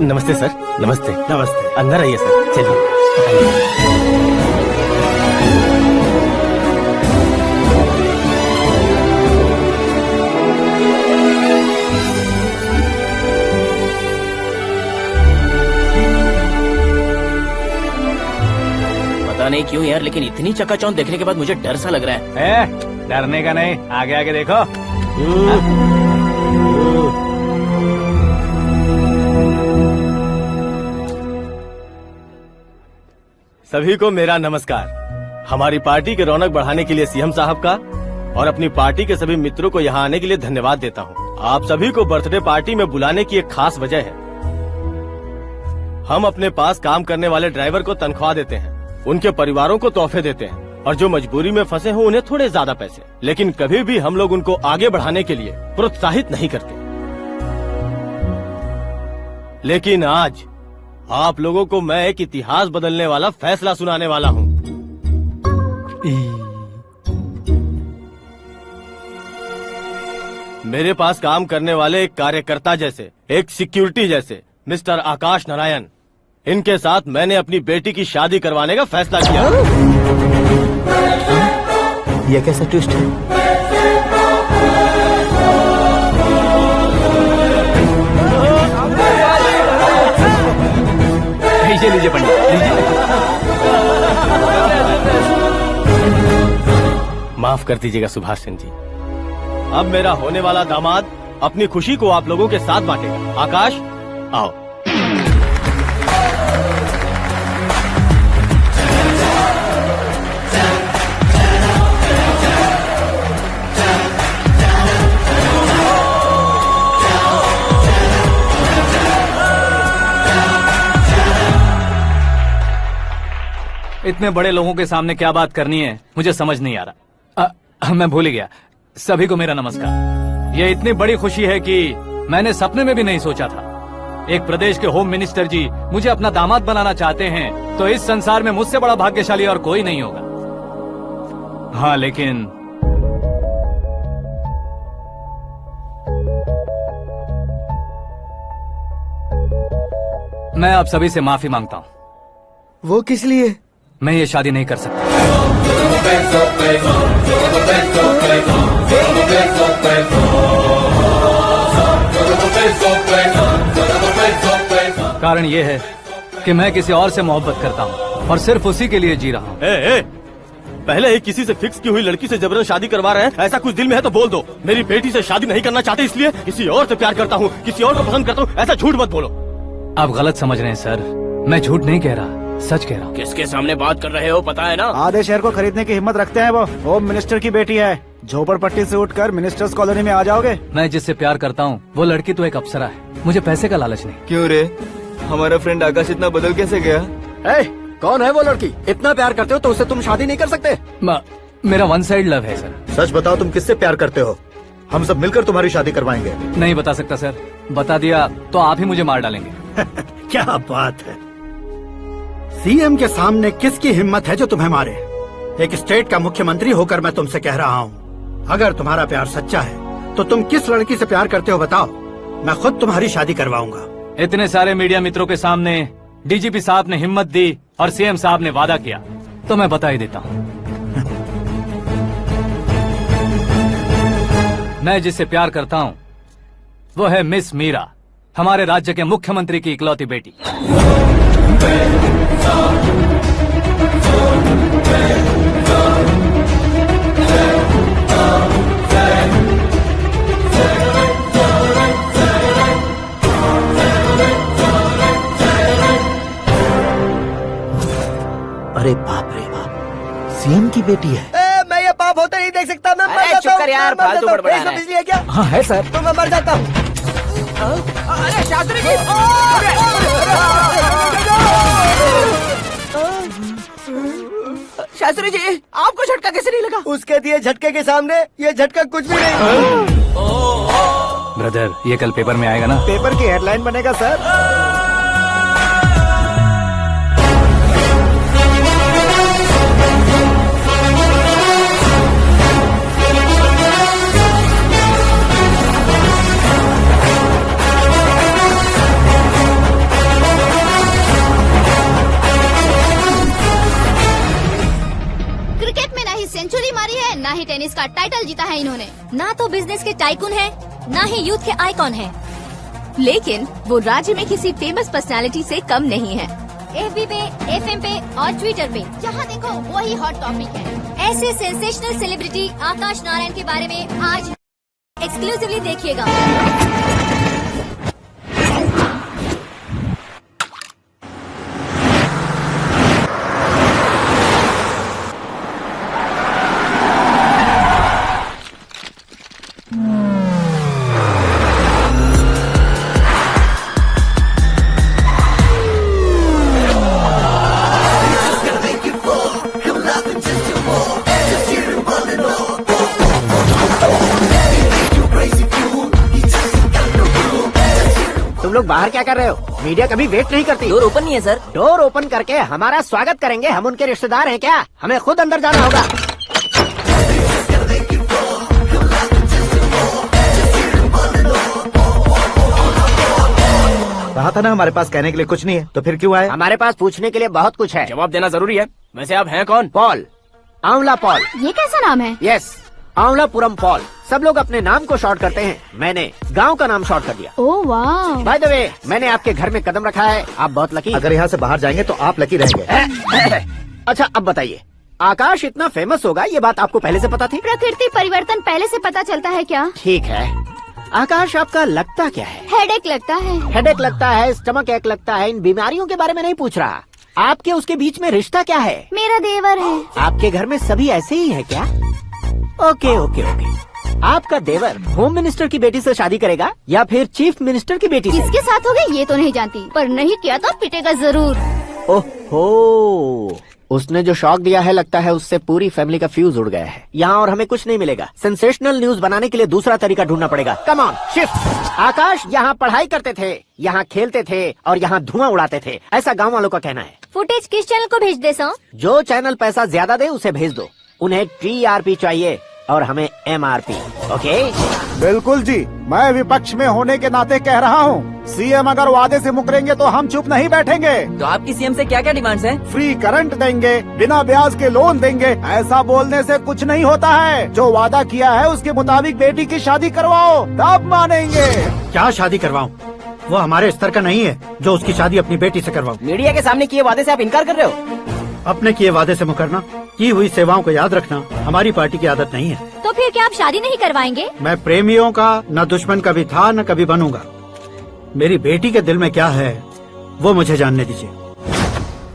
S10: नमस्ते सर। नमस्ते।
S4: नमस्ते।
S10: अंदर आइए सर, चलिए।
S13: पता नहीं क्यों यार, लेकिन इतनी चकाचौंध देखने के बाद मुझे डर सा लग रहा है।
S1: डरने का नहीं, आगे आगे देखो।
S10: सभी को मेरा नमस्कार। हमारी पार्टी की रौनक बढ़ाने के लिए सीएम साहब का और अपनी पार्टी के सभी मित्रों को यहाँ आने के लिए धन्यवाद देता हूँ। आप सभी को बर्थडे पार्टी में बुलाने की एक खास वजह है। हम अपने पास काम करने वाले ड्राइवर को तनख्वाह देते हैं, उनके परिवारों को तोहफे देते हैं, और जो मजबूरी में फंसे हो उन्हें थोड़े ज्यादा पैसे। लेकिन कभी भी हम लोग उनको आगे बढ़ाने के लिए प्रोत्साहित नहीं करते। लेकिन आज आप लोगों को मैं एक इतिहास बदलने वाला फैसला सुनाने वाला हूँ। मेरे पास काम करने वाले एक कार्यकर्ता जैसे, एक सिक्योरिटी जैसे मिस्टर आकाश नारायण, इनके साथ मैंने अपनी बेटी की शादी करवाने का फैसला किया।
S7: यह कैसा ट्विस्ट है?
S1: लीजिए पंडित, लीजिए।
S10: माफ कर दीजिएगा सुभाष सिंह जी। अब मेरा होने वाला दामाद अपनी खुशी को आप लोगों के साथ बांटेगा। आकाश, आओ।
S1: इतने बड़े लोगों के सामने क्या बात करनी है मुझे समझ नहीं आ रहा। मैं भूल गया। सभी को मेरा नमस्कार। ये इतनी बड़ी खुशी है कि मैंने सपने में भी नहीं सोचा था। एक प्रदेश के होम मिनिस्टर जी मुझे अपना दामाद बनाना चाहते हैं तो इस संसार में मुझसे बड़ा भाग्यशाली और कोई नहीं होगा। हाँ, लेकिन मैं आप सभी से माफी मांगता हूँ।
S11: वो किस लिए?
S1: मैं ये शादी नहीं कर सकता। कारण ये है कि मैं किसी और से मोहब्बत करता हूँ और सिर्फ उसी के लिए जी रहा हूँ।
S10: पहले ही किसी से फिक्स की हुई लड़की से जबरन शादी करवा रहे हैं, ऐसा कुछ दिल में है तो बोल दो। मेरी बेटी से शादी नहीं करना चाहते इसलिए किसी और से प्यार करता हूँ, किसी और को पसंद करता हूँ, ऐसा झूठ मत बोलो।
S1: आप गलत समझ रहे हैं सर, मैं झूठ नहीं कह रहा, सच कह रहा हूँ।
S13: किसके सामने बात कर रहे हो पता है ना?
S2: आधे शहर को खरीदने की हिम्मत रखते हैं वो। होम मिनिस्टर की बेटी है, झोपड़पट्टी से उठकर मिनिस्टर्स कॉलोनी में आ जाओगे।
S1: मैं जिससे प्यार करता हूँ वो लड़की तो एक अप्सरा है, मुझे पैसे का लालच नहीं।
S15: क्यों रे, हमारा फ्रेंड आकाश इतना बदल कैसे गया?
S5: कौन है वो लड़की? इतना प्यार करते हो तो उससे तुम शादी नहीं कर सकते?
S1: मेरा वन साइड लव है सर।
S7: सच बताओ, तुम किससे प्यार करते हो? हम सब मिलकर तुम्हारी शादी करवाएंगे।
S1: नहीं बता सकता सर, बता दिया तो आप ही मुझे मार डालेंगे।
S16: क्या बात है, सीएम के सामने किसकी हिम्मत है जो तुम्हें मारे? एक स्टेट का मुख्यमंत्री होकर मैं तुमसे कह रहा हूँ, अगर तुम्हारा प्यार सच्चा है तो तुम किस लड़की से प्यार करते हो बताओ, मैं खुद तुम्हारी शादी करवाऊंगा।
S1: इतने सारे मीडिया मित्रों के सामने डीजीपी साहब ने हिम्मत दी और सीएम साहब ने वादा किया तो मैं बता ही देता हूँ। मैं जिससे प्यार करता हूँ वो है मिस मीरा, हमारे राज्य के मुख्यमंत्री की इकलौती बेटी।
S7: अरे बाप रे बाप, सीएम की बेटी है।
S11: मैं ये पाप होते नहीं देख सकता। मैं मर जाता हूँ।
S6: चुप कर यार, फालतू बड़बड़ा रहा है।
S11: बिजली है क्या?
S2: हाँ है सर।
S11: तो मैं मर जाता हूँ।
S6: अरे शास्त्री जी, शास्त्री जी आपको झटका कैसे नहीं लगा?
S11: उसके दिए झटके के सामने ये झटका कुछ भी नहीं।
S1: ब्रदर, ये कल पेपर में आएगा ना?
S2: पेपर की हेडलाइन बनेगा सर।
S8: सेंचुरी मारी है, ना ही टेनिस का टाइटल जीता है इन्होंने। ना तो बिजनेस के टाइकून है, ना ही यूथ के आइकॉन है, लेकिन वो राज्य में किसी फेमस पर्सनालिटी से कम नहीं है। FB पे, FM पे और ट्विटर पे जहाँ देखो वही हॉट टॉपिक है। ऐसे सेंसेशनल सेलिब्रिटी आकाश नारायण के बारे में आज एक्सक्लूसिवली देखिएगा।
S11: लोग बाहर क्या कर रहे हो? मीडिया कभी वेट नहीं करती।
S6: डोर ओपन नहीं है सर।
S11: डोर ओपन करके हमारा स्वागत करेंगे, हम उनके रिश्तेदार हैं क्या? हमें खुद अंदर जाना होगा।
S7: कहा था ना हमारे पास कहने के लिए कुछ नहीं है, तो फिर क्यों आए?
S11: हमारे पास पूछने के लिए बहुत कुछ है।
S13: जवाब देना जरूरी है। वैसे आप हैं कौन?
S11: पॉल, आंवला पॉल।
S8: ये कैसा नाम है?
S11: Yes, Aanvalapuram Paul. सब लोग अपने नाम को शॉर्ट करते हैं, मैंने गांव का नाम शॉर्ट कर दिया।
S8: ओह वाह।
S11: बाय द वे, मैंने आपके घर में कदम रखा है, आप बहुत लकी।
S7: अगर यहाँ से बाहर जाएंगे तो आप लकी रहेंगे।
S11: अच्छा अब बताइए, आकाश इतना फेमस होगा ये बात आपको पहले से पता थी?
S8: प्रकृति परिवर्तन पहले से पता चलता है क्या?
S11: ठीक है, आकाश आपका लगता क्या है?
S8: हेडेक लगता है।
S11: हेडेक लगता है, स्टमक एक लगता है, इन बीमारियों के बारे में नहीं पूछ रहा। आपके उसके बीच में रिश्ता क्या है?
S8: मेरा देवर है।
S11: आपके घर में सभी ऐसे ही है क्या? Okay okay okay. आपका देवर होम मिनिस्टर की बेटी से शादी करेगा या फिर चीफ मिनिस्टर की बेटी से?
S8: किसके साथ होगा ये तो नहीं जानती, पर नहीं किया तो पिटेगा जरूर।
S11: ओहो,
S5: उसने जो शॉक दिया है लगता है उससे पूरी फैमिली का फ्यूज उड़ गया है। यहाँ और हमें कुछ नहीं मिलेगा। सेंसेशनल न्यूज बनाने के लिए दूसरा तरीका ढूंढना पड़ेगा। Come on shift. आकाश यहाँ पढ़ाई करते थे, यहाँ खेलते थे और यहाँ धुआं उड़ाते थे, ऐसा गाँव वालों का कहना है।
S3: फुटेज किस चैनल को भेज दे सो?
S5: जो चैनल पैसा ज्यादा दे उसे भेज दो। उन्हें TRP चाहिए और हमें MRP। ओके?
S2: बिल्कुल जी, मैं विपक्ष में होने के नाते कह रहा हूँ, सीएम अगर वादे से मुकरेंगे तो हम चुप नहीं बैठेंगे।
S6: तो आपकी सीएम से क्या क्या डिमांड्स हैं?
S2: फ्री करंट देंगे, बिना ब्याज के लोन देंगे। ऐसा बोलने से कुछ नहीं होता है। जो वादा किया है उसके मुताबिक बेटी की शादी करवाओ, तब मानेंगे।
S16: क्या शादी करवाऊं? वो हमारे स्तर का नहीं है जो उसकी शादी अपनी बेटी से करवाऊं।
S6: मीडिया के सामने किए वादे से आप इनकार कर रहे हो?
S16: अपने किए वादे से मुकरना, की हुई सेवाओं को याद रखना हमारी पार्टी की आदत नहीं है।
S3: तो फिर क्या आप शादी नहीं करवाएंगे?
S16: मैं प्रेमियों का न दुश्मन कभी था न कभी बनूंगा। मेरी बेटी के दिल में क्या है वो मुझे जानने दीजिए।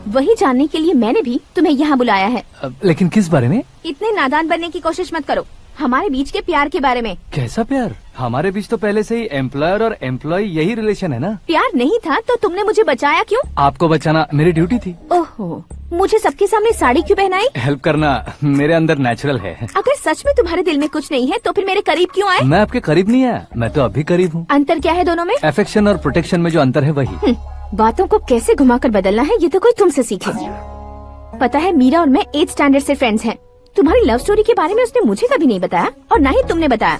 S12: वही जानने के लिए मैंने भी तुम्हें यहाँ बुलाया है।
S1: लेकिन किस बारे में?
S12: इतने नादान बनने की कोशिश मत करो। हमारे बीच के प्यार के बारे में।
S1: कैसा प्यार? हमारे बीच तो पहले से ही एम्प्लॉयर और एम्प्लॉय यही रिलेशन है ना।
S12: प्यार नहीं था तो तुमने मुझे बचाया क्यों?
S1: आपको बचाना मेरी ड्यूटी थी।
S12: ओहो, मुझे सबके सामने साड़ी क्यों पहनाई?
S1: हेल्प करना मेरे अंदर नेचुरल है।
S12: अगर सच में तुम्हारे दिल में कुछ नहीं है तो फिर मेरे करीब क्यों आए?
S1: मैं आपके करीब नहीं आया, मैं तो अभी करीब हूँ।
S12: अंतर क्या है दोनों में?
S1: अफेक्शन और प्रोटेक्शन में जो अंतर है वही।
S12: बातों को कैसे घुमाकर बदलना है ये तो कोई तुमसे सीखे। पता है मीरा और मैं 8th स्टैंडर्ड से फ्रेंड्स हैं। तुम्हारी लव स्टोरी के बारे में उसने मुझे कभी नहीं बताया और न ही तुमने बताया।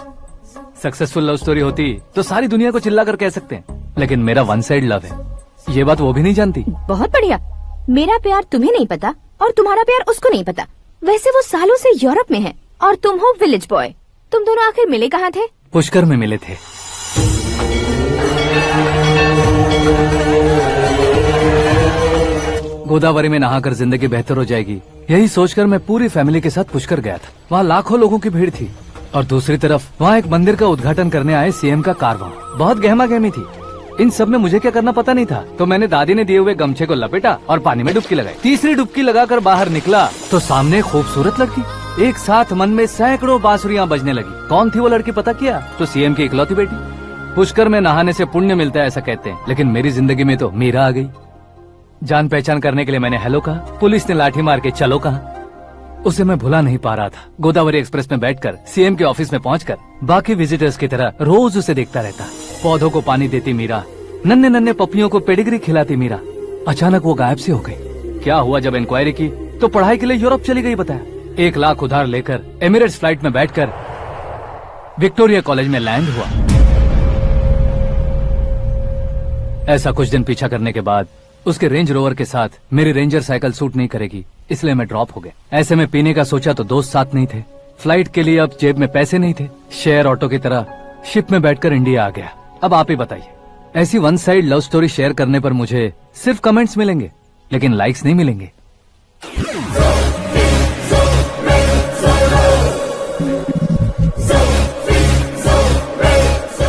S1: सक्सेसफुल लव स्टोरी होती तो सारी दुनिया को चिल्ला कर कह सकते हैं, लेकिन मेरा वन साइड लव है, ये बात वो भी नहीं जानती।
S12: बहुत बढ़िया। मेरा प्यार तुम्हें नहीं पता और तुम्हारा प्यार उसको नहीं पता। वैसे वो सालों से यूरोप में है और तुम हो विलेज बॉय। तुम दोनों आखिर मिले कहाँ थे?
S1: पुष्कर में मिले थे। गोदावरी में नहाकर जिंदगी बेहतर हो जाएगी, यही सोचकर मैं पूरी फैमिली के साथ पुष्कर गया था। वहाँ लाखों लोगों की भीड़ थी और दूसरी तरफ वहाँ एक मंदिर का उद्घाटन करने आए सीएम का कारवां। बहुत गहमा गहमी थी। इन सब में मुझे क्या करना पता नहीं था, तो मैंने दादी ने दिए हुए गमछे को लपेटा और पानी में डुबकी लगाई। तीसरी डुबकी लगाकर बाहर निकला तो सामने एक खूबसूरत लड़की। एक साथ मन में सैकड़ों बांसुरियां बजने लगी। कौन थी वो लड़की पता किया? तो सीएम की इकलौती बेटी। पुष्कर में नहाने से पुण्य मिलता है ऐसा कहते हैं, लेकिन मेरी जिंदगी में तो मीरा आ गई। जान पहचान करने के लिए मैंने हेलो कहा, पुलिस ने लाठी मार के चलो कहा। उसे मैं भुला नहीं पा रहा था। गोदावरी एक्सप्रेस में बैठकर सीएम के ऑफिस में पहुंचकर बाकी विजिटर्स की तरह रोज उसे देखता रहता। पौधों को पानी देती मीरा, नन्हे नन्हे पपियों को पेडिग्री खिलाती मीरा। अचानक वो गायब सी हो गई। क्या हुआ? जब इंक्वायरी की तो पढ़ाई के लिए यूरोप चली गई बताया। 1 लाख उधार लेकर एमिरेट्स फ्लाइट में बैठकर विक्टोरिया कॉलेज में लैंड हुआ। ऐसा कुछ दिन पीछा करने के बाद उसके रेंज रोवर के साथ मेरी रेंजर साइकिल सूट नहीं करेगी, इसलिए मैं ड्रॉप हो गया। ऐसे में पीने का सोचा तो दोस्त साथ नहीं थे। फ्लाइट के लिए अब जेब में पैसे नहीं थे। शेयर ऑटो की तरह शिप में बैठकर इंडिया आ गया। अब आप ही बताइए, ऐसी one side love story share करने पर मुझे सिर्फ कमेंट्स मिलेंगे, लेकिन लाइक्स नहीं मिलेंगे।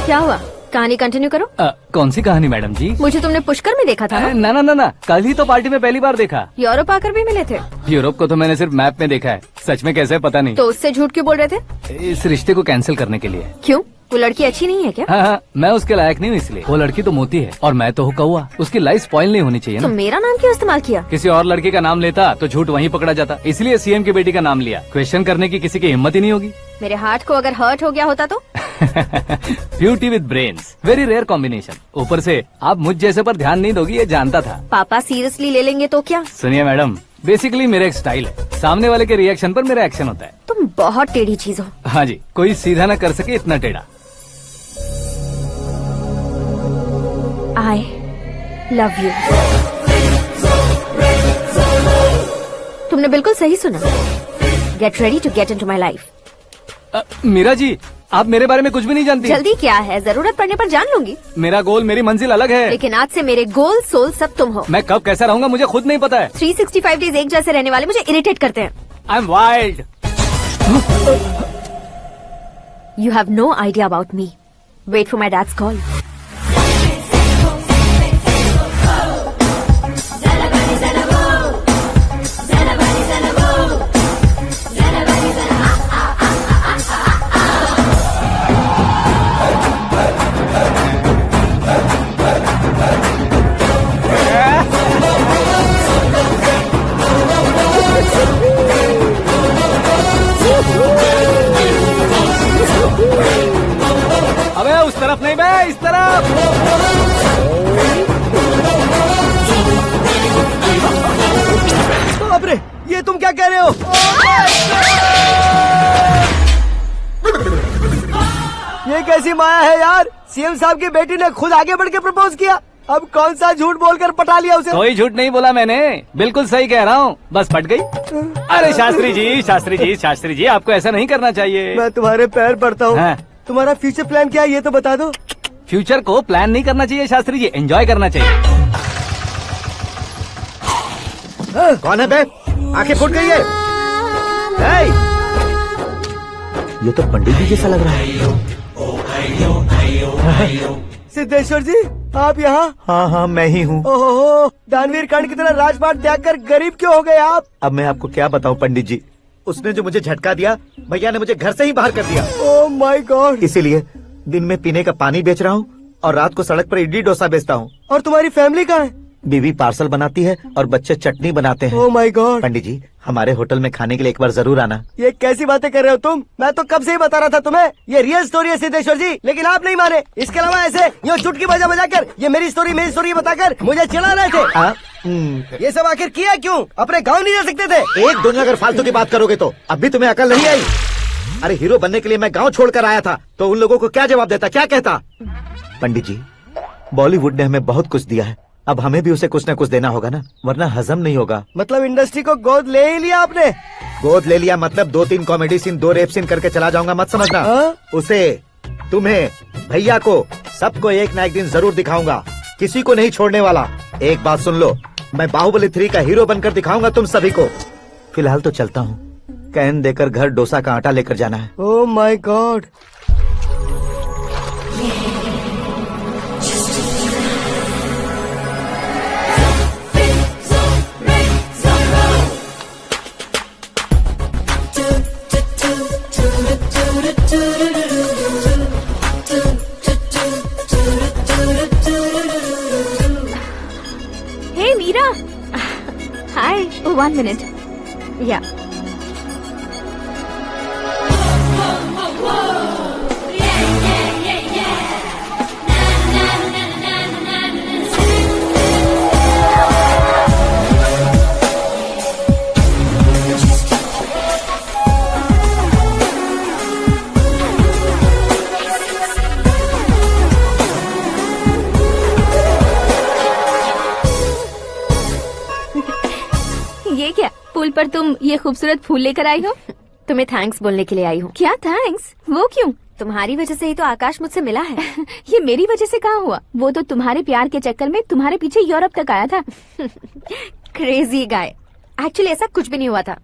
S3: क्या हुआ? कहानी कंटिन्यू करो।
S1: कौन सी कहानी मैडम जी?
S3: मुझे तुमने पुष्कर में देखा था ना?
S1: ना, कल ही तो पार्टी में पहली बार देखा।
S3: यूरोप आकर भी मिले थे?
S1: यूरोप को तो मैंने सिर्फ मैप में देखा है, सच में कैसे है पता नहीं।
S3: तो उससे झूठ क्यों बोल रहे थे?
S1: इस रिश्ते को कैंसिल करने के लिए।
S3: क्यों? वो लड़की अच्छी नहीं है क्या?
S1: हाँ, मैं उसके लायक नहीं हूँ इसलिए। वो लड़की तो मोती है और मैं तो हूँ कौवा। उसकी लाइफ स्पॉइल नहीं होनी चाहिए ना।
S3: तो मेरा नाम क्यों इस्तेमाल किया?
S1: किसी और लड़की का नाम लेता तो झूठ वहीं पकड़ा जाता, इसलिए सीएम की बेटी का नाम लिया। क्वेश्चन करने की किसी की हिम्मत ही नहीं होगी।
S3: मेरे हार्ट को अगर हर्ट हो गया होता तो?
S1: Beauty with brains, very rare combination. ऊपर से आप मुझ जैसे पर ध्यान नहीं दोगी ये जानता था।
S3: पापा सीरियसली ले लेंगे तो क्या?
S1: सुनिए मैडम, बेसिकली मेरा एक स्टाइल है, सामने वाले के रिएक्शन पर मेरा एक्शन होता है।
S3: तुम बहुत टेढ़ी चीज हो।
S1: हाँ जी, कोई सीधा न कर सके इतना टेढ़ा।
S3: I love you। तुमने बिल्कुल सही सुना। Get ready to get into my life।
S1: Meera ji, आप मेरे बारे में कुछ भी नहीं जानती।
S3: जल्दी क्या है, जरूरत पड़ने पर जान लूंगी।
S1: मेरा गोल, मेरी मंजिल अलग है।
S3: लेकिन आज से मेरे गोल सोल सब तुम हो।
S1: मैं कब कैसा रहूंगा मुझे खुद नहीं पता है।
S3: 365 डेज एक जैसे रहने वाले मुझे इरिटेट करते हैं।
S1: I'm wild।
S3: You have no idea about me। Wait for my dad's call।
S1: तरफ नहीं बे, इस तरफ।
S11: बाप रे, ये तुम क्या कह रहे हो? ये कैसी माया है यार? सीएम साहब की बेटी ने खुद आगे बढ़ के प्रपोज किया। अब कौन सा झूठ बोलकर पटा लिया उसे?
S1: कोई झूठ नहीं बोला मैंने, बिल्कुल सही कह रहा हूँ, बस पट गई। अरे शास्त्री जी, शास्त्री जी, शास्त्री जी, आपको ऐसा नहीं करना चाहिए।
S11: मैं तुम्हारे पैर पड़ता हूँ।
S1: हाँ।
S11: तुम्हारा फ्यूचर प्लान क्या है ये तो बता दो।
S1: फ्यूचर को प्लान नहीं करना चाहिए शास्त्री जी, एंजॉय करना चाहिए।
S7: कौन है बे? आंखें फूट गई है। ये तो पंडित जी जैसा लग रहा है।
S11: सिद्धेश्वर जी, आप यहाँ?
S7: हाँ, मैं ही हूँ।
S11: ओहो, दानवीर कर्ण की तरह राजपाट त्याग कर गरीब क्यों हो गए आप?
S7: अब मैं आपको क्या बताऊँ पंडित जी, उसने जो मुझे झटका दिया, भैया ने मुझे घर से ही बाहर कर दिया।
S11: Oh my God.
S7: इसीलिए दिन में पीने का पानी बेच रहा हूँ और रात को सड़क पर इडली डोसा बेचता हूँ।
S11: और तुम्हारी फैमिली कहाँ है?
S7: बीवी पार्सल बनाती है और बच्चे चटनी बनाते हैं।
S11: Oh my God.
S7: पंडित जी, हमारे होटल में खाने के लिए एक बार जरूर आना।
S11: ये कैसी बातें कर रहे हो तुम? मैं तो कब से ही बता रहा था तुम्हें, ये रियल स्टोरी है सिद्धेश्वर जी, लेकिन आप नहीं माने। इसके अलावा ऐसे यूँ चुटकी बजा कर ये मेरी स्टोरी बताकर मुझे चला रहे थे। ये सब आखिर किया क्यों? अपने गाँव नहीं जा सकते थे?
S7: एक दिन अगर फालतू की बात करोगे तो अब भी तुम्हें अकल नहीं आई। अरे हीरो बनने के लिए मैं गाँव छोड़कर आया था, तो उन लोगों को क्या जवाब देता, क्या कहता? पंडित जी, बॉलीवुड ने हमें बहुत कुछ दिया है, अब हमें भी उसे कुछ न कुछ देना होगा ना, वरना हजम नहीं होगा।
S11: मतलब इंडस्ट्री को गोद ले ही लिया आपने?
S7: गोद ले लिया मतलब 2-3 कॉमेडी सीन, 2 रेप सीन करके चला जाऊंगा मत समझना। उसे, तुम्हें, भैया को, सबको एक ना एक दिन जरूर दिखाऊंगा, किसी को नहीं छोड़ने वाला। एक बात सुन लो, मैं बाहुबली 3 का हीरो बनकर दिखाऊंगा तुम सभी को। फिलहाल तो चलता हूँ, कैन देकर घर डोसा का आटा लेकर जाना है।
S11: Oh my God.
S12: Hey Meera. Hi. Oh, 1 minute. Yeah. ये क्या, पुल पर तुम ये खूबसूरत फूल लेकर आई हो?
S3: तुम्हें थैंक्स बोलने के लिए आई हूँ।
S12: क्या थैंक्स? वो क्यों?
S3: तुम्हारी वजह से ही तो आकाश मुझसे मिला है।
S12: ये मेरी वजह से कहाँ हुआ? वो तो तुम्हारे प्यार के चक्कर में तुम्हारे पीछे यूरोप तक आया था।
S3: Crazy guy. एक्चुअली ऐसा कुछ भी नहीं हुआ था,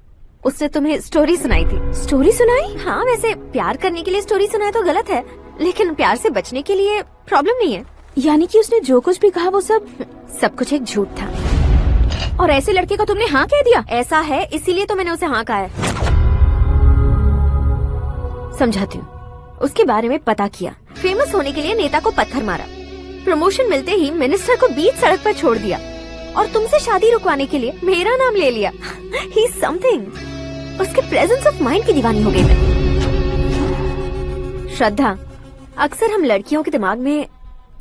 S3: उसने तुम्हें स्टोरी सुनाई थी।
S12: स्टोरी सुनाई?
S3: हाँ, वैसे प्यार करने के लिए स्टोरी सुनाए तो गलत है, लेकिन प्यार से बचने के लिए प्रॉब्लम नहीं है।
S12: यानी कि उसने जो कुछ भी कहा वो
S3: सब कुछ एक झूठ था।
S12: और ऐसे लड़के को तुमने हाँ कह दिया?
S3: ऐसा है, इसीलिए तो मैंने उसे हाँ कहा है। समझाती हूँ। उसके बारे में पता किया, फेमस होने के लिए नेता को पत्थर मारा, प्रमोशन मिलते ही मिनिस्टर को बीच सड़क पर छोड़ दिया, और तुमसे शादी रुकवाने के लिए मेरा नाम ले लिया। He is something. उसके प्रेजेंस ऑफ माइंड की दीवानी हो गई मैं। श्रद्धा, अक्सर हम लड़कियों के दिमाग में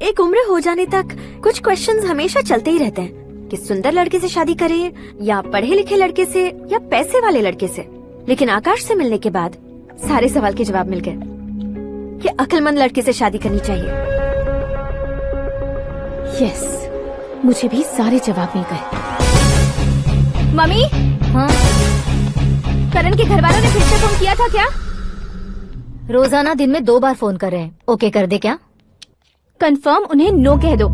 S3: एक उम्र हो जाने तक कुछ क्वेश्चंस हमेशा चलते ही रहते हैं कि सुंदर लड़के से शादी करें या पढ़े लिखे लड़के से या पैसे वाले लड़के से। लेकिन आकाश से मिलने के बाद सारे सवाल के जवाब मिल गए कि अक्लमंद लड़के से शादी करनी चाहिए।
S12: यस, मुझे भी सारे जवाब मिल गए। मम्मी?
S3: हाँ?
S12: करण के घर वालों ने फिर से फोन किया था क्या?
S3: रोजाना दिन में 2 बार फोन कर रहे हैं। ओके कर दे क्या?
S12: कंफर्म उन्हें नो कह दो।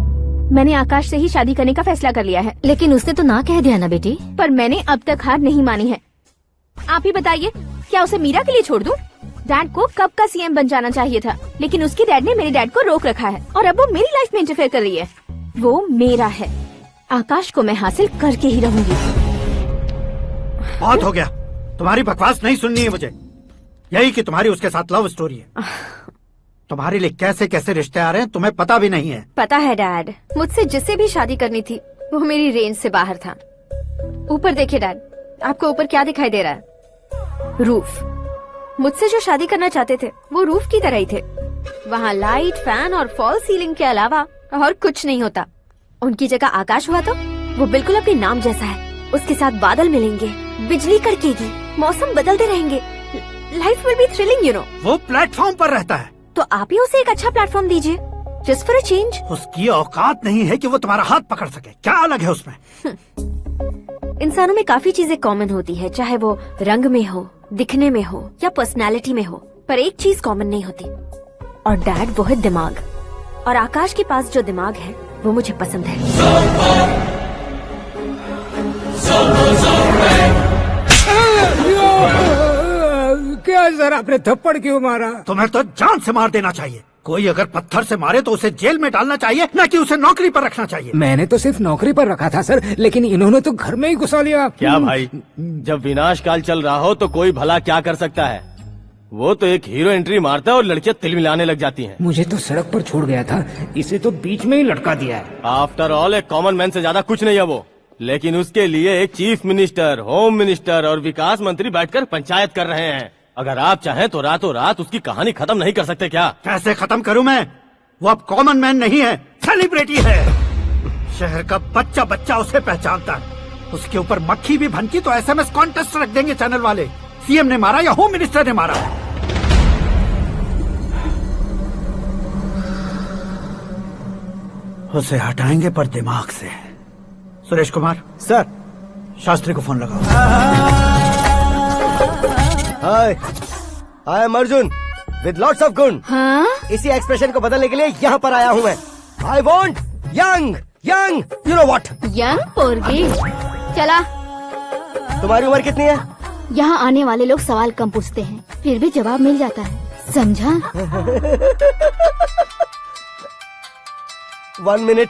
S12: मैंने आकाश से ही शादी करने का फैसला कर लिया है।
S3: लेकिन उसने तो ना कह दिया ना बेटी।
S12: पर मैंने अब तक हार नहीं मानी है। आप ही बताइए, क्या उसे मीरा के लिए छोड़ दूं? डैड को कब का सीएम बन जाना चाहिए था, लेकिन उसके डैड ने मेरे डैड को रोक रखा है और अब वो मेरी लाइफ में इंटरफेयर कर रही है। वो मेरा है, आकाश को मैं हासिल करके ही रहूंगी।
S16: बहुत हो गया, तुम्हारी बकवास नहीं सुननी है मुझे। यही कि तुम्हारी उसके साथ लव स्टोरी है। तुम्हारे लिए कैसे कैसे रिश्ते आ रहे हैं तुम्हें पता भी नहीं है।
S3: पता है डैड, मुझसे जिससे भी शादी करनी थी वो मेरी रेंज से बाहर था। ऊपर देखिए डैड, आपको ऊपर क्या दिखाई दे रहा है? रूफ। मुझसे जो शादी करना चाहते थे वो रूफ की तरह ही थे,
S12: वहाँ लाइट, फैन और फॉल सीलिंग के अलावा और कुछ नहीं होता। उनकी जगह आकाश हुआ तो वो बिल्कुल अपने नाम जैसा है। उसके साथ बादल मिलेंगे, बिजली कड़केगी, मौसम बदलते रहेंगे। Life will be thrilling, you know.
S16: वो प्लेटफॉर्म पर रहता है
S12: तो आप ही उसे एक अच्छा प्लेटफॉर्म दीजिए, जस्ट फॉर अ चेंज।
S16: उसकी औकात नहीं है कि वो तुम्हारा हाथ पकड़ सके। क्या अलग है उसमें?
S12: इंसानों में काफी चीजें कॉमन होती है, चाहे वो रंग में हो, दिखने में हो या पर्सनालिटी में हो, पर एक चीज कॉमन नहीं होती, और डैड वो है दिमाग। और आकाश के पास जो दिमाग है वो मुझे पसंद है।
S9: क्या सर, आपने थप्पड़ क्यों मारा?
S16: तुम्हें तो जान से मार देना चाहिए। कोई अगर पत्थर से मारे तो उसे जेल में डालना चाहिए, न कि उसे नौकरी पर रखना चाहिए।
S9: मैंने तो सिर्फ नौकरी पर रखा था सर, लेकिन इन्होंने तो घर में ही घुसा लिया।
S10: क्या भाई, जब विनाश काल चल रहा हो तो कोई भला क्या कर सकता है? वो तो एक हीरो एंट्री मारता है और लड़कियां तिलमिलाने लग जाती हैं।
S9: मुझे तो सड़क पर छोड़ गया था, इसे तो बीच में ही लटका दिया है।
S10: आफ्टर ऑल एक कॉमन मैन से ज्यादा कुछ नहीं है वो, लेकिन उसके लिए एक चीफ मिनिस्टर, होम मिनिस्टर और विकास मंत्री बैठकर पंचायत कर रहे हैं। अगर आप चाहें तो रातों रात उसकी कहानी खत्म नहीं कर सकते क्या?
S16: कैसे खत्म करूं मैं? वो अब कॉमन मैन नहीं है, सेलिब्रिटी है। शहर का बच्चा बच्चा उसे पहचानता है। उसके ऊपर मक्खी भी भनकी तो SMS कॉन्टेस्ट रख देंगे चैनल वाले। सीएम ने मारा या होम मिनिस्टर ने मारा? उसे हटाएंगे पर दिमाग से। सुरेश कुमार
S2: सर,
S16: शास्त्री को फोन लगाओ।
S11: Hi, I am Arjun with lots of गुण।
S12: हाँ?
S11: इसी एक्सप्रेशन को बदलने के लिए यहाँ पर आया हूँ मैं। I want young young, you know what?
S8: Young पोरगी। चला।
S11: तुम्हारी उम्र कितनी है?
S8: यहाँ आने वाले लोग सवाल कम पूछते हैं, फिर भी जवाब मिल जाता है, समझा?
S11: 1 मिनट।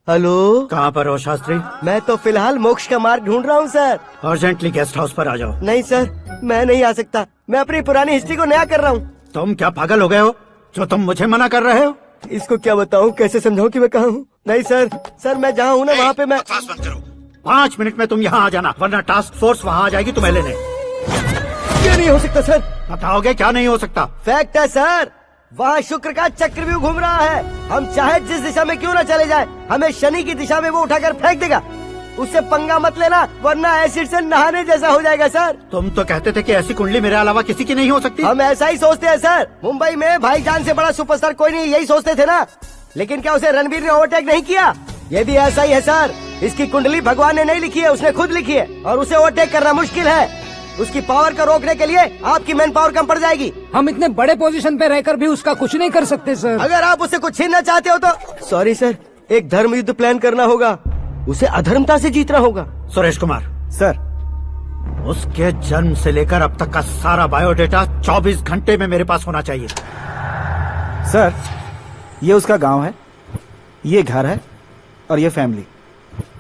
S11: हेलो,
S16: कहाँ पर हो शास्त्री?
S11: मैं तो फिलहाल मोक्ष का मार्ग ढूंढ रहा हूँ सर।
S16: अर्जेंटली गेस्ट हाउस पर आ जाओ।
S11: नहीं सर, मैं नहीं आ सकता। मैं अपनी पुरानी हिस्ट्री को नया कर रहा हूँ।
S16: तुम क्या पागल हो गए हो जो तुम मुझे मना कर रहे हो?
S11: इसको क्या बताऊँ, कैसे समझाऊँ कि मैं कहाँ हूँ? नहीं सर, सर मैं जहाँ हूँ ना वहाँ पे मैं।
S16: 5 मिनट में तुम यहाँ आ जाना, वरना टास्क फोर्स वहाँ आ जाएगी तुम्हें लेने।
S11: क्या नहीं हो सकता सर?
S16: बताओगे क्या नहीं हो सकता?
S11: फैक्ट है सर, वहाँ शुक्र का चक्रव्यूह घूम रहा है। हम चाहे जिस दिशा में क्यों न चले जाएं, हमें शनि की दिशा में वो उठाकर फेंक देगा। उससे पंगा मत लेना, वरना एसिड से नहाने जैसा हो जाएगा सर।
S16: तुम तो कहते थे कि ऐसी कुंडली मेरे अलावा किसी की नहीं हो सकती।
S11: हम ऐसा ही सोचते हैं सर। मुंबई में भाईजान से बड़ा सुपरस्टार कोई नहीं, यही सोचते थे ना। लेकिन क्या उसे रणवीर ने ओवरटेक नहीं किया? ये भी ऐसा ही है सर। इसकी कुंडली भगवान ने नहीं लिखी है, उसने खुद लिखी है, और उसे ओवरटेक करना मुश्किल है। उसकी पावर को रोकने के लिए आपकी मैन पावर कम पड़ जाएगी।
S9: हम इतने बड़े पोजीशन पे रहकर भी उसका कुछ नहीं कर सकते सर।
S11: अगर आप उससे कुछ छीनना चाहते हो तो सॉरी सर, एक धर्म युद्ध प्लान करना होगा। उसे अधर्मता से जीतना होगा।
S16: सुरेश कुमार
S2: सर,
S16: उसके जन्म से लेकर अब तक का सारा बायोडेटा 24 घंटे में मेरे पास होना चाहिए।
S2: सर, ये उसका गांव है, ये घर है और ये फैमिली।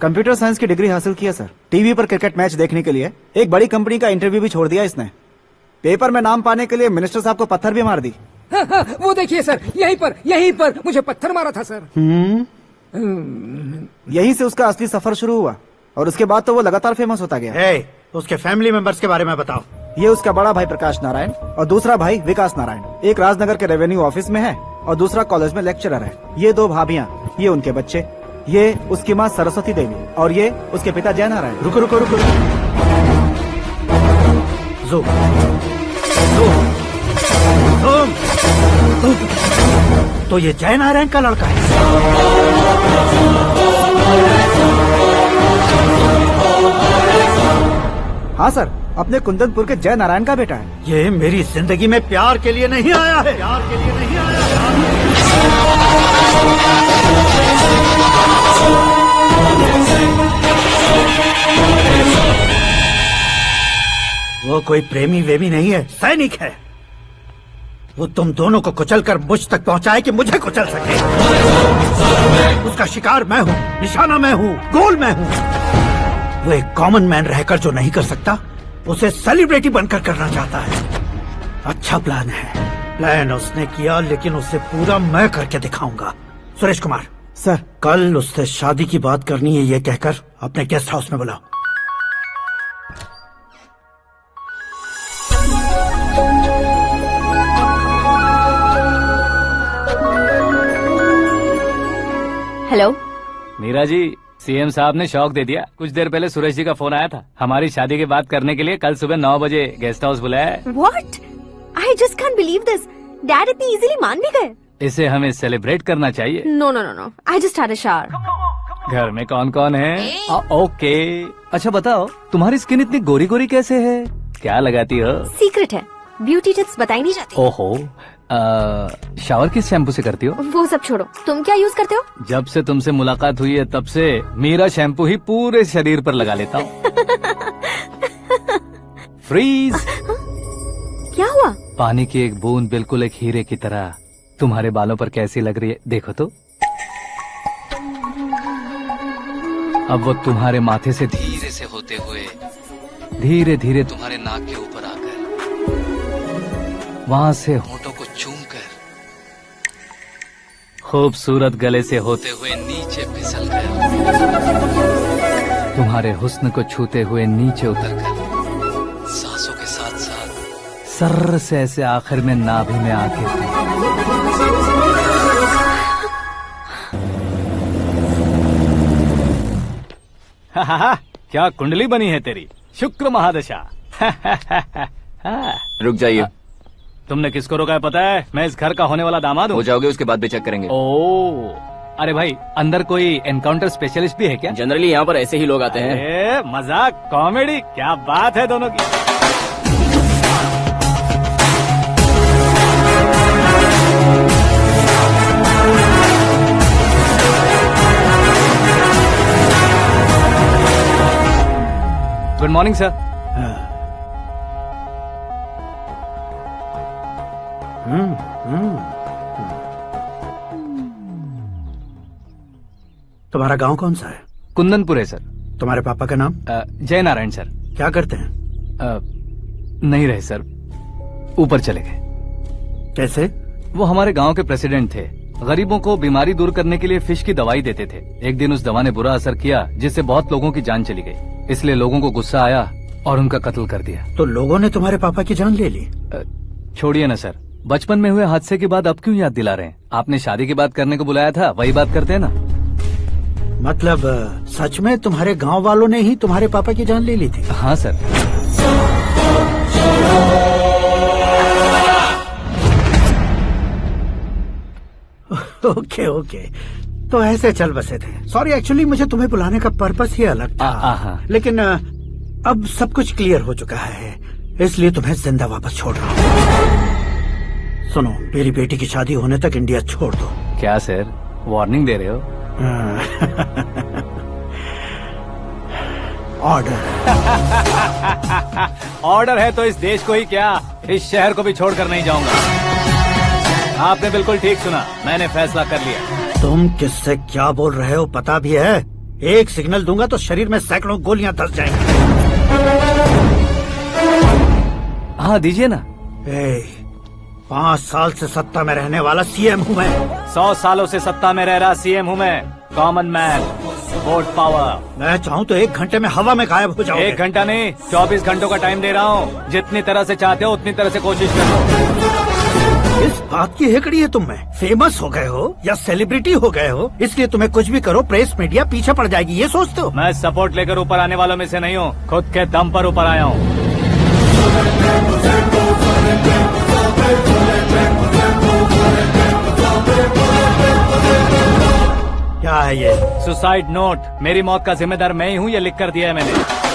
S2: कंप्यूटर साइंस की डिग्री हासिल किया सर। टीवी पर क्रिकेट मैच देखने के लिए एक बड़ी कंपनी का इंटरव्यू भी छोड़ दिया इसने। पेपर में नाम पाने के लिए मिनिस्टर साहब को पत्थर भी मार दी।
S9: हाँ, हाँ, वो देखिए सर, यहीं पर मुझे पत्थर मारा था सर।
S2: यहीं से उसका असली सफर शुरू हुआ और उसके बाद तो वो लगातार फेमस होता गया।
S16: उसके फैमिली मेंबर्स के बारे में बताओ।
S2: ये उसका बड़ा भाई प्रकाश नारायण और दूसरा भाई विकास नारायण। एक राजनगर के रेवेन्यू ऑफिस में है और दूसरा कॉलेज में लेक्चरर है। ये 2 भाभियां, ये उनके बच्चे, ये उसकी माँ सरस्वती देवी और ये उसके पिता जय नारायण।
S16: रुको रुको रुको, ज़ूम, तो ये जय नारायण का लड़का है।
S2: हाँ सर, अपने कुंदनपुर के जय नारायण का बेटा है।
S16: ये मेरी जिंदगी में प्यार के लिए नहीं आया है, प्यार के लिए नहीं आया वो कोई प्रेमी वेमी नहीं है, सैनिक है। वो तुम दोनों को कुचलकर मुझ तक पहुंचाए कि मुझे कुचल सके। उसका शिकार मैं हूँ, निशाना मैं हूँ, गोल मैं हूँ। वो एक कॉमन मैन रहकर जो नहीं कर सकता, उसे सेलिब्रिटी बनकर करना चाहता है। अच्छा प्लान है। प्लान उसने किया, लेकिन उसे पूरा मैं करके दिखाऊंगा। सुरेश कुमार
S2: सर,
S16: कल उससे शादी की बात करनी है, ये कहकर अपने गेस्ट हाउस में बुलाओ।
S12: हेलो।
S1: मीरा जी, सीएम साहब ने शौक दे दिया। कुछ देर पहले सुरेश जी का फोन आया था, हमारी शादी की बात करने के लिए कल सुबह 9 बजे गेस्ट हाउस बुलाया है।
S12: What? I just can't believe this. Dad इतनी इजीली मान भी गए।
S1: इसे हमें सेलिब्रेट करना चाहिए।
S12: No, no, no, no. I just had a shower.
S1: घर में कौन कौन है? ओके। अच्छा बताओ, तुम्हारी स्किन इतनी गोरी गोरी कैसे है? क्या लगाती हो?
S12: सीक्रेट है, ब्यूटी टिप्स बताई नहीं जाती।
S1: ओहो, शावर किस शैम्पू से करती हो?
S12: वो सब छोड़ो, तुम क्या यूज करते हो?
S1: जब से तुमसे मुलाकात हुई है तब से मेरा शैम्पू ही पूरे शरीर पर लगा लेता हूँ। फ्रीज।
S12: क्या हुआ?
S1: पानी की एक बूंद बिल्कुल एक हीरे की तरह तुम्हारे बालों पर कैसी लग रही है, देखो तो। अब वो तुम्हारे माथे से धीरे से होते हुए धीरे धीरे तुम्हारे नाक के ऊपर आकर वहां से होठों को चूमकर खूबसूरत गले से होते हुए नीचे फिसलकर तुम्हारे हुस्न को छूते हुए नीचे उतरकर सांसों के साथ साथ सर्र से ऐसे आखिर में नाभि में आके क्या कुंडली बनी है तेरी, शुक्र महादशा।
S13: रुक जाइए।
S1: तुमने किसको रोका है पता है? मैं इस घर का होने वाला दामाद हूँ।
S13: हो जाओगे उसके बाद भी चेक करेंगे।
S1: ओ, अरे भाई, अंदर कोई एनकाउंटर स्पेशलिस्ट भी है क्या?
S13: जनरली यहाँ पर ऐसे ही लोग आते हैं।
S1: मजाक, कॉमेडी, क्या बात है दोनों की। Good morning sir.
S16: तुम्हारा गांव कौन सा है?
S1: कुंदनपुर है सर।
S16: तुम्हारे पापा का नाम?
S1: जय नारायण सर।
S16: क्या करते हैं?
S1: नहीं रहे सर, ऊपर चले गए।
S16: कैसे?
S1: वो हमारे गांव के प्रेसिडेंट थे। गरीबों को बीमारी दूर करने के लिए फिश की दवाई देते थे। एक दिन उस दवा ने बुरा असर किया जिससे बहुत लोगों की जान चली गई। इसलिए लोगों को गुस्सा आया और उनका कत्ल कर दिया।
S16: तो लोगों ने तुम्हारे पापा की जान ले ली?
S1: छोड़िए ना सर, बचपन में हुए हादसे के बाद अब क्यों याद दिला रहे हैं? आपने शादी की बात करने को बुलाया था, वही बात करते हैं ना।
S16: मतलब सच में तुम्हारे गांव वालों ने ही तुम्हारे पापा की जान ले ली थी?
S1: हाँ सर।
S16: ओके ओके, तो ऐसे चल बसे थे। सॉरी, एक्चुअली मुझे तुम्हें बुलाने का पर्पस ही अलग था। लेकिन अब सब कुछ क्लियर हो चुका है, इसलिए तुम्हें जिंदा वापस छोड़ रहा हूँ। सुनो, मेरी बेटी की शादी होने तक इंडिया छोड़ दो।
S1: क्या सर, वार्निंग दे रहे हो?
S16: ऑर्डर।
S1: ऑर्डर है तो इस देश को ही क्या, इस शहर को भी छोड़कर नहीं जाऊंगा। आपने बिल्कुल ठीक सुना, मैंने फैसला कर लिया।
S16: तुम किससे क्या बोल रहे हो पता भी है? एक सिग्नल दूंगा तो शरीर में सैकड़ों गोलियां धस जाएंगी।
S1: हाँ दीजिए ना।
S16: 5 साल से सत्ता में रहने वाला सीएम हूँ मैं।
S1: 100 सालों से सत्ता में रह रहा सीएम हूँ मैं। Common man, vote power.
S16: मैं चाहूँ तो 1 घंटे में हवा में गायब हो जाऊँ।
S1: 1 घंटा नहीं, 24 घंटों का टाइम दे रहा हूँ। जितनी तरह से चाहते हो उतनी तरह से कोशिश करो।
S16: इस बात की हेकड़ी है तुम में। फेमस हो गए हो या सेलिब्रिटी हो गए हो, इसलिए तुम्हें कुछ भी करो प्रेस मीडिया पीछे पड़ जाएगी, ये सोचते हो?
S1: मैं सपोर्ट लेकर ऊपर आने वालों में से नहीं हूँ, खुद के दम पर ऊपर आया हूँ।
S16: क्या है ये?
S1: Suicide note. मेरी मौत का जिम्मेदार मैं ही हूँ, ये लिख कर दिया है मैंने।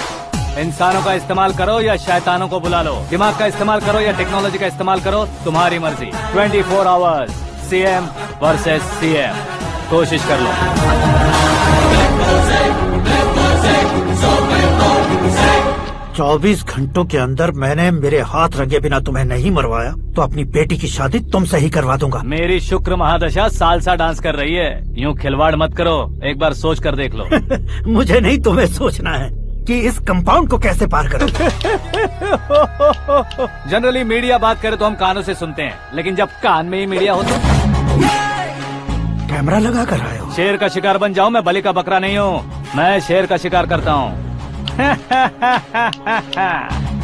S1: इंसानों का इस्तेमाल करो या शैतानों को बुला लो, दिमाग का इस्तेमाल करो या टेक्नोलॉजी का इस्तेमाल करो, तुम्हारी मर्जी। 24 आवर्स, सीएम वर्सेस सीएम, कोशिश कर लो।
S16: 24 घंटों के अंदर मैंने मेरे हाथ रंगे बिना तुम्हें नहीं मरवाया तो अपनी बेटी की शादी तुमसे ही करवा दूंगा।
S1: मेरी शुक्र महादशा सालसा डांस कर रही है, यूँ खिलवाड़ मत करो, एक बार सोच कर देख लो।
S16: मुझे नहीं, तुम्हें सोचना है कि इस कंपाउंड को कैसे पार करें।
S1: जनरली मीडिया बात करे तो हम कानों से सुनते हैं, लेकिन जब कान में ही मीडिया हो तो
S16: कैमरा लगा कर आए हो।
S1: शेर का शिकार बन जाऊं, मैं बलि का बकरा नहीं हूँ, मैं शेर का शिकार करता हूँ।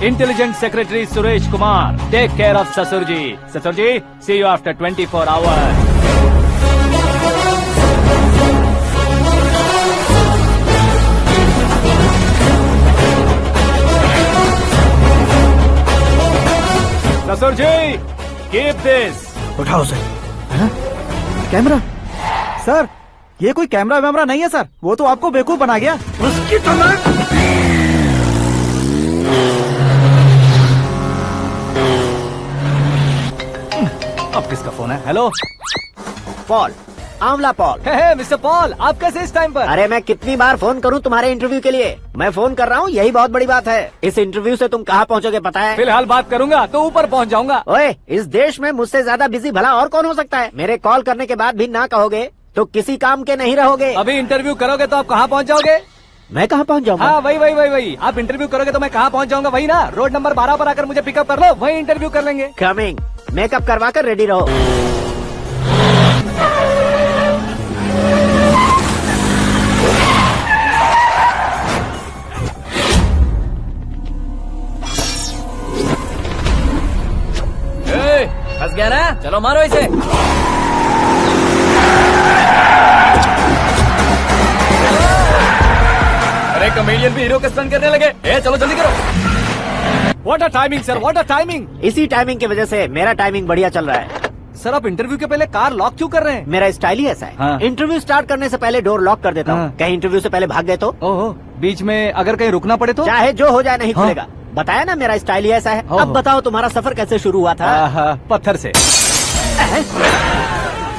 S1: Intelligent secretary Suresh Kumar, take care of ससुर जी। ससुर जी, सी यू आफ्टर 24 आवर्स। ससुर जी, कीप दिस।
S16: उठाओ उसे।
S2: कैमरा? सर, ये कोई कैमरा वैमरा नहीं है सर, वो तो आपको बेवकूफ बना गया।
S16: उसकी तो
S1: अब किसका फोन है? हेलो
S5: पॉल, आंवला पॉल।
S1: हे मिस्टर पॉल, आप कैसे इस टाइम पर?
S5: अरे मैं कितनी बार फोन करूं तुम्हारे इंटरव्यू के लिए? मैं फोन कर रहा हूं, यही बहुत बड़ी बात है। इस इंटरव्यू से तुम कहां पहुंचोगे पता है?
S1: फिलहाल बात करूंगा तो ऊपर पहुंच जाऊंगा।
S5: ओए, इस देश में मुझसे ज्यादा बिजी भला और कौन हो सकता है? मेरे कॉल करने के बाद भी ना कहोगे तो किसी काम के नहीं रहोगे।
S1: अभी इंटरव्यू करोगे तो आप कहाँ पहुँच जाओगे?
S5: मैं कहाँ पहुँच जाऊंगा?
S1: हाँ वही। आप इंटरव्यू करोगे तो मैं कहाँ पहुँच जाऊंगा? वही ना, रोड नंबर 12 पर आकर मुझे पिकअप कर लो, वही इंटरव्यू कर लेंगे।
S5: कमिंग। मेकअप करवा कर रेडी रहो।
S13: फंस गया ना? चलो मारो इसे। अरे कॉमेडियन भी हीरो के स्टंट करने लगे। चलो जल्दी करो।
S1: What a timing sir, what a timing.
S5: इसी टाइमिंग की वजह से मेरा टाइमिंग बढ़िया चल रहा है।
S1: सर आप इंटरव्यू के पहले कार लॉक क्यों कर रहे हैं?
S5: मेरा स्टाइल ही ऐसा है।
S1: हाँ।
S5: इंटरव्यू स्टार्ट करने से पहले डोर लॉक कर देता हूँ। कहीं इंटरव्यू से पहले भाग गए तो?
S1: ओहो, बीच में अगर कहीं रुकना पड़े तो?
S5: चाहे जो हो जाए नहीं खुलेगा। बताया ना मेरा स्टाइल ही ऐसा है। अब बताओ तुम्हारा सफर कैसे शुरू हुआ था?
S1: पत्थर से।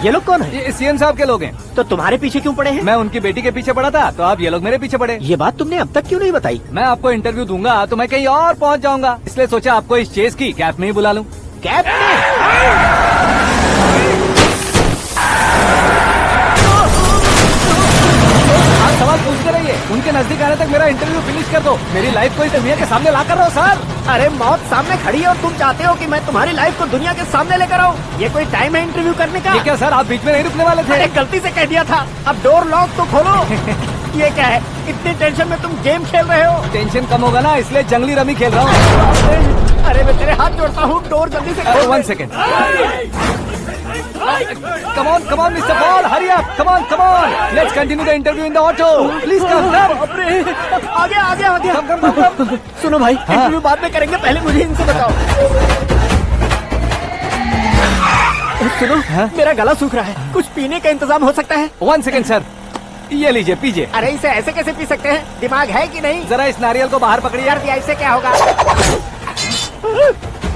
S5: ये लोग कौन है?
S1: ये सीएम साहब के लोग हैं।
S5: तो तुम्हारे पीछे क्यों पड़े हैं?
S1: मैं उनकी बेटी के पीछे पड़ा था तो आप ये लोग मेरे पीछे पड़े।
S5: ये बात तुमने अब तक क्यों नहीं बताई?
S1: मैं आपको इंटरव्यू दूंगा तो मैं कहीं और पहुंच जाऊंगा, इसलिए सोचा आपको इस चेस की कैब में ही बुला लूं।
S5: कैब में?
S1: आप सवाल पूछते रहिए, उनके नजदीक आने तक मेरा इंटरव्यू फिनिश कर दो। मेरी लाइफ को इस दुनिया के सामने ला कर रहो सर।
S5: अरे मौत सामने खड़ी है और तुम चाहते हो कि मैं तुम्हारी लाइफ को दुनिया के सामने लेकर आऊं? ये कोई टाइम है इंटरव्यू करने का?
S1: ये क्या सर, आप बीच में नहीं रुकने वाले थे?
S5: अरे गलती से कह दिया था। अब डोर लॉक तो खोलो। ये क्या है? इतनी टेंशन में तुम गेम खेल रहे हो?
S1: टेंशन कम होगा ना, इसलिए जंगली रमी खेल रहा हूँ।
S5: अरे मैं तेरे हाथ जोड़ता हूँ, डोर जल्दी से खोलो।
S1: 1 second. Come on, Mr. Paul, hurry up! Come on. Let's continue the interview in the auto. Please come.
S5: आगे।
S1: Come.
S5: सुनो भाई, इंटरव्यू बाद में करेंगे, पहले मुझे इनसे बताओ। सुनो, मेरा गला सूख रहा है, कुछ पीने का इंतजाम हो सकता है?
S1: 1 सेकेंड सर, ये लीजिए पीजिए।
S5: अरे इसे ऐसे कैसे पी सकते हैं? दिमाग है कि नहीं?
S1: जरा इस नारियल को बाहर पकड़िए।
S5: यार दिया, इससे क्या होगा?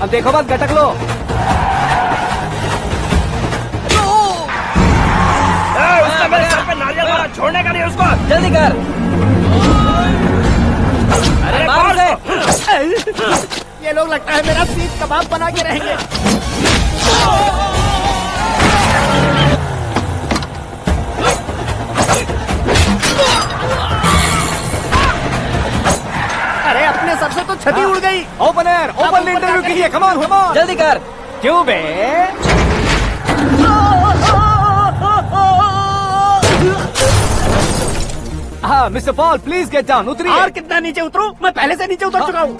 S1: अब देखो मत, गटक लो।
S4: उसने मेरे सर पे नारियल मारा, छोड़ने का नहीं उसको।
S13: जल्दी कर। अरे मार उसे।
S5: ये लोग लगता है मेरा सीख कबाब बना के रहेंगे। अरे अपने सर से तो छती उड़ गई।
S1: ओपन एयर, ओपन इंटरव्यू कीजिए। कम ऑन
S13: जल्दी कर।
S1: क्यों बे? हाँ mister Paul, please get down. उतरिए।
S5: और कितना नीचे उतरूं? मैं पहले से नीचे उतर चुका हूँ।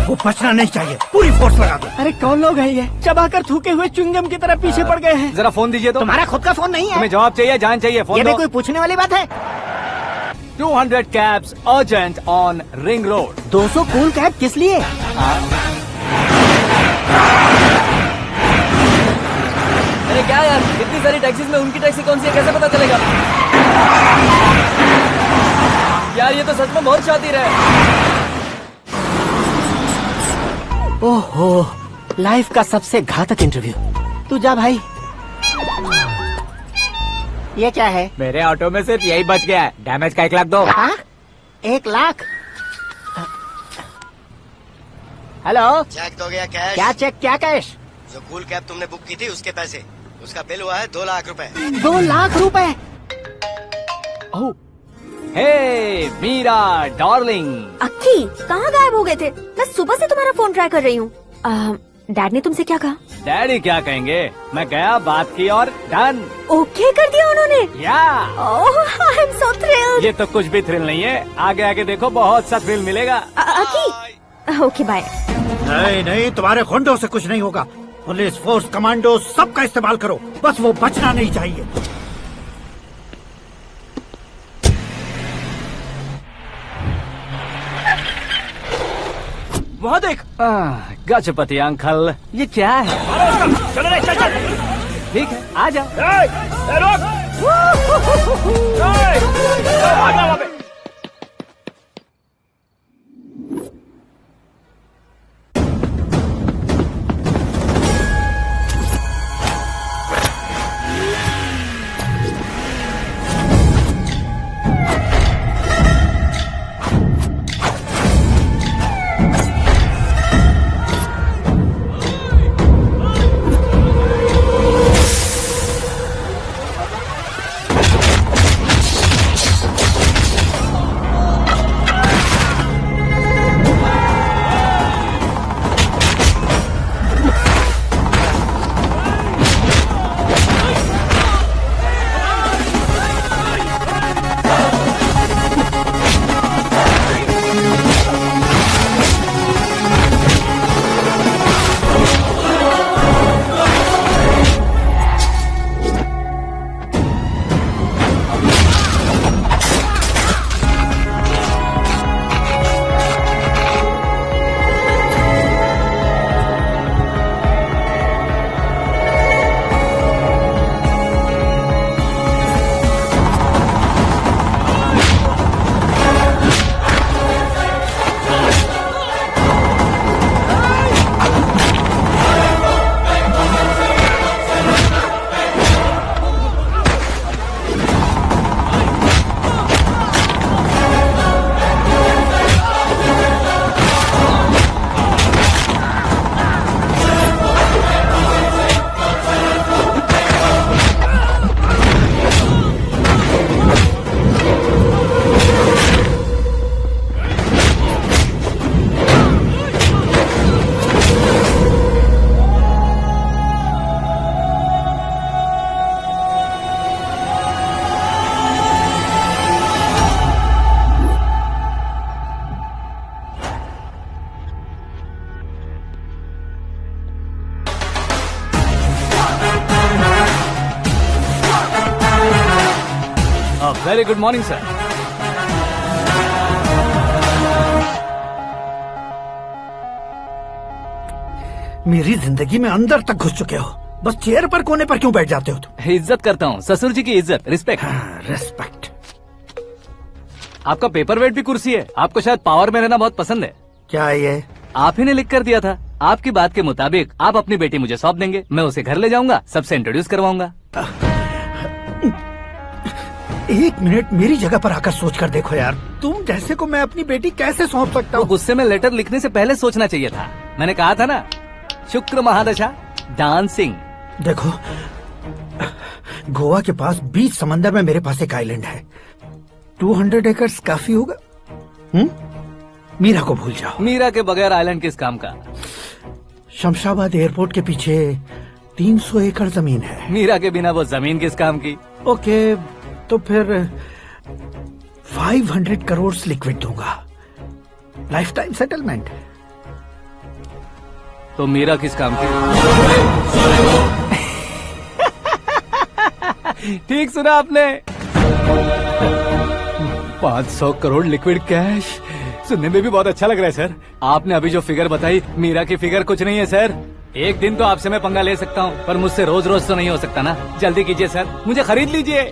S16: वो बचना नहीं चाहिए, पूरी फोर्स लगा दो।
S5: अरे कौन लोग हैं ये? चबाकर थूके हुए च्युइंगम की तरह पीछे पड़ गए हैं।
S1: जरा फोन दीजिए तो।
S5: तुम्हारा खुद का फोन नहीं है?
S1: तुम्हें जवाब चाहिए, जान चाहिए, फोन
S5: ये
S1: दो।
S5: भी कोई पूछने वाली बात है?
S1: 200 cabs urgent on Ring Road.
S5: 200 cool cab किस लिए?
S13: अरे क्या यार, इतनी सारी टैक्सीज में उनकी टैक्सी कौन सी है, कैसे पता चलेगा? यार ये तो सच में बहुत शातिर है।
S5: ओहो, लाइफ का सबसे घातक इंटरव्यू। तू जा भाई। ये क्या है?
S14: मेरे ऑटो में सिर्फ यही बच गया है, डैमेज का 1 लाख दो।
S5: 1 लाख? हेलो,
S11: चेक तो गया कैश?
S5: क्या चेक, क्या कैश?
S11: जो कूल कैब तुमने बुक की थी उसके पैसे, उसका बिल हुआ है 2 लाख रुपए।
S5: 2 लाख रुपए?
S1: हे मीरा डार्लिंग।
S12: अक्की, कहाँ गायब हो गए थे? मैं सुबह से तुम्हारा फोन ट्राई कर रही हूँ। डैड ने तुमसे क्या कहा?
S1: डैडी क्या कहेंगे, मैं गया, बात की और डन।
S12: ओके कर दिया उन्होंने?
S1: या।
S12: ओह, आई एम सो थ्रिल्ड।
S1: ये तो कुछ भी थ्रिल नहीं है, आगे आगे देखो बहुत सा थ्रिल मिलेगा।
S12: अक्की, ओके बाय।
S16: नहीं, तुम्हारे गुंडों से कुछ नहीं होगा। पुलिस फोर्स, कमांडो, सबका इस्तेमाल करो, बस वो बचना नहीं चाहिए।
S4: वहाँ
S1: क्विक। गजपति अंकल, ये क्या है?
S4: चलो रे, चल चल।
S1: ठीक है, आ जाओ।
S4: रोक। भाग वहाँ पे।
S1: Very good morning sir.
S16: मेरी जिंदगी में अंदर तक घुस चुके हो, बस चेयर पर कोने पर क्यों बैठ जाते हो तुम?
S1: इज्जत करता हूँ, ससुर जी की इज्जत, रिस्पेक्ट।
S16: रिस्पेक्ट।
S1: आपका पेपर वेट भी कुर्सी है। आपको शायद पावर में रहना बहुत पसंद है।
S16: क्या ये?
S1: आप ही ने लिख कर दिया था। आपकी बात के मुताबिक आप अपनी बेटी मुझे सौंप देंगे, मैं उसे घर ले जाऊंगा, सबसे इंट्रोड्यूस करवाऊंगा।
S16: एक मिनट मेरी जगह पर आकर सोच कर देखो यार, तुम जैसे को मैं अपनी बेटी कैसे सौंप सकता हूँ?
S1: गुस्से में लेटर लिखने से पहले सोचना चाहिए था। मैंने कहा था ना, शुक्र महादशा डांसिंग।
S16: देखो, गोवा के पास बीच समंदर में मेरे पास एक आइलैंड है। 200 एकर्स काफी होगा। मीरा को भूल जाओ।
S1: मीरा के बगैर आइलैंड किस काम का?
S16: शमशाबाद एयरपोर्ट के पीछे 300 एकड़ जमीन है।
S1: मीरा के बिना वो जमीन किस काम की?
S16: ओके, तो फिर 500 करोड़ लिक्विड दूंगा, लाइफ टाइम सेटलमेंट।
S1: तो मीरा किस काम की? ठीक सुना आपने। 500 करोड़ लिक्विड कैश सुनने में भी बहुत अच्छा लग रहा है सर। आपने अभी जो फिगर बताई, मीरा की फिगर कुछ नहीं है सर। एक दिन तो आपसे मैं पंगा ले सकता हूँ, पर मुझसे रोज रोज तो नहीं हो सकता ना। जल्दी कीजिए सर, मुझे खरीद लीजिए।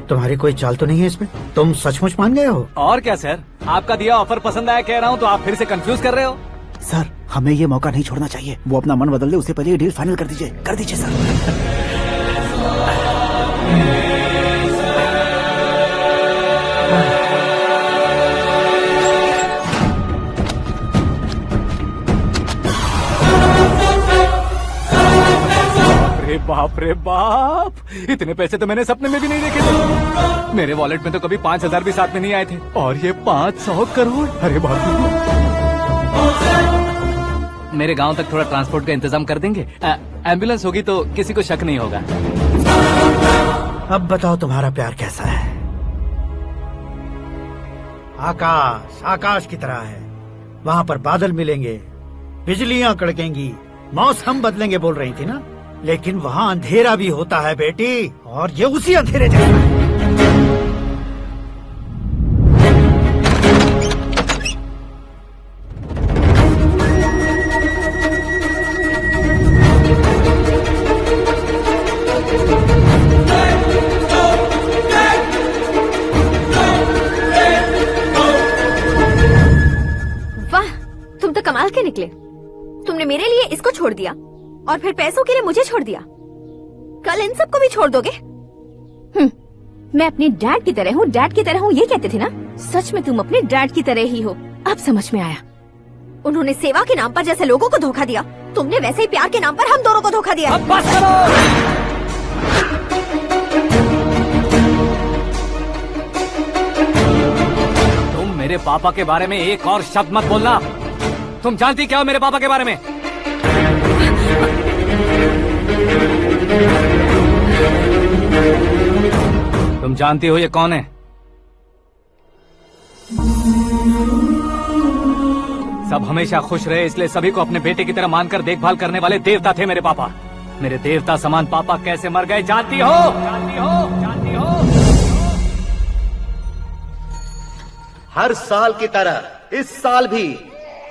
S16: तुम्हारी कोई चाल तो नहीं है इसमें? तुम सचमुच मान गए हो?
S1: और क्या सर, आपका दिया ऑफर पसंद आया कह रहा हूँ, तो आप फिर से कंफ्यूज कर रहे हो।
S2: सर, हमें ये मौका नहीं छोड़ना चाहिए। वो अपना मन बदल दे, उससे पहले ये डील फाइनल कर दीजिए। कर दीजिए सर।
S1: बाप रे बाप, इतने पैसे तो मैंने सपने में भी नहीं देखे थे। मेरे वॉलेट में तो कभी 5,000 भी साथ में नहीं आए थे, और ये 500 करोड़। अरे बाप रे। मेरे गांव तक थोड़ा ट्रांसपोर्ट का इंतजाम कर देंगे? एम्बुलेंस होगी तो किसी को शक नहीं होगा।
S16: अब बताओ तुम्हारा प्यार कैसा है? आकाश आकाश की तरह है, वहाँ पर बादल मिलेंगे, बिजलियाँ कड़केंगी, मौसम बदलेंगे बोल रही थी ना, लेकिन वहाँ अंधेरा भी होता है बेटी, और ये उसी अंधेरे जैसा।
S12: निकले। तुमने मेरे लिए इसको छोड़ दिया और फिर पैसों के लिए मुझे छोड़ दिया। कल इन सबको भी छोड़ दोगे? मैं अपने डैड की तरह हूँ, डैड की तरह हूँ, ये कहते थे ना? सच में तुम अपने डैड की तरह ही हो। अब समझ में आया। उन्होंने सेवा के नाम पर जैसे लोगों को धोखा दिया, तुमने वैसे ही प्यार के नाम पर हम दोनों को धोखा दिया।
S1: अब बस करो। तुम मेरे पापा के बारे में एक और शब्द मत बोलना। तुम जानती क्या हो मेरे पापा के बारे में? तुम जानती हो ये कौन है? सब हमेशा खुश रहे इसलिए सभी को अपने बेटे की तरह मानकर देखभाल करने वाले देवता थे मेरे पापा। मेरे देवता समान पापा कैसे मर गए जानती हो? जानती हो? जानती हो?
S7: हर साल की तरह इस साल भी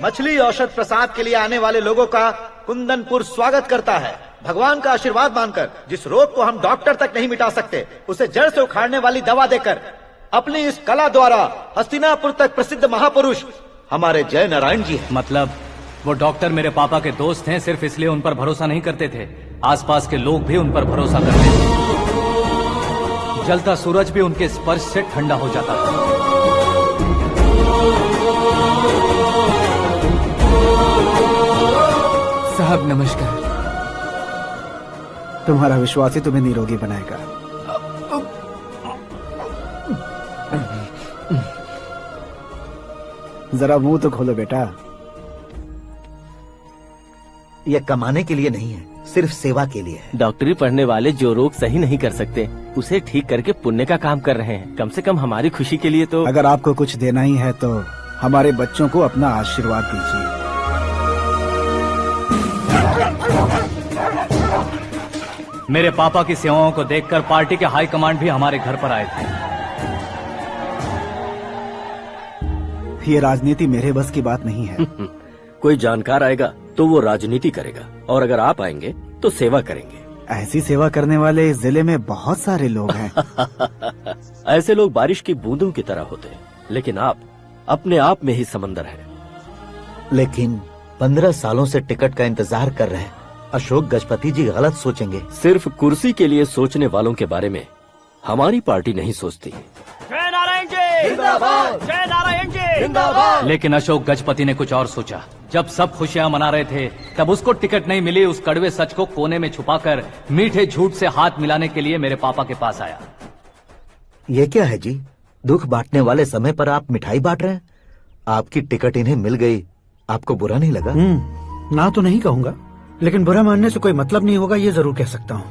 S7: मछली औषध प्रसाद के लिए आने वाले लोगों का कुंदनपुर स्वागत करता है। भगवान का आशीर्वाद मानकर जिस रोग को हम डॉक्टर तक नहीं मिटा सकते, उसे जड़ से उखाड़ने वाली दवा देकर अपनी इस कला द्वारा हस्तिनापुर तक प्रसिद्ध महापुरुष हमारे जय नारायण जी हैं।
S1: मतलब वो डॉक्टर मेरे पापा के दोस्त हैं, सिर्फ इसलिए उन पर भरोसा नहीं करते थे, आसपास के लोग भी उन पर भरोसा करते थे। जलता सूरज भी उनके स्पर्श से ठंडा हो जाता था।
S2: साहब नमस्कार। तुम्हारा विश्वास ही तुम्हें निरोगी बनाएगा। जरा मुंह तो खोलो बेटा।
S7: यह कमाने के लिए नहीं है, सिर्फ सेवा के लिए है।
S10: डॉक्टरी पढ़ने वाले जो रोग सही नहीं कर सकते उसे ठीक करके पुण्य का काम कर रहे हैं। कम से कम हमारी खुशी के लिए तो।
S2: अगर आपको कुछ देना ही है तो हमारे बच्चों को अपना आशीर्वाद दीजिए।
S1: मेरे पापा की सेवाओं को देखकर पार्टी के हाई कमांड भी हमारे घर पर आए थे।
S2: ये राजनीति मेरे बस की बात नहीं है।
S17: कोई जानकार आएगा तो वो राजनीति करेगा, और अगर आप आएंगे तो सेवा करेंगे।
S2: ऐसी सेवा करने वाले इस जिले में बहुत सारे लोग हैं।
S17: ऐसे लोग बारिश की बूंदों की तरह होते हैं, लेकिन आप अपने आप में ही समंदर हैं।
S7: लेकिन 15 सालों से टिकट का इंतजार कर रहे हैं। अशोक गजपति जी गलत सोचेंगे।
S17: सिर्फ कुर्सी के लिए सोचने वालों के बारे में हमारी पार्टी नहीं सोचती।
S6: जय नारायण जी जिंदाबाद, जय नारायण जी जिंदाबाद।
S1: लेकिन अशोक गजपति ने कुछ और सोचा। जब सब खुशियां मना रहे थे तब उसको टिकट नहीं मिली। उस कड़वे सच को कोने में छुपाकर मीठे झूठ से हाथ मिलाने के लिए मेरे पापा के पास आया।
S7: ये क्या है जी? दुख बांटने वाले समय पर आप मिठाई बांट रहे हैं। आपकी टिकट इन्हें मिल गई, आपको बुरा नहीं लगा?
S16: ना तो नहीं कहूंगा, लेकिन बुरा मानने से कोई मतलब नहीं होगा, ये जरूर कह सकता हूँ।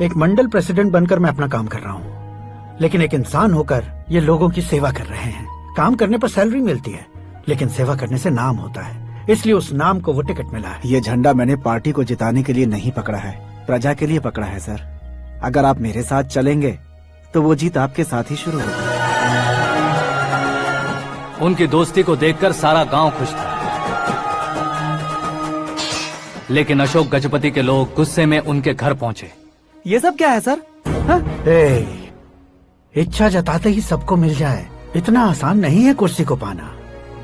S16: एक मंडल प्रेसिडेंट बनकर मैं अपना काम कर रहा हूँ, लेकिन एक इंसान होकर ये लोगों की सेवा कर रहे हैं। काम करने पर सैलरी मिलती है, लेकिन सेवा करने से नाम होता है, इसलिए उस नाम को वो टिकट मिला है।
S2: ये झंडा मैंने पार्टी को जिताने के लिए नहीं पकड़ा है, प्रजा के लिए पकड़ा है सर। अगर आप मेरे साथ चलेंगे तो वो जीत आपके साथ ही शुरू होगी।
S1: उनकी दोस्ती को देखकर सारा गांव खुश था, लेकिन अशोक गजपति के लोग गुस्से में उनके घर पहुंचे।
S2: ये सब क्या है सर?
S16: इच्छा जताते ही सबको मिल जाए, इतना आसान नहीं है कुर्सी को पाना।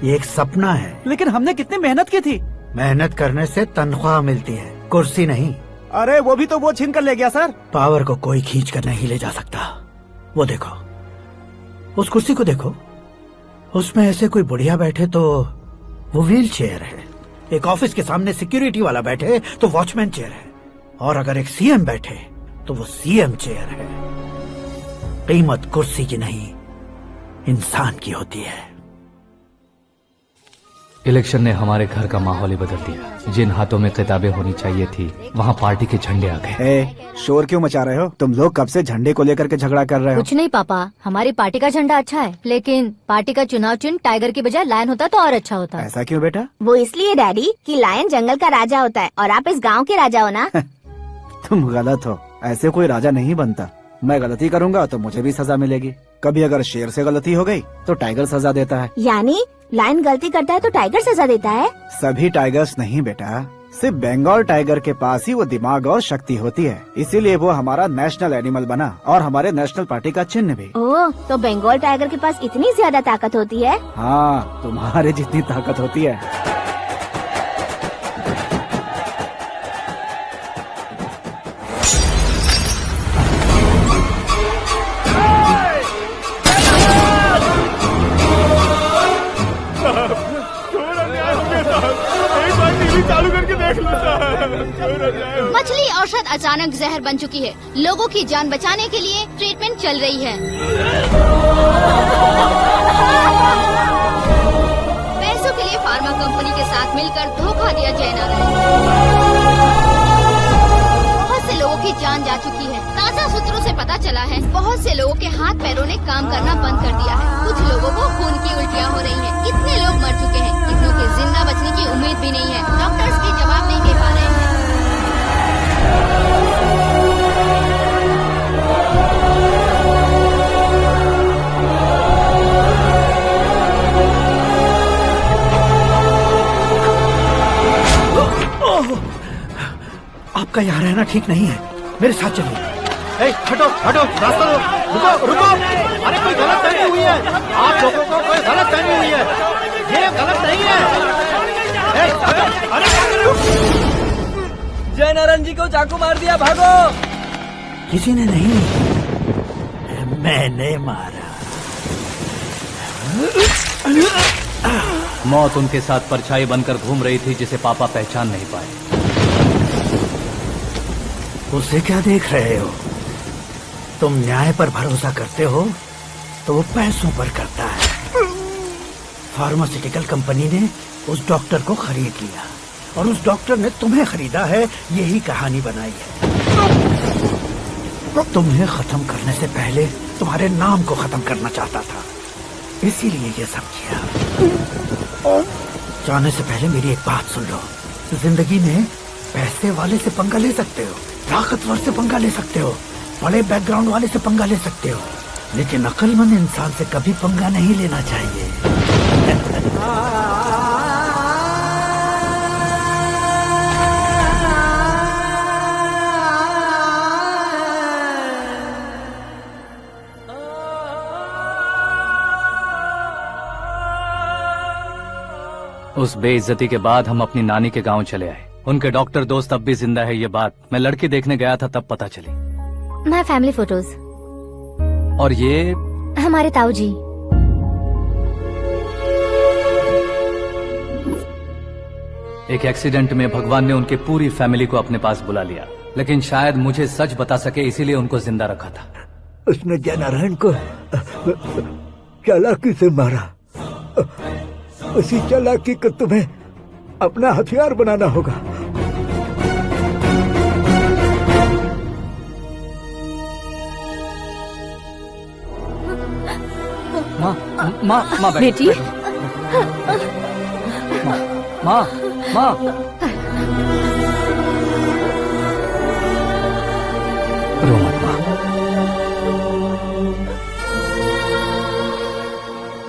S16: ये एक सपना है।
S2: लेकिन हमने कितनी मेहनत की थी।
S16: मेहनत करने से तनख्वाह मिलती है, कुर्सी नहीं।
S2: अरे वो भी तो वो छीन कर ले गया सर।
S16: पावर को कोई खींच कर नहीं ले जा सकता। वो देखो, उस कुर्सी को देखो, उसमें ऐसे कोई बुढ़िया बैठे तो वो व्हील चेयर है। एक ऑफिस के सामने सिक्योरिटी वाला बैठे तो वॉचमैन चेयर है, और अगर एक सीएम बैठे तो वो सीएम चेयर है। कीमत कुर्सी की नहीं, इंसान की होती है।
S1: इलेक्शन ने हमारे घर का माहौल ही बदल दिया। जिन हाथों में किताबें होनी चाहिए थी वहाँ पार्टी के झंडे आ गए।
S2: शोर क्यों मचा रहे हो? तुम लोग कब से झंडे को लेकर के झगड़ा कर रहे हो?
S3: कुछ नहीं पापा, हमारी पार्टी का झंडा अच्छा है, लेकिन पार्टी का चुनाव चिन्ह टाइगर की बजाय लायन होता तो और अच्छा होता।
S2: ऐसा क्यों बेटा?
S12: वो इसलिए डैडी कि लायन जंगल का राजा होता है और आप इस गांव के राजा हो ना।
S2: तुम गलत हो, ऐसे कोई राजा नहीं बनता। मैं गलती करूंगा तो मुझे भी सजा मिलेगी। कभी अगर शेर से गलती हो गई तो टाइगर सजा देता है।
S12: यानी लायन गलती करता है तो टाइगर सजा देता है?
S2: सभी टाइगर्स नहीं बेटा, सिर्फ बंगाल टाइगर के पास ही वो दिमाग और शक्ति होती है, इसीलिए वो हमारा नेशनल एनिमल बना और हमारे नेशनल पार्टी का चिन्ह भी।
S12: ओह, तो बंगाल टाइगर के पास इतनी ज्यादा ताकत होती है?
S2: हाँ, तुम्हारे जितनी ताकत होती है।
S4: चालू करके देख लो।
S8: मछली औषध अचानक जहर बन चुकी है। लोगों की जान बचाने के लिए ट्रीटमेंट चल रही है। पैसों के लिए फार्मा कंपनी के साथ मिलकर धोखा दिया जयनारायण। बहुत से लोगों की जान जा चुकी है। ताज़ा सूत्रों से पता चला है बहुत से लोगों के हाथ पैरों ने काम करना बंद कर दिया है। कुछ लोगों को खून की उल्टियाँ हो रही हैं। कितने लोग मर चुके हैं, कितनों के जिंदा बचने की उम्मीद भी नहीं है। डॉक्टर्स भी जवाब नहीं दे पा रहे हैं।
S16: आपका यहाँ रहना ठीक नहीं है, मेरे साथ चलिए। हटो हटो, रास्ता दो, रुको रुको। अरे कोई गलत फहमी हुई है, आप लोगों को कोई गलत फहमी हुई है, ये गलत नहीं है।
S13: जयनारायण जी को चाकू मार दिया, भागो।
S16: किसी ने नहीं, मैंने मारा।
S1: मौत उनके साथ परछाई बनकर घूम रही थी जिसे पापा पहचान नहीं पाए।
S16: उसे क्या देख रहे हो? तुम न्याय पर भरोसा करते हो तो वो पैसों पर करता है। फार्मास्यूटिकल कंपनी ने उस डॉक्टर को खरीद लिया और उस डॉक्टर ने तुम्हें खरीदा है, यही कहानी बनाई है। तुम्हें खत्म करने से पहले तुम्हारे नाम को खत्म करना चाहता था, इसीलिए ये सब किया। जाने से पहले मेरी एक बात सुन लो, जिंदगी में पैसे वाले से पंगा ले सकते हो, ताकतवर से पंगा ले सकते हो, बड़े बैकग्राउंड वाले से पंगा ले सकते हो, लेकिन अक्लमंद इंसान से कभी पंगा नहीं लेना चाहिए।
S1: उस बेइज्जती के बाद हम अपनी नानी के गांव चले आए। उनके डॉक्टर दोस्त अब भी जिंदा है, ये बात मैं लड़की देखने गया था तब पता चली।
S3: My family photos.
S1: और ये
S3: हमारे ताऊ जी।
S1: एक एक्सीडेंट में भगवान ने उनकी पूरी फैमिली को अपने पास बुला लिया, लेकिन शायद मुझे सच बता सके इसीलिए उनको जिंदा रखा था।
S7: उसने जयनारायण को चालाकी से मारा। उसी चालाकी को तुम्हें अपना हथियार बनाना होगा।
S1: माँ
S12: बेटी,
S1: माँ रो मत माँ।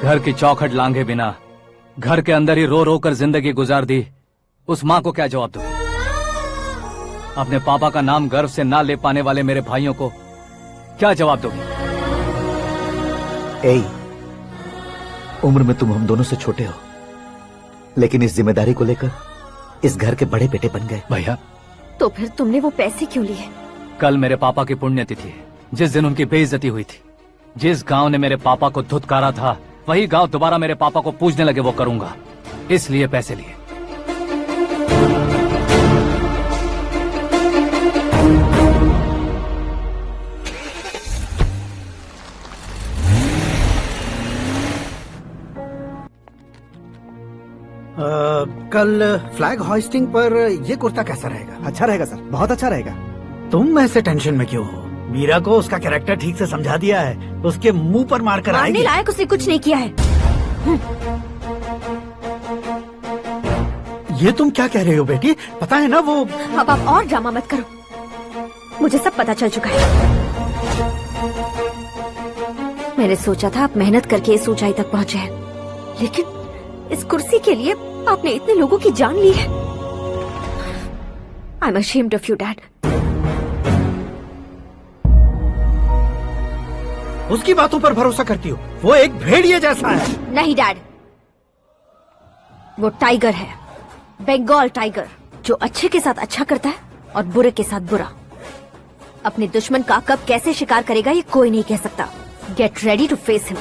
S1: घर की चौखट लांघे बिना घर के अंदर ही रो रो कर जिंदगी गुजार दी उस माँ को क्या जवाब दूं? अपने पापा का नाम गर्व से ना ले पाने वाले मेरे भाइयों को क्या जवाब दोगी?
S7: उम्र में तुम हम दोनों से छोटे हो, लेकिन इस जिम्मेदारी को लेकर इस घर के बड़े बेटे बन गए।
S1: भैया,
S12: तो फिर तुमने वो पैसे क्यों लिए?
S1: कल मेरे पापा की पुण्यतिथि है, जिस दिन उनकी बेइज्जती हुई थी। जिस गांव ने मेरे पापा को धुतकारा था वही गांव दोबारा मेरे पापा को पूजने लगे वो करूंगा, इसलिए पैसे लिए।
S16: कल फ्लैग होइस्टिंग पर ये कुर्ता कैसा रहेगा?
S2: अच्छा रहेगा सर, बहुत अच्छा रहेगा।
S16: तुम ऐसे टेंशन में क्यों हो? मीरा को उसका कैरेक्टर ठीक से समझा दिया है, उसके मुंह पर मारकर आएगी।
S12: मारने लायक उसने कुछ नहीं किया है।
S16: ये तुम क्या कह रहे हो बेटी? पता है ना वो।
S12: अब आप और ड्रामा मत करो, मुझे सब पता चल चुका है। मैंने सोचा था आप मेहनत करके इस ऊंचाई तक पहुंचे हैं, लेकिन इस कुर्सी के लिए आपने इतने लोगों की जान ली है। I am ashamed of you dad.
S16: उसकी बातों पर भरोसा करती हो? वो एक भेड़िए जैसा है।
S12: नहीं डैड, वो टाइगर है, बंगाल टाइगर, जो अच्छे के साथ अच्छा करता है और बुरे के साथ बुरा। अपने दुश्मन का कब कैसे शिकार करेगा ये कोई नहीं कह सकता। Get ready to face him.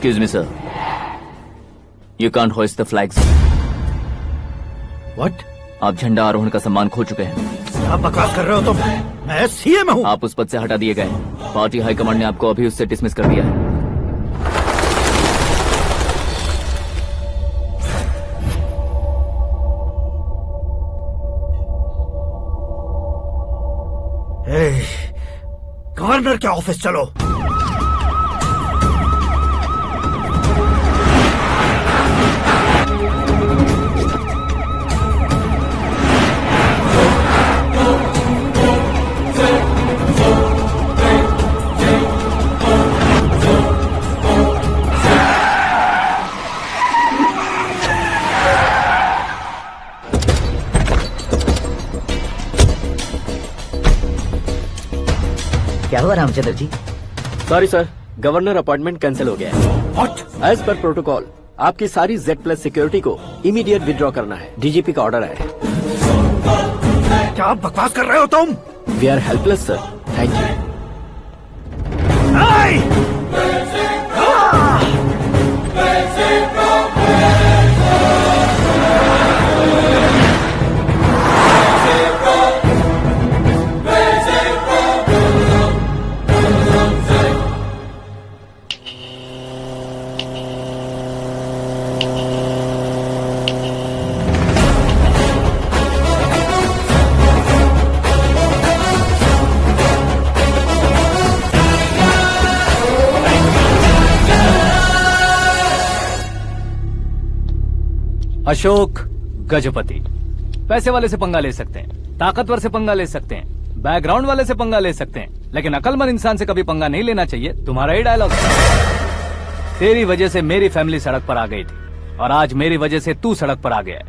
S13: Excuse me, sir. You can't hoist the flags.
S16: What?
S13: आप झंडा आरोहण का सम्मान खो चुके हैं।
S16: क्या बकवास कर रहे हो तुम? मैं सीएम हूँ।
S13: आप उस पद से हटा दिए गए। पार्टी हाईकमांड ने आपको अभी उससे डिसमिस कर दिया है।
S16: गवर्नर के ऑफिस चलो।
S5: क्या हुआ Ramchandra ji?
S17: Sorry sir, governor appointment cancel हो गया है।
S16: What?
S17: एज पर प्रोटोकॉल आपकी सारी Z+ सिक्योरिटी को इमीडिएट विड्रॉ करना है। डीजीपी का ऑर्डर है।
S16: क्या बकवास कर रहे हो तुम?
S17: We are helpless sir. Thank you.
S1: Ashok Gajapati पैसे वाले से पंगा ले सकते हैं, ताकतवर से पंगा ले सकते हैं, बैकग्राउंड वाले से पंगा ले सकते हैं, लेकिन अकलमंद इंसान से कभी पंगा नहीं लेना चाहिए। तुम्हारा ही डायलॉग। तेरी वजह से मेरी फैमिली सड़क पर आ गई थी और आज मेरी वजह से तू सड़क पर आ गया है।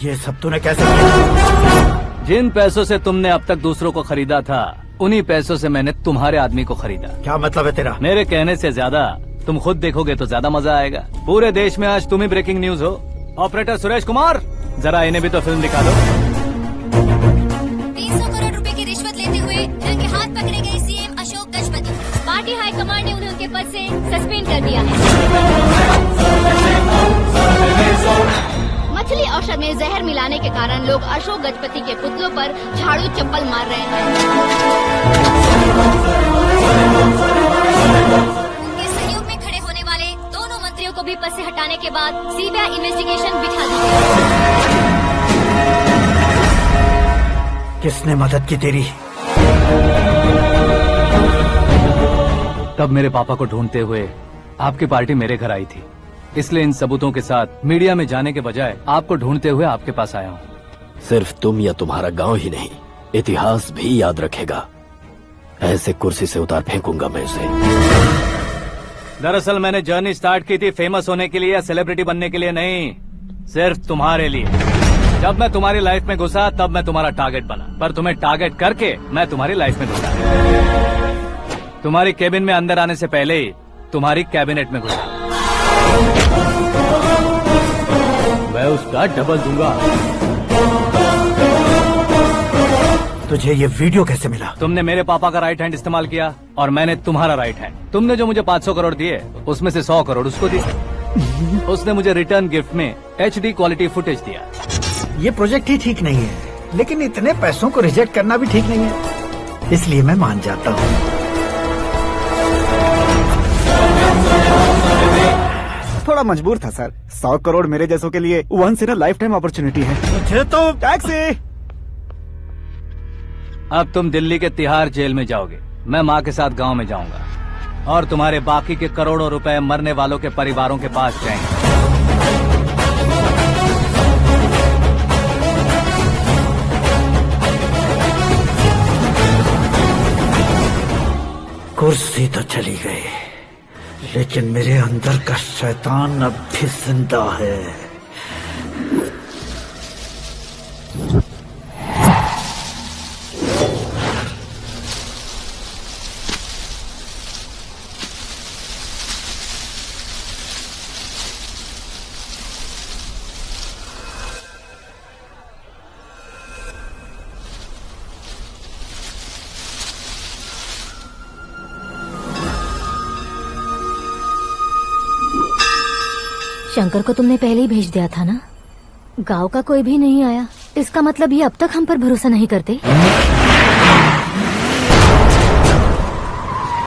S16: ये सब तूने कैसे किया?
S1: जिन पैसों से तुमने अब तक दूसरों को खरीदा था, उन्हीं पैसों से मैंने तुम्हारे आदमी को खरीदा।
S16: क्या मतलब है तेरा?
S1: मेरे कहने से ज्यादा तुम खुद देखोगे तो ज्यादा मजा आएगा। पूरे देश में आज तुम ही ब्रेकिंग न्यूज हो। ऑपरेटर सुरेश कुमार, जरा इन्हें भी तो फिल्म दिखा दो।
S8: 300 करोड़ रुपए की रिश्वत लेते हुए रंगे हाथ पकड़े गए CM Ashok Gajapati. Party high command ने उन्हें उनके पद से सस्पेंड कर दिया है। मछली औषध में जहर मिलाने के कारण लोग अशोक गजपति के पुतलों पर झाड़ू चप्पल मार रहे हैं। उनके सहयोग में खड़े होने वाले दोनों मंत्रियों को भी पद से हटाने के बाद सीबीआई इन्वेस्टिगेशन बिठा दी गई।
S16: किसने मदद की तेरी?
S1: तब मेरे पापा को ढूंढते हुए आपकी पार्टी मेरे घर आई थी, इसलिए इन सबूतों के साथ मीडिया में जाने के बजाय आपको ढूंढते हुए आपके पास आया हूँ।
S17: सिर्फ तुम या तुम्हारा गांव ही नहीं, इतिहास भी याद रखेगा। ऐसे कुर्सी से उतार फेंकूंगा मैं उसे।
S1: दरअसल मैंने जर्नी स्टार्ट की थी फेमस होने के लिए या सेलिब्रिटी बनने के लिए नहीं, सिर्फ तुम्हारे लिए। जब मैं तुम्हारी लाइफ में घुसा तब मैं तुम्हारा टारगेट बना, पर तुम्हें टारगेट करके मैं तुम्हारी लाइफ में घुसा। तुम्हारी केबिन में अंदर आने से पहले ही तुम्हारी कैबिनेट में घुसा।
S17: मैं उसका डबल दूंगा।
S16: तुझे ये वीडियो कैसे मिला?
S1: तुमने मेरे पापा का राइट हैंड इस्तेमाल किया और मैंने तुम्हारा राइट हैंड। तुमने जो मुझे 500 करोड़ दिए, उसमें से 100 करोड़ उसको दिए। उसने मुझे रिटर्न गिफ्ट में HD क्वालिटी फुटेज दिया।
S16: ये प्रोजेक्ट ही ठीक नहीं है, लेकिन इतने पैसों को रिजेक्ट करना भी ठीक नहीं है, इसलिए मैं मान जाता हूँ।
S2: थोड़ा मजबूर था सर। 100 करोड़ मेरे जैसों के लिए once in a lifetime opportunity है।
S16: मुझे तो
S2: टैक्सी।
S1: अब तुम दिल्ली के तिहाड़ जेल में जाओगे, मैं माँ के साथ गांव में जाऊंगा और तुम्हारे बाकी के करोड़ों रुपए मरने वालों के परिवारों के पास जाएंगे।
S16: कुर्सी तो चली गई, लेकिन मेरे अंदर का शैतान अब भी जिंदा है।
S3: शंकर को तुमने पहले ही भेज दिया था ना? गांव का कोई भी नहीं आया, इसका मतलब ये अब तक हम पर भरोसा नहीं करते।